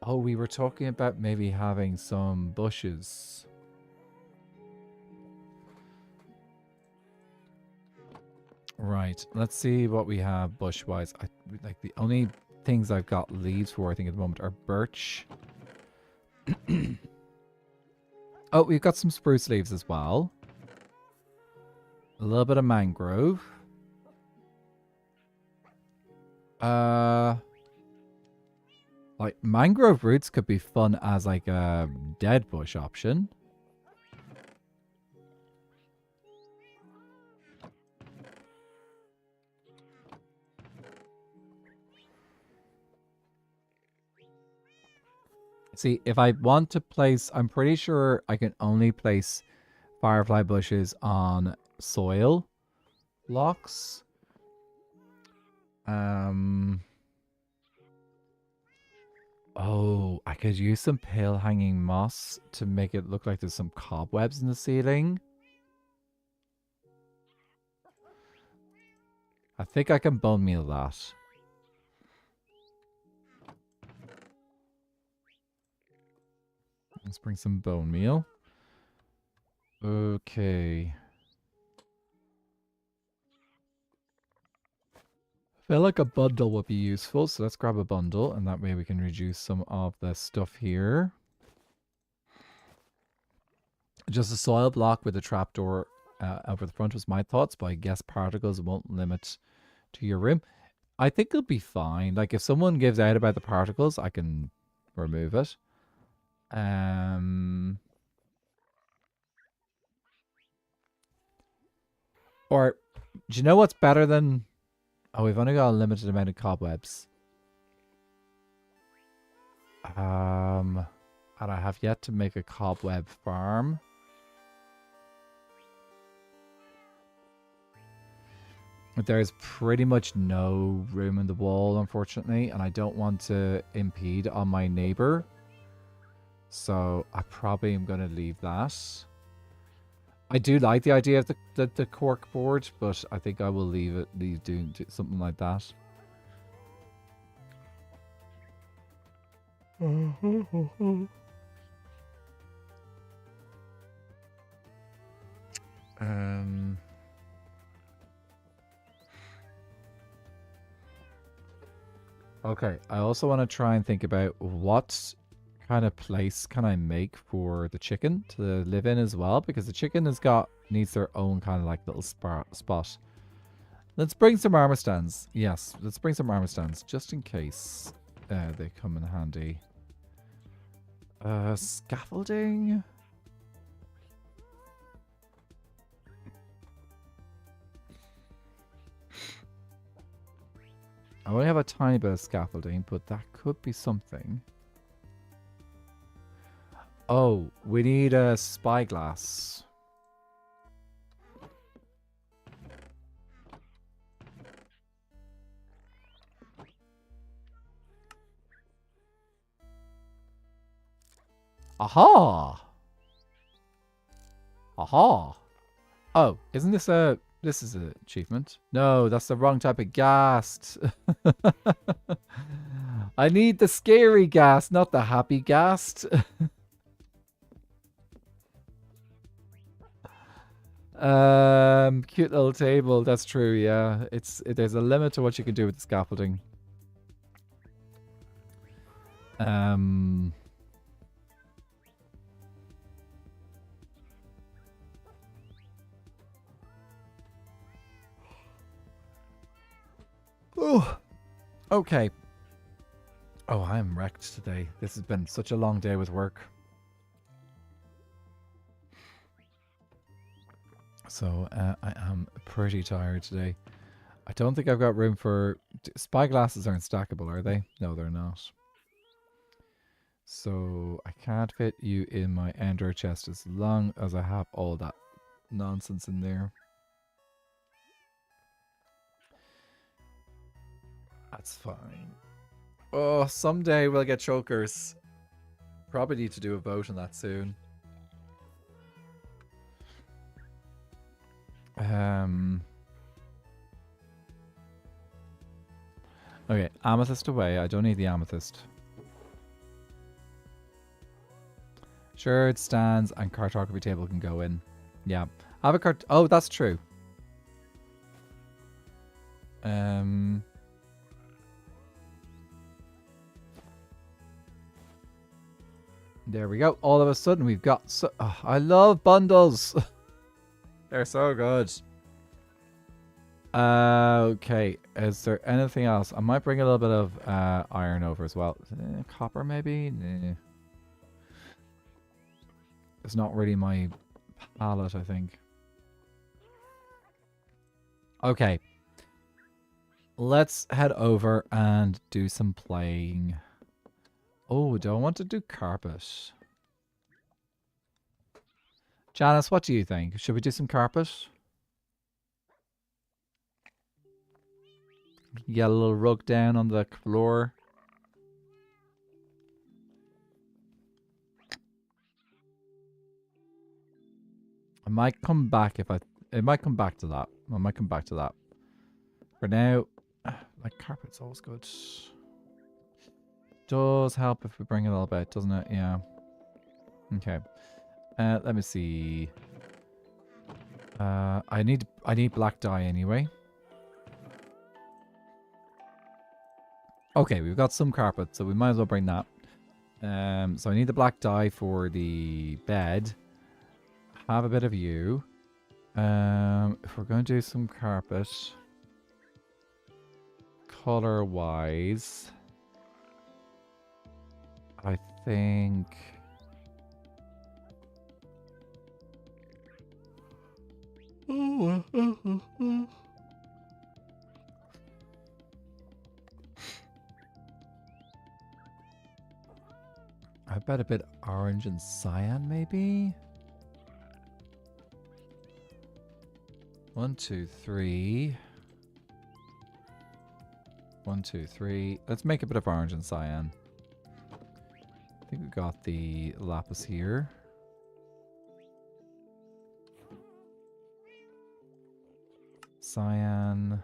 Oh, we were talking about maybe having some bushes. Right, let's see what we have bush-wise. Like the only things I've got leaves for, I think, at the moment are birch. Oh, we've got some spruce leaves as well. A little bit of mangrove. Like mangrove roots could be fun as like a dead bush option. See, if I want to place, I'm pretty sure I can only place firefly bushes on soil blocks. Oh, I could use some pale hanging moss to make it look like there's some cobwebs in the ceiling. I think I can bone meal that. Let's bring some bone meal. Okay. I feel like a bundle would be useful, so let's grab a bundle, and that way we can reduce some of the stuff here. Just a soil block with a trapdoor over the front was my thoughts, but I guess particles won't limit to your room. I think it'll be fine. Like, if someone gives out about the particles, I can remove it. Or, do you know what's better than... Oh, we've only got a limited amount of cobwebs. And I have yet to make a cobweb farm. There's pretty much no room in the wall, unfortunately, and I don't want to impede on my neighbor. So I probably am going to leave that. I do like the idea of the cork board, but I think I will leave doing something like that. Okay, I also want to try and think about what kind of place can I make for the chicken to live in as well, because the chicken needs their own kind of like little spot. Let's bring some armor stands. Yes, let's bring some armor stands just in case they come in handy. Scaffolding. I only have a tiny bit of scaffolding, but that could be something. Oh, we need a spyglass. Aha! Aha! Oh, isn't this a... This is an achievement. No, that's the wrong type of ghast. I need the scary ghast, not the happy ghast. Cute little table. That's true. Yeah, there's a limit to what you can do with the scaffolding. Oh, okay. Oh, I'm wrecked today. This has been such a long day with work. So I am pretty tired today. I don't think I've got room for... Spyglasses aren't stackable, are they? No, they're not. So I can't fit you in my ender chest as long as I have all that nonsense in there. That's fine. Oh, someday we'll get chokers. Probably need to do a vote on that soon. Okay, amethyst away. I don't need the amethyst. Sure, it stands and cartography table can go in. Yeah. I have a cart... Oh, that's true. There we go. All of a sudden we've got... I love bundles. They're so good. Okay. Is there anything else? I might bring a little bit of iron over as well. Copper maybe? Nah. It's not really my palette, I think. Okay. Let's head over and do some playing. Oh, do I want to do carpet? Janice, what do you think? Should we do some carpet? Get a little rug down on the floor. I might come back if I... It might come back to that. I might come back to that. For now, like carpet's always good. Does help if we bring it a little bit, doesn't it? Yeah. Okay. Let me see. I need black dye anyway. Okay, we've got some carpet, so we might as well bring that. So I need the black dye for the bed. Have a bit of you. If we're going to do some carpet, color-wise, I think... I bet a bit orange and cyan, maybe? 1, 2, 3. 1, 2, 3. Let's make a bit of orange and cyan. I think we got the lapis here. Cyan.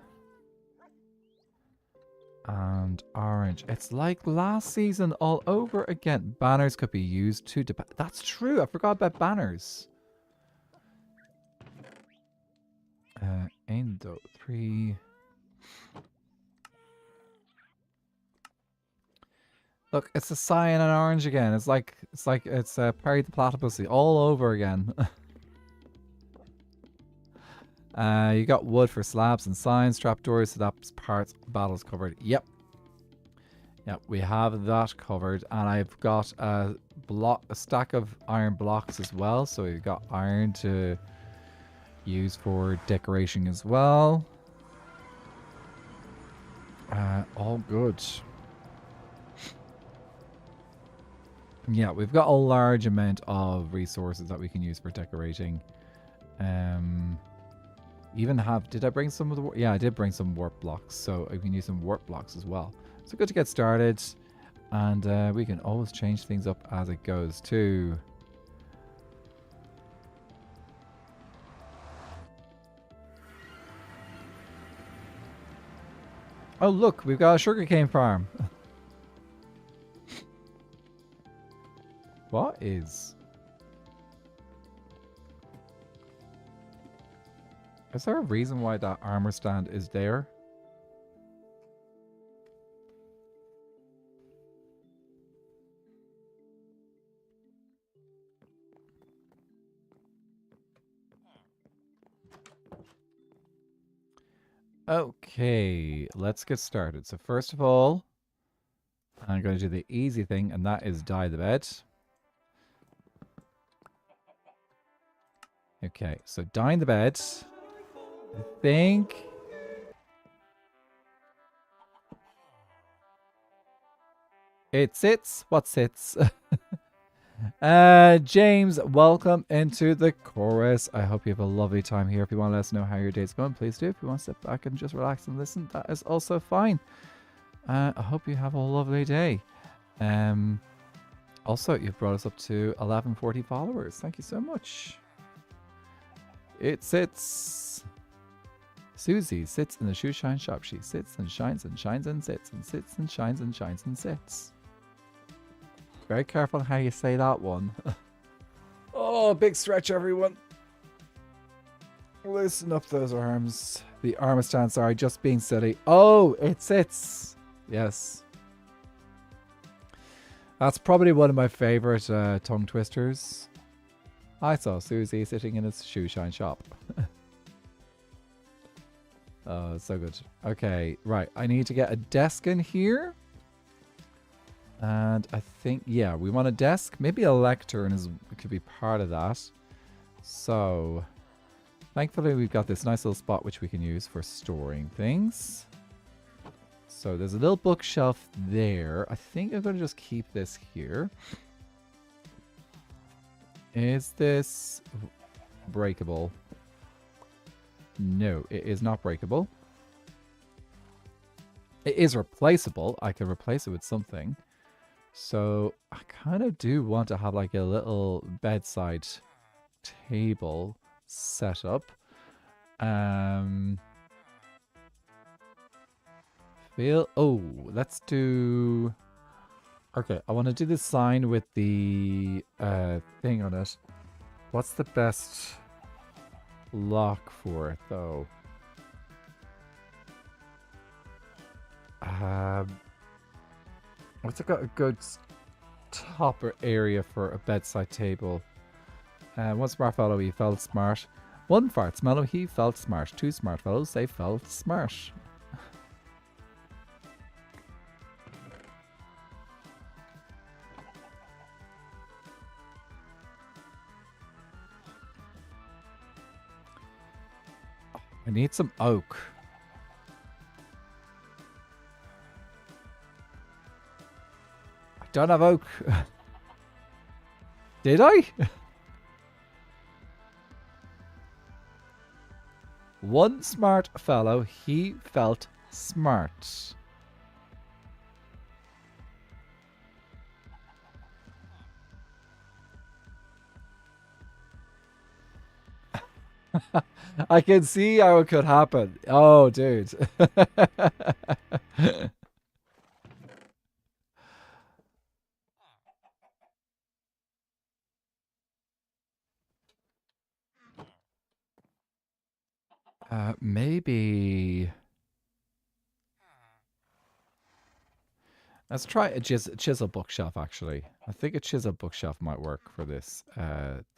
And orange. It's like last season all over again. Banners could be used to... That's true. I forgot about banners. Endo 3. Look, it's a cyan and orange again. It's Perry the Platypus all over again. You got wood for slabs and signs, trapdoors, so that's parts, battles covered. Yep. Yep, we have that covered. And I've got a stack of iron blocks as well. So we've got iron to use for decoration as well. All good. Yeah, we've got a large amount of resources that we can use for decorating. Even have... Did I bring some of the... Yeah, I did bring some warp blocks. So I can use some warp blocks as well. So good to get started. And we can always change things up as it goes too. Oh, look. We've got a sugarcane farm. What is... Is there a reason why that armor stand is there? Okay, let's get started. So first of all, I'm going to do the easy thing, and that is dye the bed. Okay, so dyeing the bed. I think... It sits. What sits? James, welcome into the chorus. I hope you have a lovely time here. If you want to let us know how your day's going, please do. If you want to sit back and just relax and listen, that is also fine. I hope you have a lovely day. Also, you've brought us up to 1140 followers. Thank you so much. It sits. Susie sits in the shoe shine shop. She sits and shines and shines and sits and sits and shines and shines and sits. Very careful how you say that one. Oh, big stretch, everyone. Loosen up those arms. The armor stand, sorry, just being silly. Oh, it sits. Yes. That's probably one of my favorite tongue twisters. I saw Susie sitting in a shoe shine shop. Oh, so good. Okay, right. I need to get a desk in here. And I think, yeah, we want a desk. Maybe a lectern could be part of that. So, thankfully we've got this nice little spot which we can use for storing things. So there's a little bookshelf there. I think I'm going to just keep this here. Is this breakable? No, it is not breakable. It is replaceable. I can replace it with something. So I kind of do want to have like a little bedside table. setup. Let's do... Okay, I want to do the sign with the thing on it. What's the best lock for it, though? What's it got a good topper area for a bedside table? One smart fellow, he felt smart. One fart smellow, he felt smart. Two smart fellows, they felt smart. I need some oak. I don't have oak. Did I? One smart fellow, he felt smart. I can see how it could happen. Oh, dude. Maybe... Let's try a chisel bookshelf, actually. I think a chisel bookshelf might work for this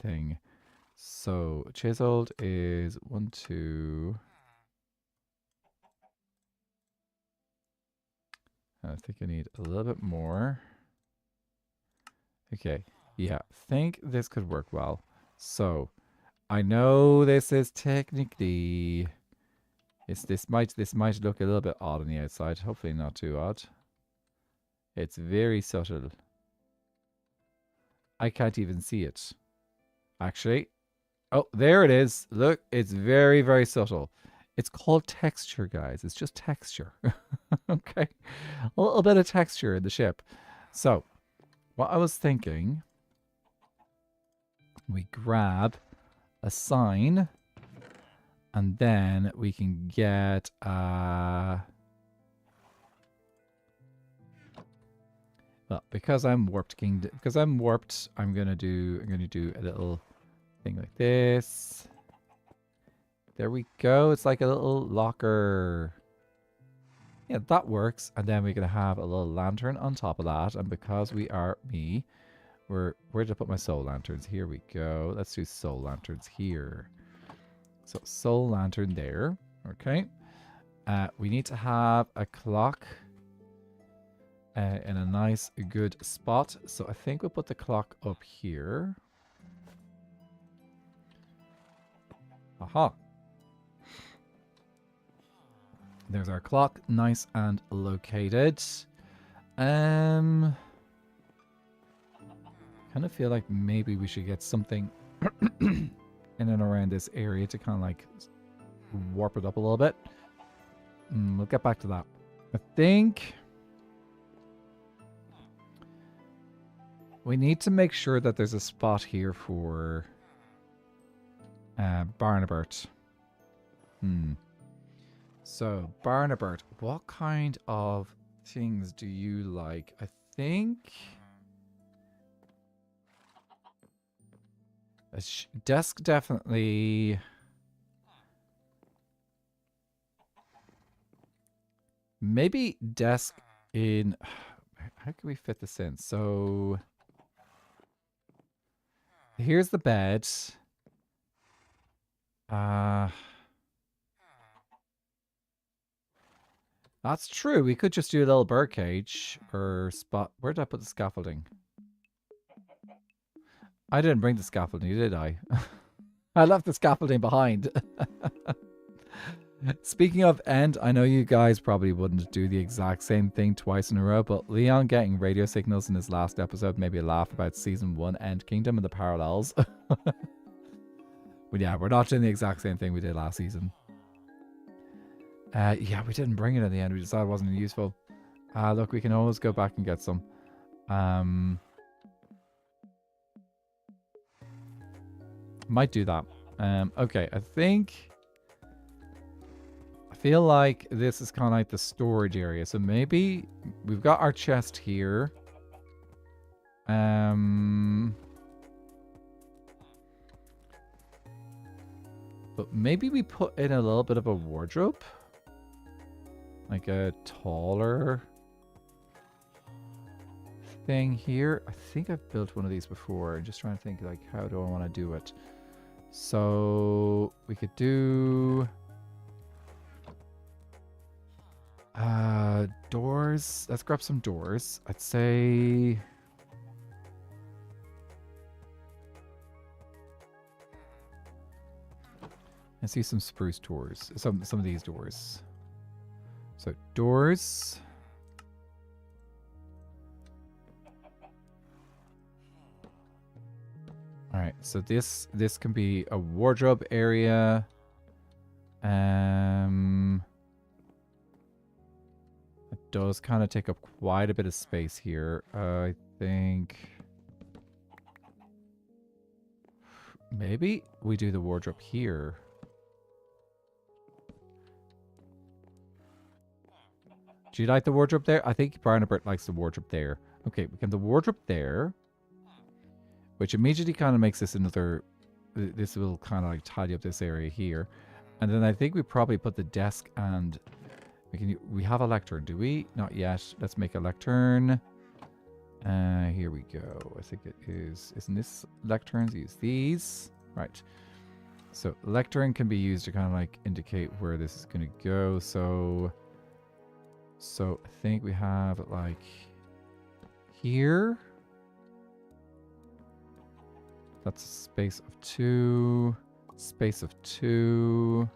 thing. So, chiseled is 1, 2... I think I need a little bit more. Okay, yeah, think this could work well. So, I know this is technically... This might look a little bit odd on the outside. Hopefully not too odd. It's very subtle. I can't even see it. Actually. Oh, there it is. Look, it's very, very subtle. It's called texture, guys. It's just texture. Okay. A little bit of texture in the ship. So, what I was thinking, we grab a sign, and then we can get well, because I'm warped, I'm gonna do a little thing like this. There we go. It's like a little locker. Yeah, that works. And then we're gonna have a little lantern on top of that. And because we are where did I put my soul lanterns? Here we go. Let's do soul lanterns here. So soul lantern there. Okay. We need to have a clock in a nice, good spot. So I think we'll put the clock up here. Aha. There's our clock, nice and located. Kind of feel like maybe we should get something in and around this area to kind of like warp it up a little bit. We'll get back to that. I think we need to make sure that there's a spot here for Barnabert. So, Barnabert, what kind of things do you like? I think a desk definitely. Maybe desk in. How can we fit this in? So, here's the bed. That's true. We could just do a little birdcage or spot. Where did I put the scaffolding? I didn't bring the scaffolding, did I? I left the scaffolding behind. Speaking of end, I know you guys probably wouldn't do the exact same thing twice in a row, but Leon getting radio signals in his last episode made me laugh about Season 1 End Kingdom and the parallels. But yeah, we're not doing the exact same thing we did last season. Yeah, we didn't bring it at the end. We decided it wasn't useful. Look, we can always go back and get some. Might do that. Okay, I feel like this is kind of like the storage area. So maybe we've got our chest here. But maybe we put in a little bit of a wardrobe. Like a taller thing here. I think I've built one of these before. I'm just trying to think, like, how do I want to do it? So we could do doors. Let's grab some doors. I'd say let's see some spruce doors. Some of these doors. So doors. All right, so this can be a wardrobe area. It does kind of take up quite a bit of space here. I think maybe we do the wardrobe here. Do you like the wardrobe there? I think Barnabert likes the wardrobe there. Okay, we can the wardrobe there. Which immediately kind of makes this another... This will kind of like tidy up this area here. And then I think we probably put the desk and... We have a lectern, do we? Not yet. Let's make a lectern. Here we go. I think it is... Isn't this lecterns? Use these. Right. So lectern can be used to kind of like indicate where this is going to go. So I think we have it like... Here... That's a space of 2. Space of 2.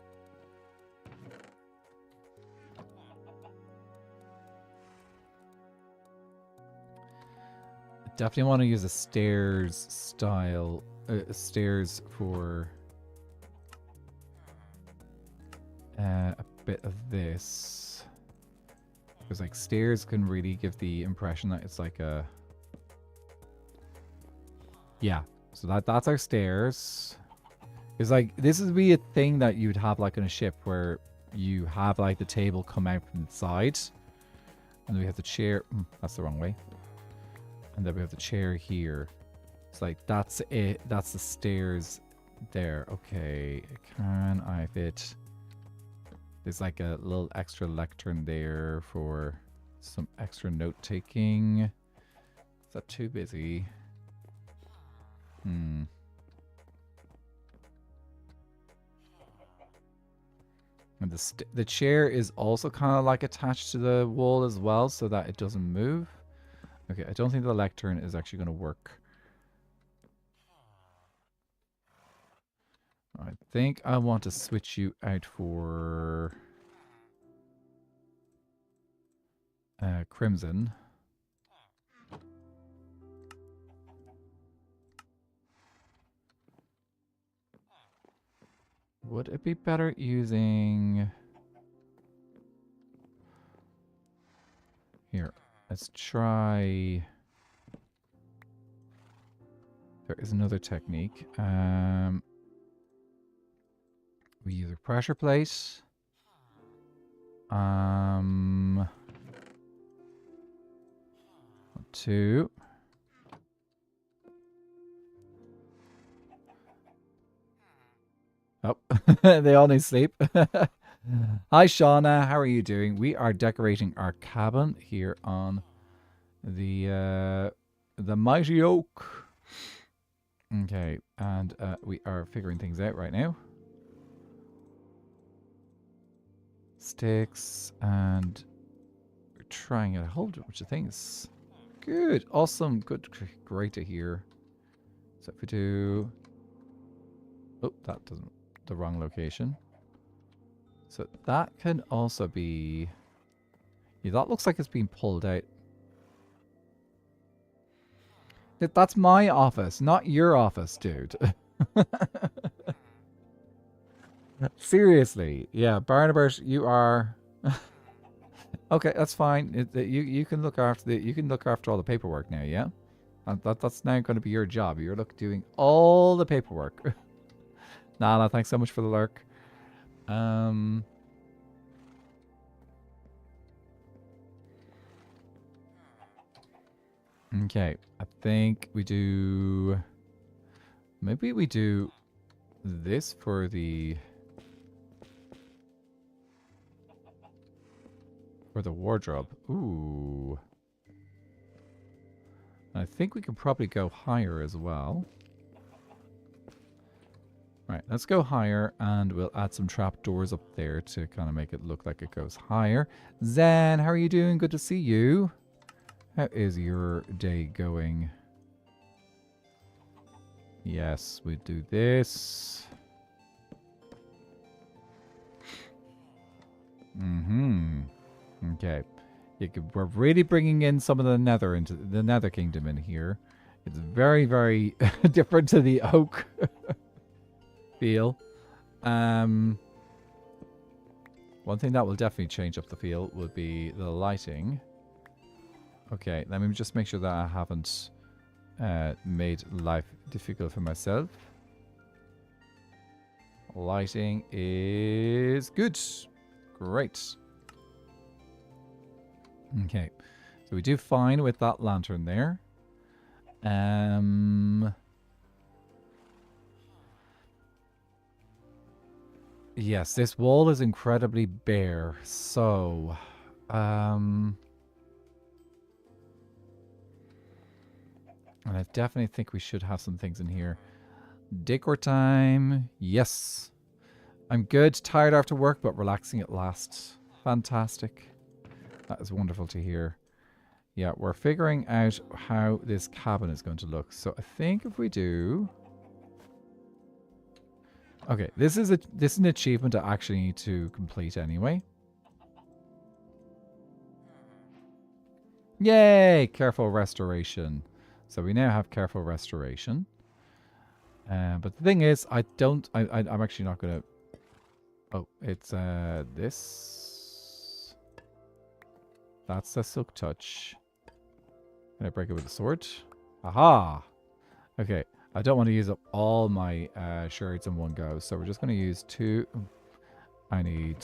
Definitely want to use a stairs style. Stairs for a bit of this. Because like stairs can really give the impression that it's like a... Yeah. So that's our stairs. It's like, this would be a thing that you'd have like on a ship where you have like the table come out from the side. And then we have the chair. That's the wrong way. And then we have the chair here. It's like, that's it. That's the stairs there. Okay. Can I fit? There's like a little extra lectern there for some extra note taking. Is that too busy? And the chair is also kind of like attached to the wall as well so that it doesn't move. Okay, I don't think the lectern is actually going to work. I think I want to switch you out for Crimson. Would it be better using... Here, let's try... There is another technique. We use a pressure plate. 2. Oh, they all need sleep. Hi, Shauna. How are you doing? We are decorating our cabin here on the mighty oak. Okay, and we are figuring things out right now. Sticks, and we're trying a whole bunch of things. Good, awesome, good, great to hear. So if we do... Oh, that doesn't... The wrong location. So that can also be... Yeah, that looks like it's being pulled out. That's my office, not your office, dude. Seriously. Yeah, Barnabas, you are... Okay, that's fine. You can look after all the paperwork now, yeah? That's now going to be your job. You're doing all the paperwork. Nala, thanks so much for the lurk. Okay, I think we do... Maybe we do this for the... For the wardrobe. Ooh. I think we could probably go higher as well. Right, let's go higher and we'll add some trapdoors up there to kind of make it look like it goes higher. Zen, how are you doing? Good to see you. How is your day going? Yes, we do this. Okay. We're really bringing in some of the nether into the Nether Kingdom in here. It's very, very different to the oak feel. One thing that will definitely change up the feel would be the lighting. Okay, let me just make sure that I haven't made life difficult for myself. Lighting is good. Great. Okay, so we do fine with that lantern there. Yes, this wall is incredibly bare, so and I definitely think we should have some things in here. Decor time. Yes. I'm good, tired after work, but relaxing at last. Fantastic. That is wonderful to hear. Yeah, we're figuring out how this cabin is going to look. So I think if we do... Okay, this is an achievement I actually need to complete anyway. Yay! Careful restoration. So we now have careful restoration. But the thing is, I'm actually not going to... Oh, it's this. That's the silk touch. Can I break it with a sword? Aha! Okay, I don't want to use up all my shards in one go, so we're just going to use 2. I need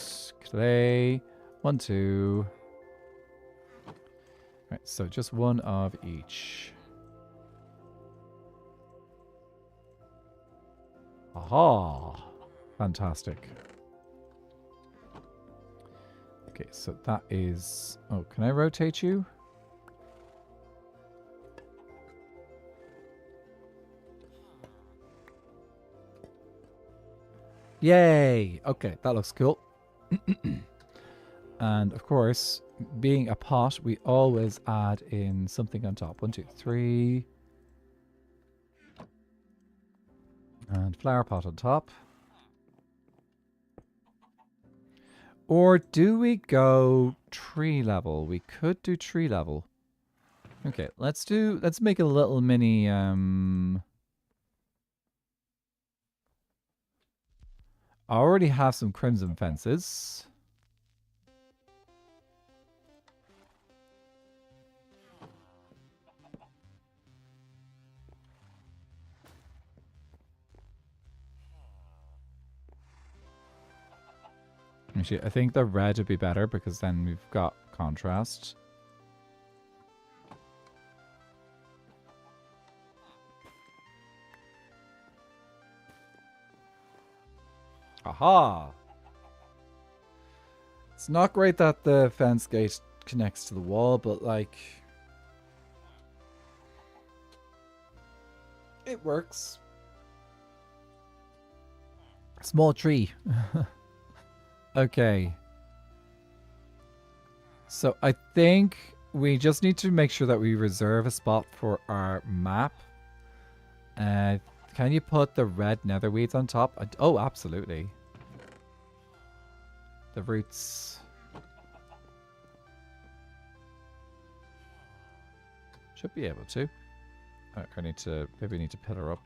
clay. 1, 2. Right, so just 1 of each. Aha! Fantastic. Okay, so that is... Oh, can I rotate you? Yay! Okay, that looks cool. And of course, being a pot, we always add in something on top. 1, 2, 3. And flower pot on top. Or do we go tree level? We could do tree level. Okay, let's make a little mini I already have some crimson fences. Actually, I think the red would be better because then we've got contrast. Aha! It's not great that the fence gate connects to the wall, but like... It works. Small tree. Okay. So I think we just need to make sure that we reserve a spot for our map. Can you put the red netherweeds on top? Oh, absolutely. The roots. Should be able to. I need to, maybe need to pillar up.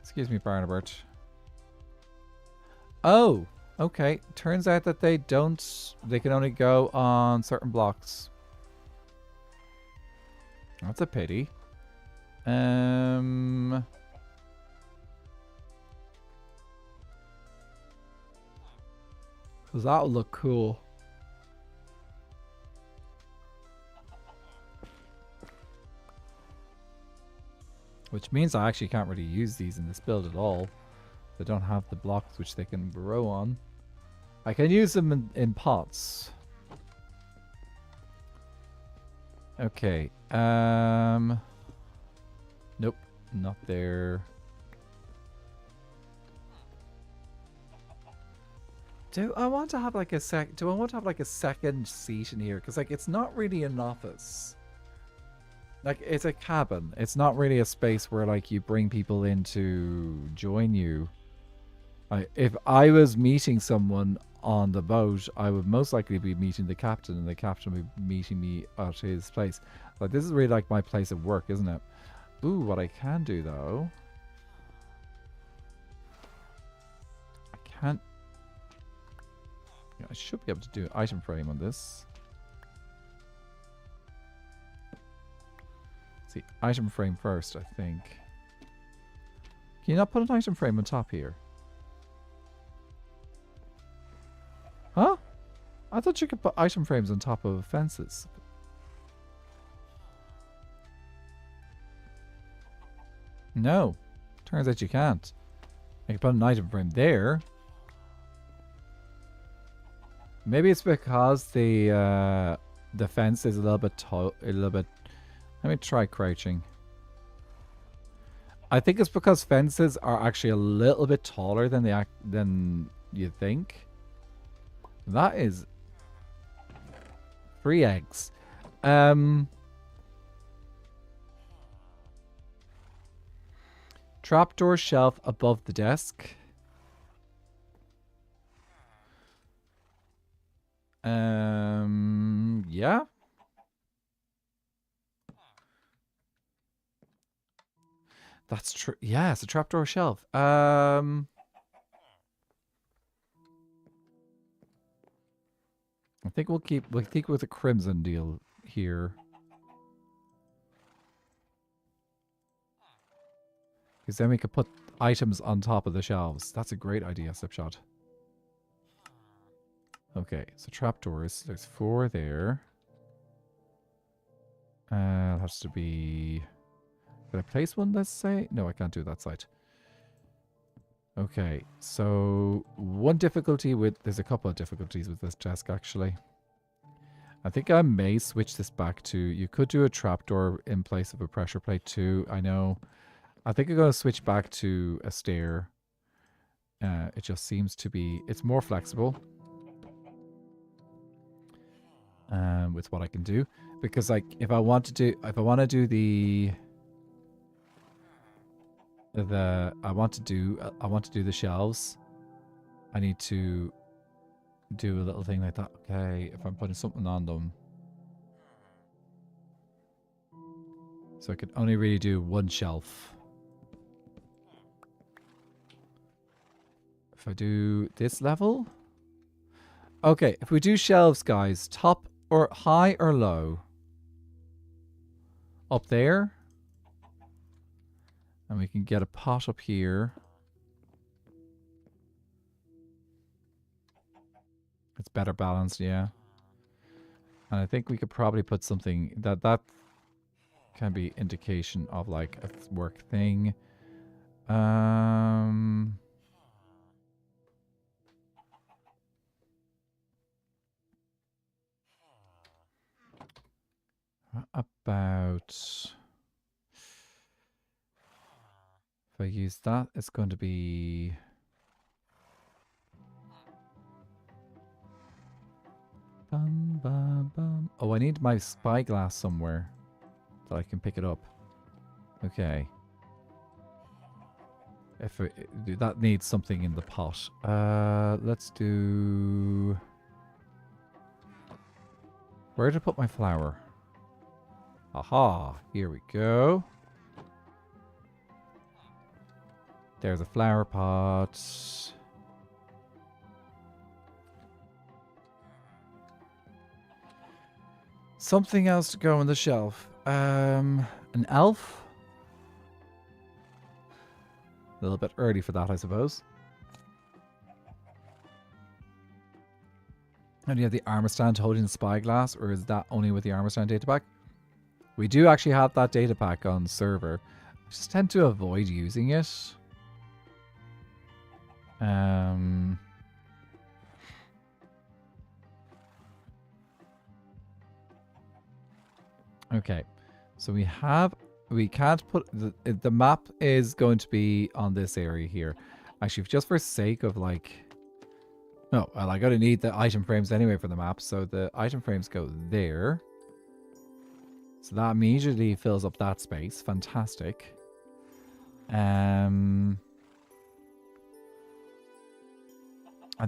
Excuse me, Barnabert. Oh, okay. Turns out that they can only go on certain blocks. That's a pity. Because that would look cool. Which means I actually can't really use these in this build at all. They don't have the blocks which they can grow on. I can use them in pots. Okay. Nope. Not there. Do I want to have like a do I want to have like a second seat in here? Because like it's not really an office. Like it's a cabin. It's not really a space where like you bring people in to join you. If I was meeting someone on the boat, I would most likely be meeting the captain, and the captain would be meeting me at his place. Like this is really like my place of work, isn't it? Ooh, what I can do though. I can't. Yeah, I should be able to do an item frame on this. See, item frame first, I think. Can you not put an item frame on top here? Huh? I thought you could put item frames on top of fences. No. Turns out you can't. I can put an item frame there. Maybe it's because the fence is a little bit tall, a little bit. Let me try crouching. I think it's because fences are actually a little bit taller than than you think. That is 3 eggs. Trapdoor shelf above the desk. Yeah. That's true. Yeah, it's a trapdoor shelf. I think we'll keep with the crimson deal here. Because then we could put items on top of the shelves. That's a great idea, Slipshot. Okay, so trapdoors. There's 4 there. It has to be... Can I place one, let's say? No, I can't do that side. Okay, so one difficulty with... There's a couple of difficulties with this desk, actually. I think I may switch this back to... You could do a trapdoor in place of a pressure plate too, I know. I think I'm going to switch back to a stair. It just seems to be... It's more flexible. With what I can do. Because, like, if I want to do the... I want to do the shelves. I need to do a little thing like that. Okay, if I'm putting something on them, so I can only really do one shelf. If I do this level, okay. If we do shelves, guys, top or high or low? Up there. And we can get a pot up here. It's better balanced, yeah. And I think we could probably put something that can be indication of like a work thing. What about... If I use that, it's going to be... Bum, bum, bum. Oh, I need my spyglass somewhere that I can pick it up. Okay. If that needs something in the pot. Let's do... Where to put my flower? Aha, here we go. There's a flower pot. Something else to go on the shelf. An elf? A little bit early for that, I suppose. And you have the armor stand holding the spyglass, or is that only with the armor stand data pack? We do actually have that data pack on the server. I just tend to avoid using it. Okay, so we can't put the map is going to be on this area here. Actually, just for sake of like, no, well, I gotta need the item frames anyway for the map, so the item frames go there. So that immediately fills up that space. Fantastic. And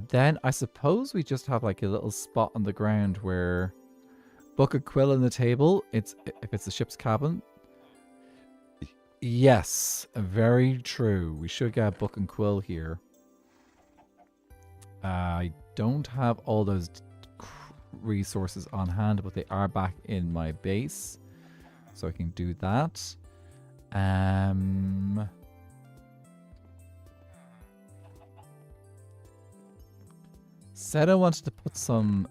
then I suppose we just have like a little spot on the ground where book a quill on the table. If it's the ship's cabin. Yes, very true. We should get a book and quill here. I don't have all those resources on hand, but they are back in my base, so I can do that. Said I wanted to put some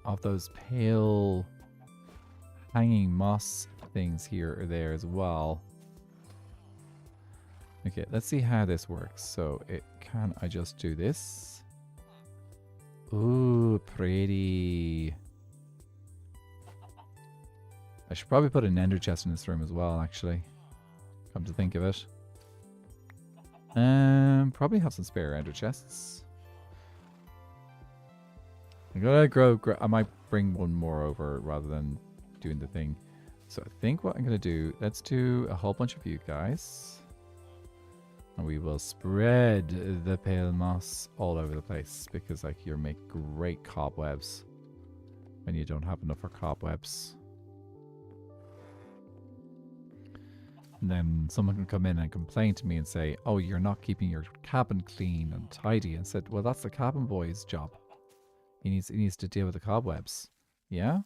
of those pale hanging moss things here or there as well. Okay, let's see how this works. So can I just do this? Ooh, pretty. I should probably put an ender chest in this room as well, actually. Come to think of it. Probably have some spare ender chests. I'm gonna grow. I might bring one more over rather than doing the thing. So I think what I'm gonna do, let's do a whole bunch of you guys. And we will spread the pale moss all over the place because like you make great cobwebs when you don't have enough for cobwebs. And then someone can come in and complain to me and say, oh, you're not keeping your cabin clean and tidy. And said, well, that's the cabin boy's job. He needs to deal with the cobwebs. Yeah?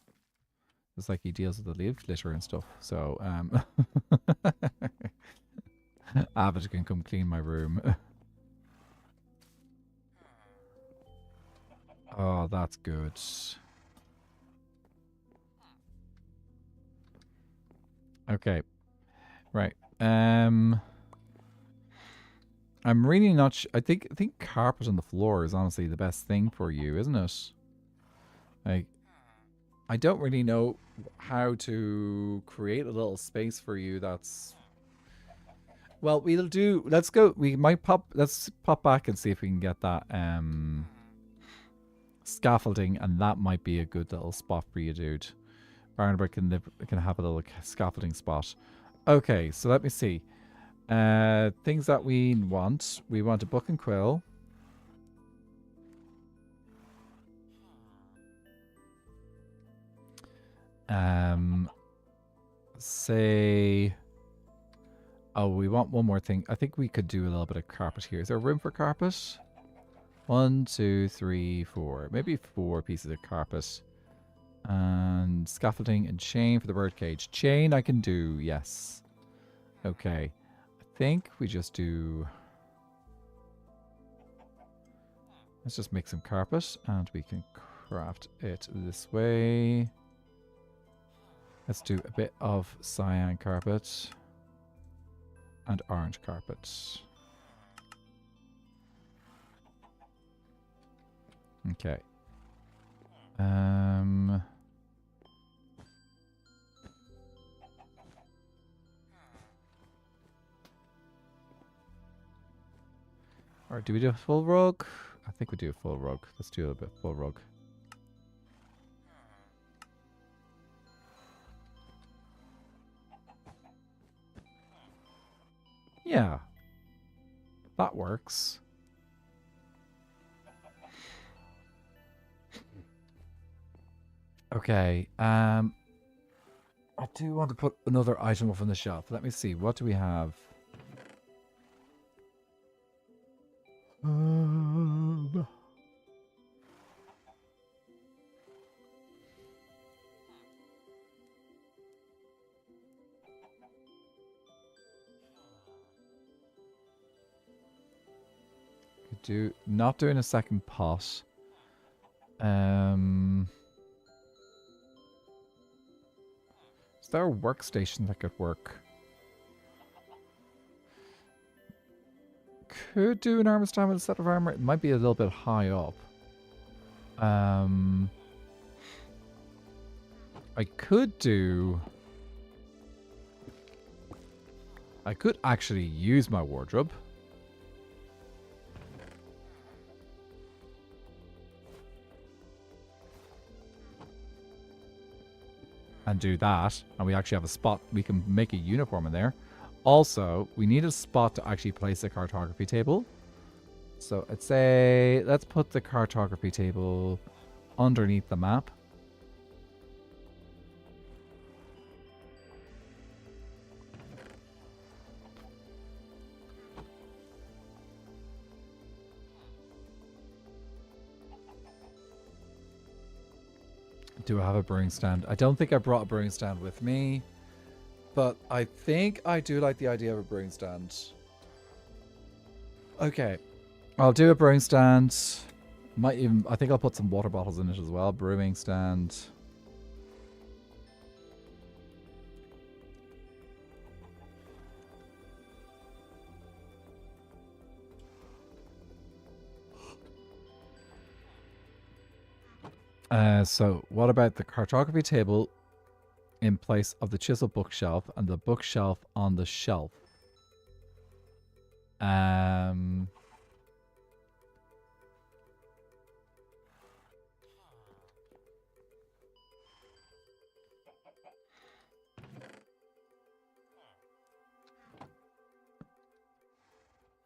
It's like he deals with the leaf litter and stuff. So, Avid can come clean my room. Oh, that's good. Okay. Right. I'm really not I think carpet on the floor is honestly the best thing for you, isn't it? Like, I don't really know how to create a little space for you that's... Well, we'll do... Let's go... Let's pop back and see if we can get that scaffolding, and that might be a good little spot for you, dude. Barnaby can have a little scaffolding spot. Okay, so let me see. Things that we want. We want a book and quill. Say... Oh, we want one more thing. I think we could do a little bit of carpet here. Is there room for carpet? 1, 2, 3, 4. Maybe 4 pieces of carpet. And scaffolding and chain for the birdcage. Chain I can do, yes. Okay. I think we just do... Let's just make some carpet and we can craft it this way. Let's do a bit of cyan carpet and orange carpet. Okay. Or do we do a full rug? I think we do a full rug. Let's do a little bit full rug. Yeah. That works. Okay. I do want to put another item up on the shelf. Let me see. What do we have? Not doing a second pot. Is there a workstation that could work? Could do an armor stand with a set of armor. It might be a little bit high up. I could do... I could actually use my wardrobe. And do that. And we actually have a spot. We can make a uniform in there. Also, we need a spot to actually place a cartography table. So I'd say, let's put the cartography table underneath the map. Do I have a brewing stand? I don't think I brought a brewing stand with me. But I think I do like the idea of a brewing stand. Okay. I'll do a brewing stand. Might even... I think I'll put some water bottles in it as well. Brewing stand. So what about the cartography table in place of the chisel bookshelf and the bookshelf on the shelf?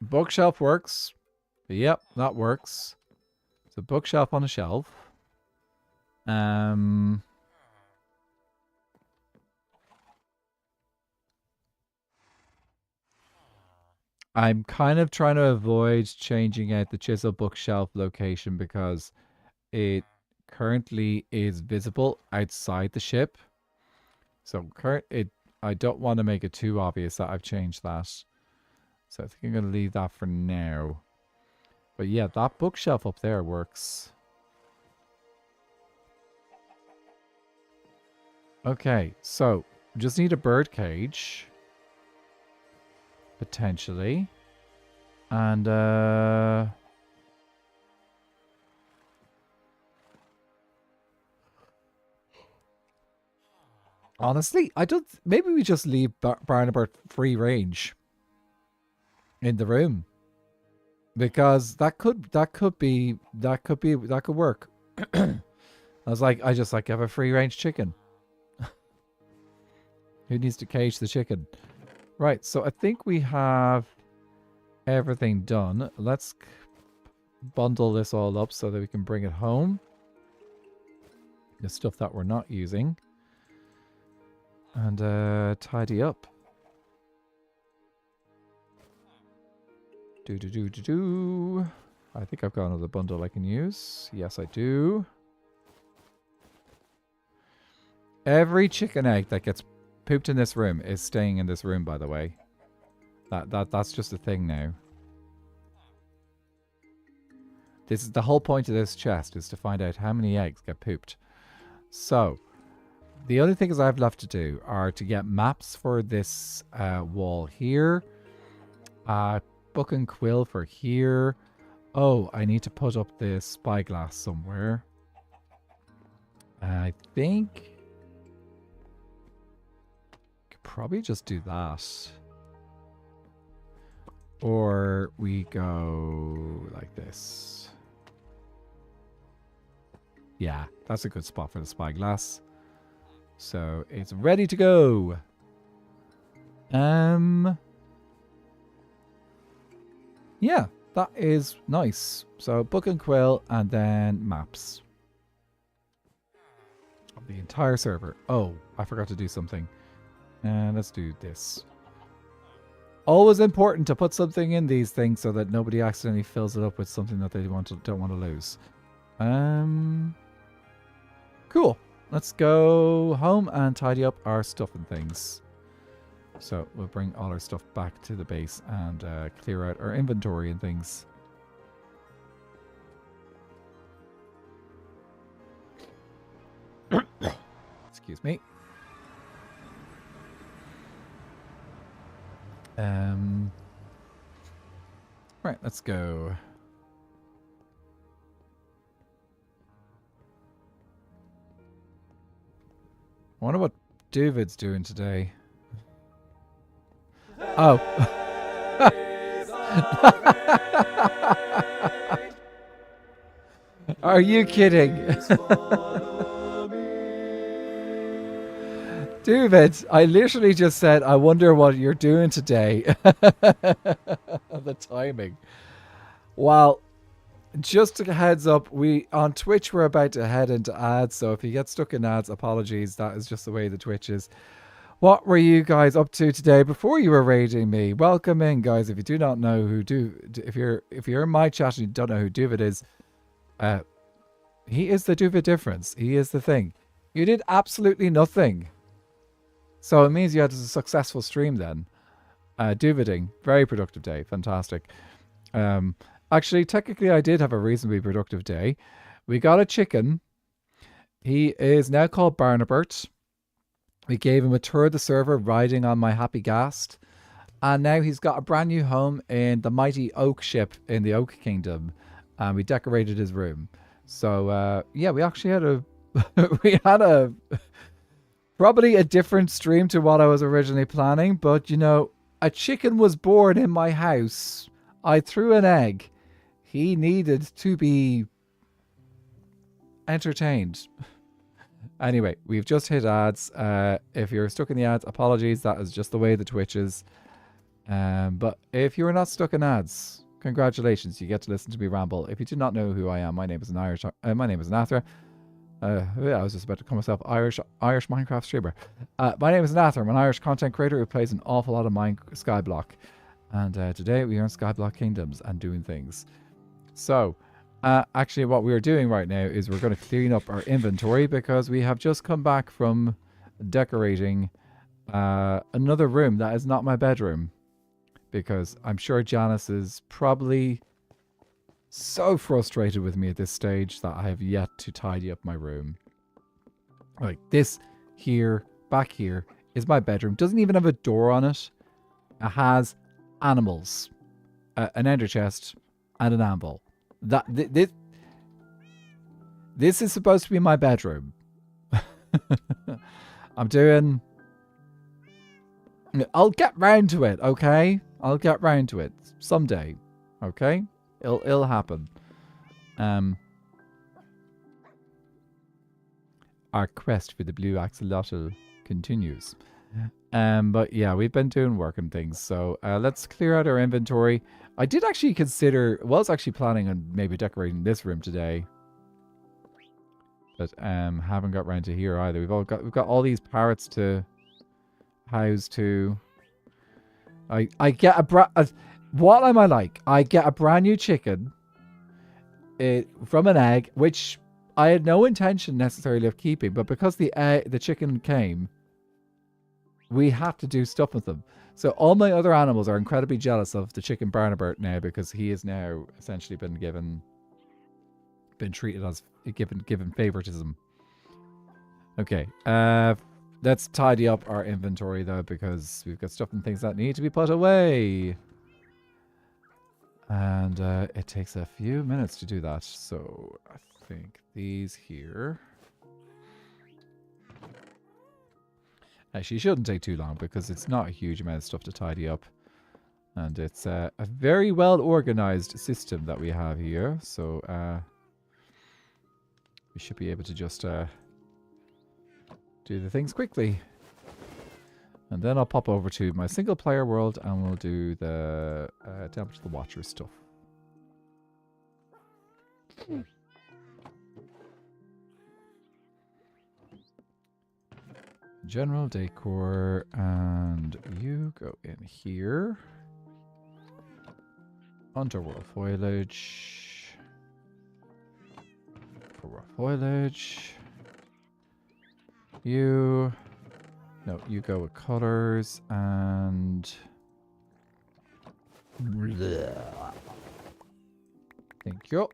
Bookshelf works. Yep, that works. So bookshelf on a shelf. I'm kind of trying to avoid changing out the chisel bookshelf location because it currently is visible outside the ship. So I don't want to make it too obvious that I've changed that. So I think I'm going to leave that for now. But yeah, that bookshelf up there works. Okay, so we just need a bird cage. Potentially. And honestly, I don't... Maybe we just leave Barnaby free range in the room. Because that could work. I just have a free range chicken. Who needs to cage the chicken? Right, so I think we have everything done. Let's bundle this all up so that we can bring it home. The stuff that we're not using. And tidy up. I think I've got another bundle I can use. Yes, I do. Every chicken egg that gets pooped in this room is staying in this room, by the way. That's just a thing now. This is the whole point of this chest, is to find out how many eggs get pooped. So, the only things I have left to do are to get maps for this wall here. Book and quill for here. Oh, I need to put up the spyglass somewhere. I think... could probably just do that. Or we go like this. Yeah, that's a good spot for the spyglass. So it's ready to go. Yeah, that is nice. So book and quill and then maps of the entire server. Oh, I forgot to do something. And let's do this. Always important to put something in these things so that nobody accidentally fills it up with something that they don't want to lose. Cool. Let's go home and tidy up our stuff and things. So we'll bring all our stuff back to the base and clear out our inventory and things. Excuse me. Right, let's go. I wonder what David's doing today. Oh. Are you kidding? David, I literally just said, I wonder what you're doing today. The timing. Well, just a heads up, on Twitch we're about to head into ads, so if you get stuck in ads, apologies. That is just the way the Twitch is. What were you guys up to today before you were raiding me? Welcome in, guys. If you do not know who if you're in my chat and you don't know who David is, he is the David difference. He is the thing. You did absolutely nothing. So it means you had a successful stream then. Daviding. Very productive day. Fantastic. Actually, technically I did have a reasonably productive day. We got a chicken. He is now called Barnabert. We gave him a tour of the server riding on my happy ghast. And now he's got a brand new home in the mighty oak ship in the Oak Kingdom. And we decorated his room. So, yeah, we actually had we had probably a different stream to what I was originally planning. But, you know, a chicken was born in my house. I threw an egg. He needed to be entertained. Anyway, we've just hit ads. If you're stuck in the ads, apologies. That is just the way the Twitch is. But if you're not stuck in ads, congratulations. You get to listen to me ramble. If you do not know who I am, my name is my name is Nathra. Yeah, I was just about to call myself Irish Minecraft streamer. My name is Nathra. I'm an Irish content creator who plays an awful lot of Skyblock. And today we are in Skyblock Kingdoms and doing things. So, actually what we're doing right now is we're going to clean up our inventory because we have just come back from decorating another room that is not my bedroom. Because I'm sure Janice is probably so frustrated with me at this stage that I have yet to tidy up my room. Like this here, back here, is my bedroom. Doesn't even have a door on it. It has animals, an ender chest, and an anvil. This is supposed to be my bedroom. I'll get round to it, okay? I'll get round to it someday, okay? It'll happen. Our quest for the blue axolotl continues. But yeah, we've been doing work and things, so let's clear out our inventory. I did actually consider, was actually planning on maybe decorating this room today, but haven't got round to here either. We've got all these parrots to house too. I get what am I like? I get a brand new chicken from an egg, which I had no intention necessarily of keeping, but because the chicken came, we have to do stuff with them. So all my other animals are incredibly jealous of the chicken Barnabert now because he has now essentially been treated as given favoritism. Okay, let's tidy up our inventory though because we've got stuff and things that need to be put away. And it takes a few minutes to do that. So I think these here. Actually, shouldn't take too long because it's not a huge amount of stuff to tidy up. And it's a very well organized system that we have here. So we should be able to just do the things quickly. And then I'll pop over to my single player world and we'll do the Temperature of the Watcher stuff. General decor, and you go in here. Underworld foliage. For foliage. You go with colors and thank you.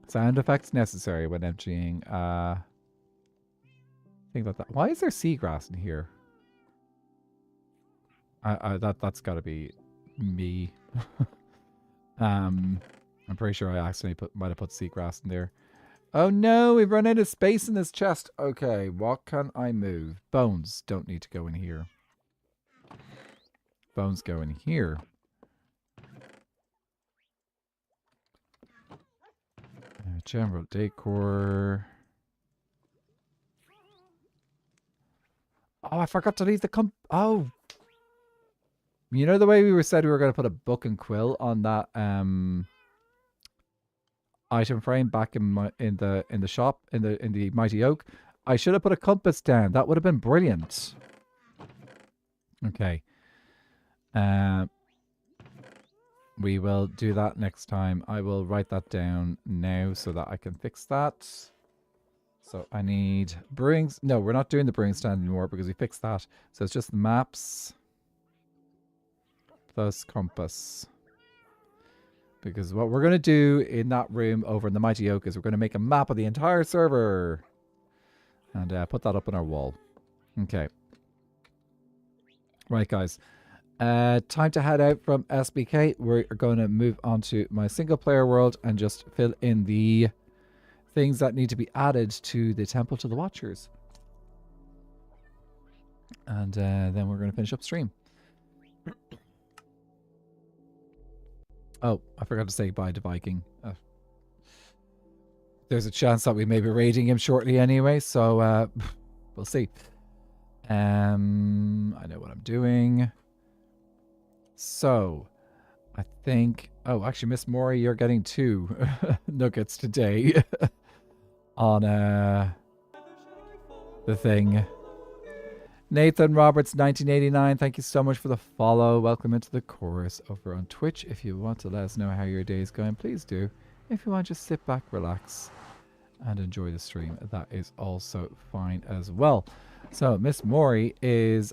Sound effects necessary when emptying. Think about that. Why is there seagrass in here? That's got to be me. I'm pretty sure I accidentally might have put seagrass in there. Oh no, we've run out of space in this chest. Okay, what can I move? Bones don't need to go in here. Bones go in here. General decor. Oh, I forgot to leave the Oh. You know the way we said we were going to put a book and quill on that item frame back in the shop in the Mighty Oak? I should have put a compass down. That would have been brilliant. Okay. We will do that next time. I will write that down now so that I can fix that. So I need brewing. No, we're not doing the brewing stand anymore because we fixed that. So it's just the maps plus compass. Because what we're going to do in that room over in the Mighty Oak is we're going to make a map of the entire server. And put that up on our wall. Okay. Right, guys. Time to head out from SBK. We're going to move on to my single player world and just fill in the things that need to be added to the Temple to the Watchers. And then we're going to finish up stream. Oh, I forgot to say bye to Viking. There's a chance that we may be raiding him shortly anyway, so we'll see. I know what I'm doing. So, I think... Oh, actually, Miss Mori, you're getting 2 nuggets today on the thing. Nathan Roberts, 1989, thank you so much for the follow. Welcome into the chorus over on Twitch. If you want to let us know how your day is going, please do. If you want, just sit back, relax, and enjoy the stream. That is also fine as well. So, Miss Mori is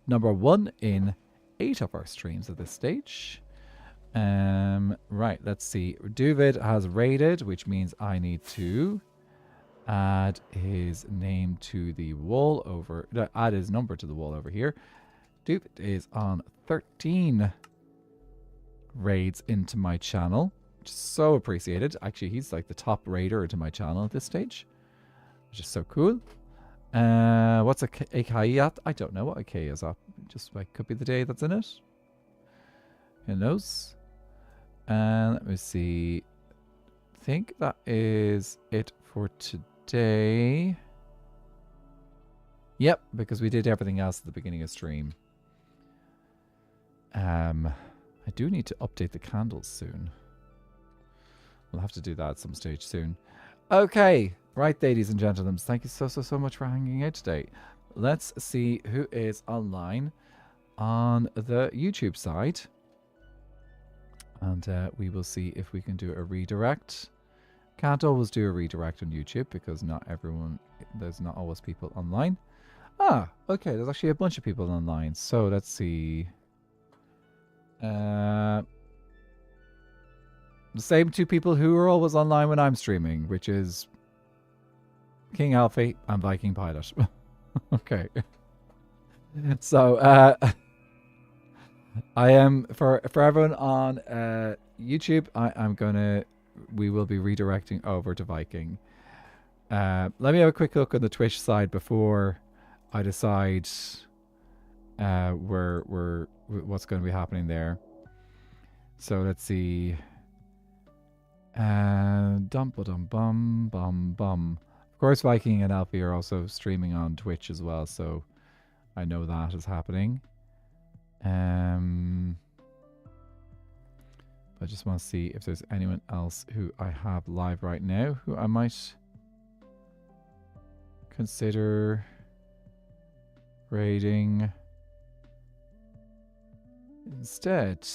number 1 in 8 of our streams at this stage. Right, let's see. Duvid has raided, which means I need to add his name to the wall over... add his number to the wall over here. Duvid is on 13 raids into my channel. So appreciated. Actually, he's like the top raider into my channel at this stage, which is so cool. What's a K at? I don't know what a K is at. Just like could be the day that's in it. Who knows? And let me see. I think that is it for today. Yep, because we did everything else at the beginning of stream. I do need to update the candles soon. We'll have to do that at some stage soon. Okay. Right, ladies and gentlemen. Thank you so much for hanging out today. Let's see who is online on the YouTube side. And we will see if we can do a redirect. Can't always do a redirect on YouTube because there's not always people online. Ah, okay. There's actually a bunch of people online. So let's see. The same 2 people who are always online when I'm streaming, which is King Alfie and Viking Pilot. Okay. So, I am, for everyone on YouTube, we will be redirecting over to Viking. Let me have a quick look on the Twitch side before I decide what's going to be happening there. So let's see. Dum bum bum bum bum. Of course, Viking and Alfie are also streaming on Twitch as well, so I know that is happening. I just want to see if there's anyone else who I have live right now who I might consider raiding instead.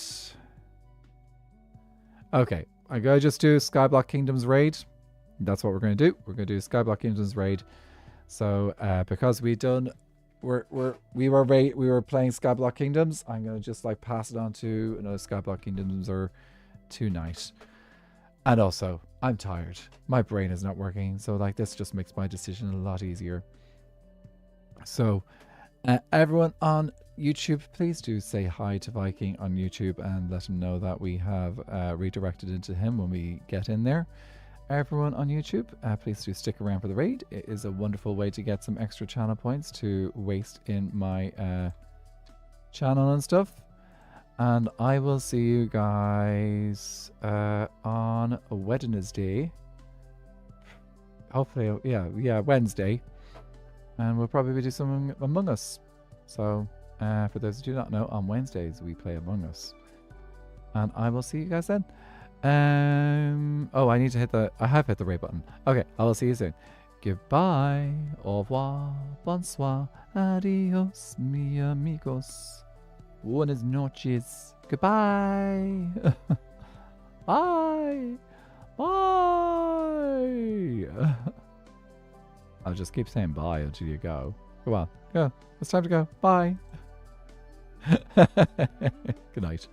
Okay, I gotta just do Skyblock Kingdom's raid. That's what we're gonna do. We're gonna do Skyblock Kingdom's raid. So because we were playing Skyblock Kingdoms, I'm gonna just like pass it on to another Skyblock Kingdoms or tonight. And also, I'm tired. My brain is not working. So like this just makes my decision a lot easier. So everyone on YouTube, please do say hi to Viking on YouTube and let him know that we have redirected into him when we get in there. Everyone on YouTube, please do stick around for the raid. It is a wonderful way to get some extra channel points to waste in my channel and stuff. And I will see you guys on Wednesday. Hopefully, yeah, Wednesday. And we'll probably do something Among Us. So, for those who do not know, on Wednesdays we play Among Us. And I will see you guys then. Oh, I need to hit I have hit the raid button. Okay, I will see you soon. Goodbye. Au revoir. Bonsoir. Adios, mi amigos. Buenas noches. Goodbye. Bye. Bye. I'll just keep saying bye until you go. Go on. Go. It's time to go. Bye. Good night.